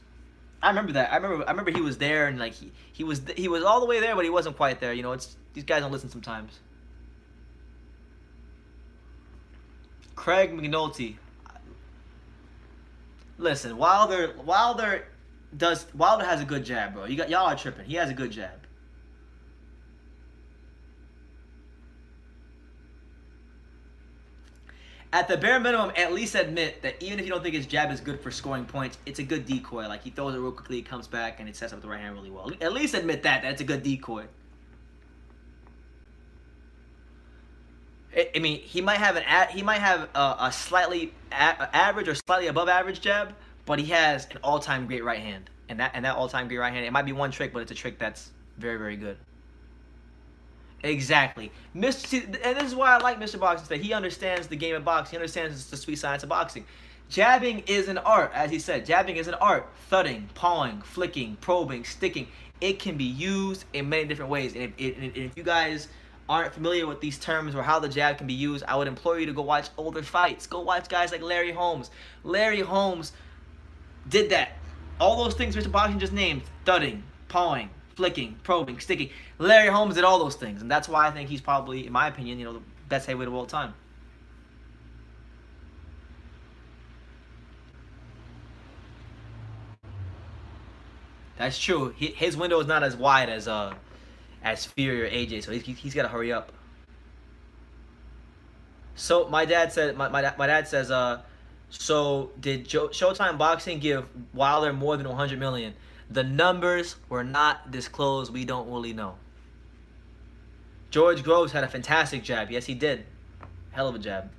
I remember that. I remember he was there, and like he was all the way there, but he wasn't quite there. You know, it's these guys don't listen sometimes. Craig McNulty. Listen, Wilder has a good jab, bro. Y'all are tripping. He has a good jab. At the bare minimum, at least admit that even if you don't think his jab is good for scoring points, it's a good decoy. Like, he throws it real quickly, it comes back, and it sets up the right hand really well. At least admit that it's a good decoy. I mean, he might have a slightly average or slightly above average jab, but he has an all-time great right hand. And that all-time great right hand, it might be one trick, but it's a trick that's very, very good. Exactly. And this is why I like Mr. Boxing today. He understands the game of boxing. He understands the sweet science of boxing. Jabbing is an art, as he said. Jabbing is an art. Thudding, pawing, flicking, probing, sticking. It can be used in many different ways. And if you guys aren't familiar with these terms or how the jab can be used, I would implore you to go watch older fights. Go watch guys like Larry Holmes. Larry Holmes did that. All those things Mr. Boxing just named. Thudding, pawing, flicking, probing, sticking. Larry Holmes did all those things, and that's why I think he's probably, in my opinion, the best heavyweight of all time. That's true. His window is not as wide as Fury or AJ, so he's got to hurry up. So my dad said, my dad says, so did Showtime Boxing give Wilder more than 100 million? The numbers were not disclosed. We don't really know. George Groves had a fantastic jab. Yes, he did. Hell of a jab.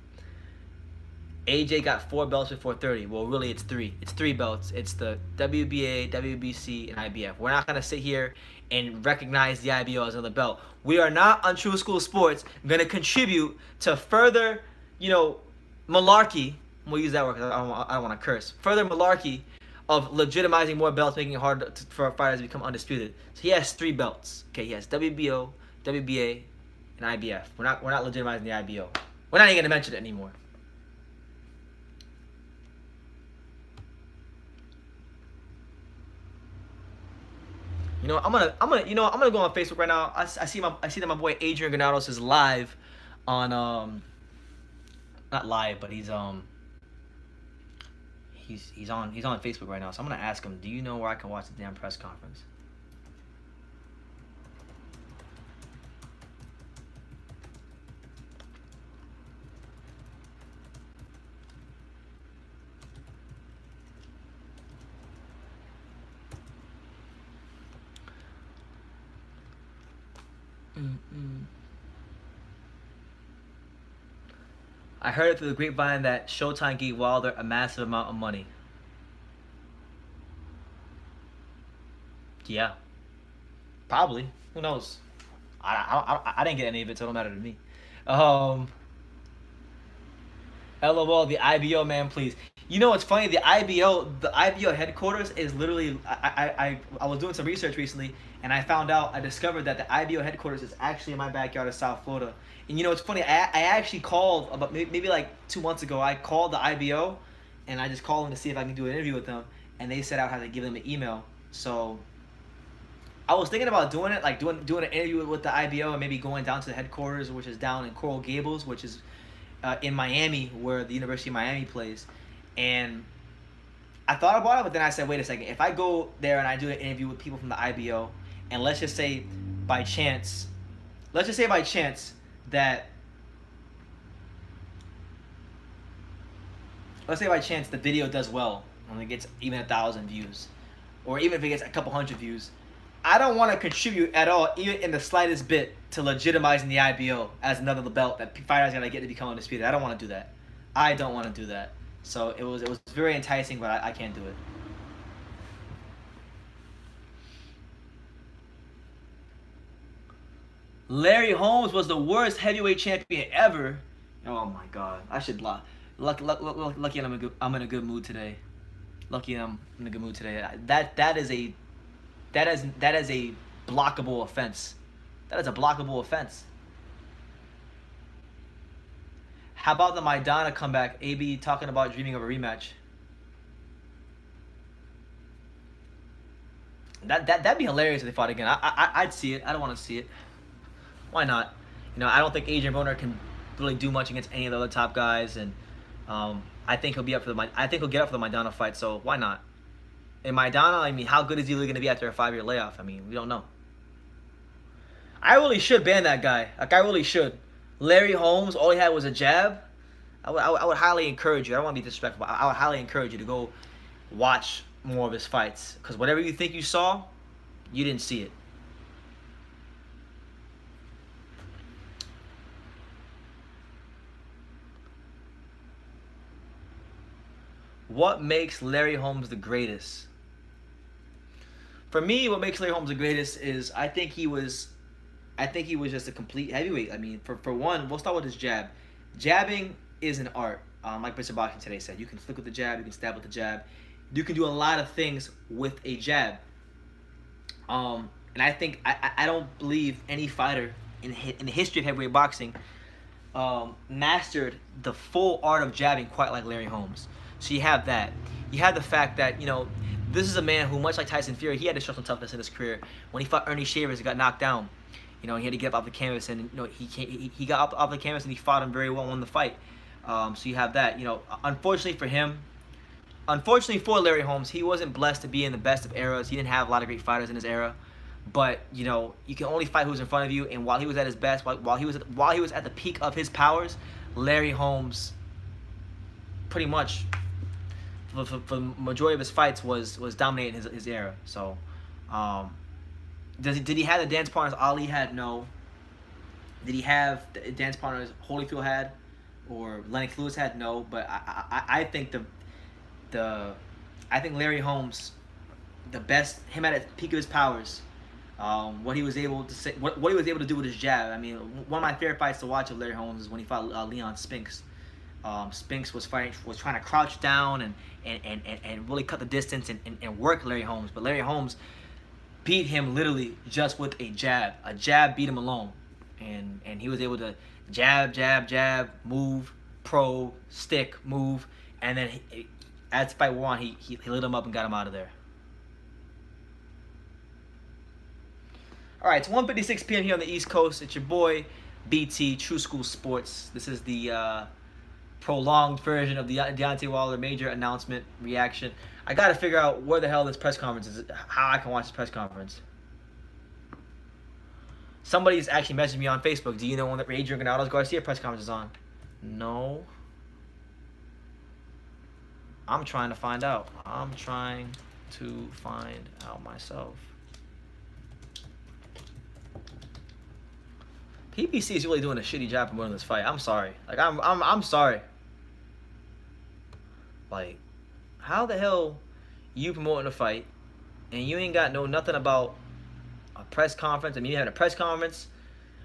AJ got 4 belts before 30. Well, really, it's 3. It's 3 belts. It's the WBA, WBC, and IBF. We're not going to sit here and recognize the IBO as another belt. We are not on True School Sports going to contribute to further, malarkey. We'll use that word because I don't want to curse. Further malarkey of legitimizing more belts, making it hard for fighters to become undisputed. So he has 3 belts. Okay, he has WBO, WBA, and IBF. We're not legitimizing the IBO. We're not even gonna mention it anymore. I'm gonna go on Facebook right now. I see that my boy Adrian Granados is live on not live, but he's on Facebook right now. So I'm gonna ask him, do you know where I can watch the damn press conference? I heard it through the grapevine that Showtime gave Wilder a massive amount of money. Yeah. Probably. Who knows? I didn't get any of it, so it don't matter to me. LOL, the IBO man, please. You know what's funny? The IBO headquarters is literally. I was doing some research recently, and I discovered that the IBO headquarters is actually in my backyard of South Florida. And you know what's funny? I actually called about maybe like 2 months ago. I called the IBO, and I just called them to see if I can do an interview with them, and they said I would have to give them an email. So I was thinking about doing it, like doing an interview with the IBO, and maybe going down to the headquarters, which is down in Coral Gables, which is in Miami, where the University of Miami plays. And I thought about it, but then I said, wait a second. If I go there and I do an interview with people from the IBO, and let's just say by chance that the video does well and it gets even 1,000 views, or even if it gets a couple hundred views, I don't want to contribute at all, even in the slightest bit, to legitimizing the IBO as another belt that fighters gotta get to become undisputed. I don't want to do that. I don't want to do that. So it was very enticing, but I can't do it. Larry Holmes was the worst heavyweight champion ever. Oh my God! I should block. Lucky I'm in a good mood today. Lucky I'm in a good mood today. That is a blockable offense. That is a blockable offense. How about the Maidana comeback? AB talking about dreaming of a rematch. That'd be hilarious if they fought again. I'd see it. I don't want to see it. Why not? You know, I don't think Adrian Broner can really do much against any of the other top guys, and I think he'll get up for the Maidana fight. So why not? And Maidana, I mean, how good is he really going to be after a 5-year layoff? I mean, we don't know. I really should ban that guy. Like, I really should. Larry Holmes, all he had was a jab. I would highly encourage you. I don't want to be disrespectful, but I would highly encourage you to go watch more of his fights. Because whatever you think you saw, you didn't see it. What makes Larry Holmes the greatest? For me, what makes Larry Holmes the greatest is I think he was just a complete heavyweight. I mean, for one, we'll start with his jab. Jabbing is an art. Like Mr. Boxing today said, you can flick with the jab, you can stab with the jab. You can do a lot of things with a jab. And I think I don't believe any fighter in the history of heavyweight boxing mastered the full art of jabbing quite like Larry Holmes. So you have that. You have the fact that, you know, this is a man who, much like Tyson Fury, he had to show some toughness in his career. When he fought Ernie Shavers, he got knocked down. You know, he had to get up off the canvas, and you know he got up off the canvas and he fought him very well, won the fight. So you have that. You know, unfortunately for Larry Holmes, he wasn't blessed to be in the best of eras. He didn't have a lot of great fighters in his era. But you know, you can only fight who's in front of you. And while he was at his best, while he was at the peak of his powers, Larry Holmes, pretty much, for the majority of his fights, was dominating his era. So. Did he have the dance partners Ali had? No. Did he have the dance partners Holyfield had, or Lennox Lewis had? No. But I think I think Larry Holmes, the best, him at the peak of his powers, what he was able to say, what he was able to do with his jab. I mean, one of my favorite fights to watch of Larry Holmes is when he fought Leon Spinks. Spinks was trying to crouch down and really cut the distance and work Larry Holmes, but Larry Holmes beat him literally just with a jab. A jab beat him alone. And he was able to jab, move, probe, stick, move, and then as the fight wore on, he lit him up and got him out of there. Alright, it's 1:56 p.m. here on the East Coast. It's your boy, BT, True School Sports. This is the prolonged version of the Deontay Wilder major announcement reaction. I gotta figure out where the hell this press conference is, how I can watch this press conference. Somebody's actually messaged me on Facebook. Do you know when the Adrian Garcia press conference is on? No. I'm trying to find out. I'm trying to find out myself. PBC is really doing a shitty job promoting this fight. I'm sorry. Like I'm sorry. Like, how the hell you promoting a fight and you ain't got nothing about a press conference? I mean, you having a press conference.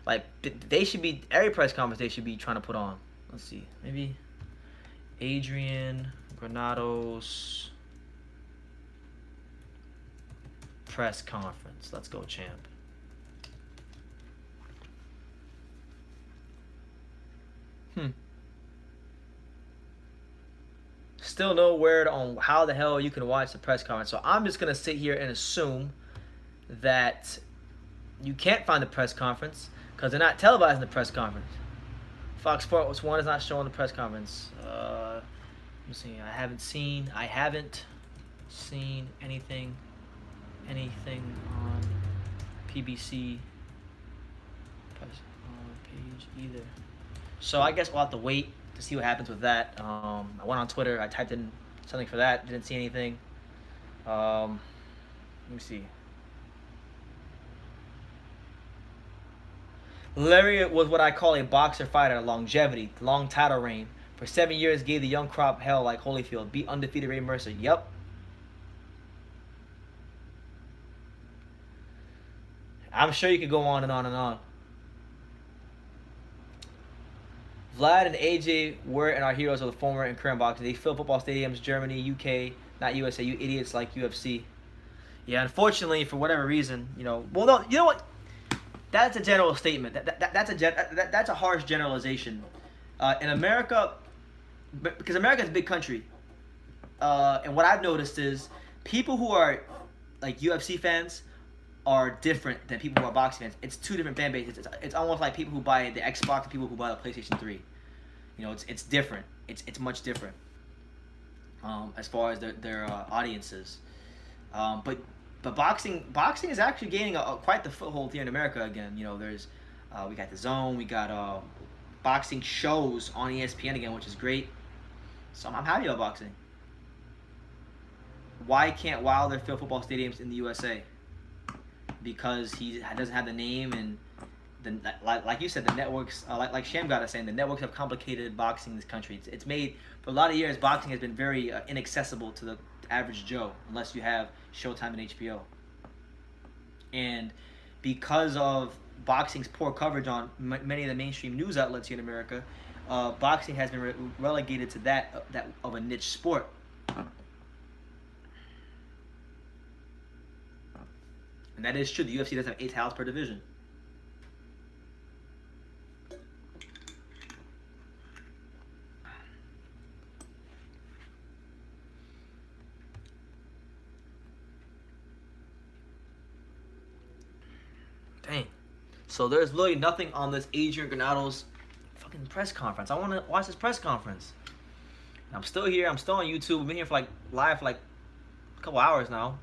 Like, they should be, every press conference they should be trying to put on. Let's see, maybe Adrian Granados press conference. Let's go, champ. Still no word on how the hell you can watch the press conference. So I'm just going to sit here and assume that you can't find the press conference because they're not televising the press conference. Fox Sports 1 is not showing the press conference. Let me see. I haven't seen anything on PBC press page either. So I guess we'll have to wait to see what happens with that. I went on Twitter. I typed in something for that. Didn't see anything. Let me see. Larry was what I call a boxer fighter. Longevity, long title reign. For 7 years, gave the young crop hell like Holyfield. Beat undefeated Ray Mercer. Yep. I'm sure you could go on and on and on. Vlad and AJ were and are heroes of the former and current boxing. They fill football stadiums, Germany, UK, not USA. You idiots like UFC. Yeah, unfortunately, for whatever reason, well, no, you know what? That's a general statement. That's a harsh generalization. In America, because America is a big country, and what I've noticed is people who are like UFC fans are different than people who are boxing fans. It's two different fan bases. It's almost like people who buy the Xbox and people who buy the PlayStation 3. It's different. It's much different as far as their audiences. But boxing is actually gaining quite the foothold here in America again. There's we got the Zone, we got boxing shows on ESPN again, which is great. So I'm happy about boxing. Why can't Wilder fill football stadiums in the USA? Because he doesn't have the name, and like you said, the networks, like Sham got us saying, the networks have complicated boxing in this country. It's made, for a lot of years, boxing has been very inaccessible to the average Joe, unless you have Showtime and HBO. And because of boxing's poor coverage on many of the mainstream news outlets here in America, boxing has been relegated to that of a niche sport. And that is true. The UFC does have 8 titles per division. Dang. So there's literally nothing on this Adrian Granados fucking press conference. I want to watch this press conference. And I'm still here. I'm still on YouTube. I've been here for live for a couple hours now.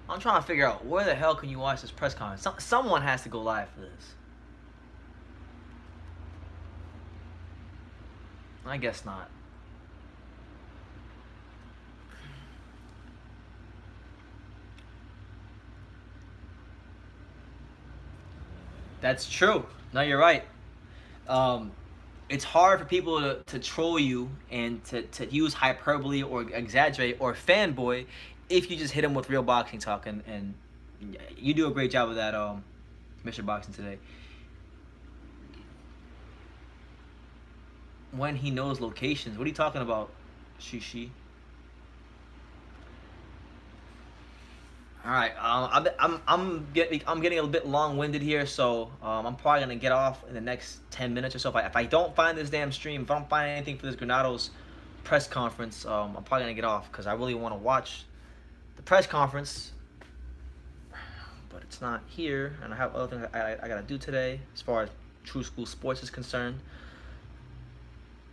I'm trying to figure out where the hell can you watch this press conference. Someone has to go live for this. I guess not. That's true. No, you're right. It's hard for people to troll you and to use hyperbole or exaggerate or fanboy if you just hit them with real boxing talk, and you do a great job of that, Mr. Boxing Today. When he knows locations, what are you talking about, Shishi? All right, I'm getting a bit long-winded here, so I'm probably gonna get off in the next 10 minutes or so. If I don't find this damn stream, if I don't find anything for this Granados press conference, I'm probably gonna get off because I really want to watch the press conference, but it's not here, and I have other things I gotta do today as far as True School Sports is concerned.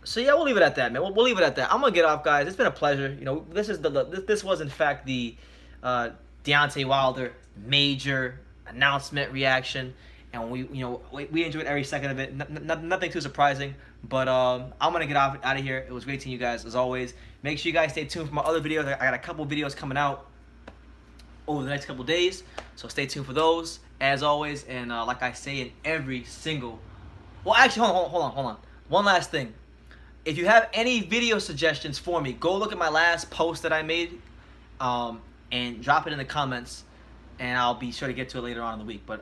So yeah, we'll leave it at that, man. We'll leave it at that. I'm gonna get off, guys. It's been a pleasure. This was in fact the Deontay Wilder major announcement reaction, and we enjoyed every second of it. Nothing too surprising, but I'm gonna get out of here. It was great seeing you guys as always. Make sure you guys stay tuned for my other videos. I got a couple videos coming out over the next couple days, so stay tuned for those as always. And like I say in every single, well, actually, hold on. One last thing. If you have any video suggestions for me, go look at my last post that I made, and drop it in the comments, and I'll be sure to get to it later on in the week. But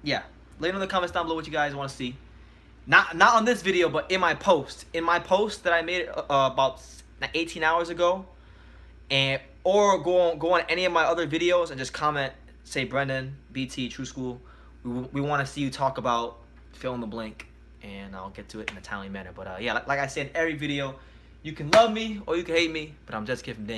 yeah, later in the comments down below what you guys want to see. Not on this video, but in my post. In my post that I made about 18 hours ago, or go on any of my other videos and just comment, say Brendan, BT, True School, we want to see you talk about fill in the blank, and I'll get to it in a timely manner. But yeah, like I said, every video, you can love me or you can hate me, but I'm just giving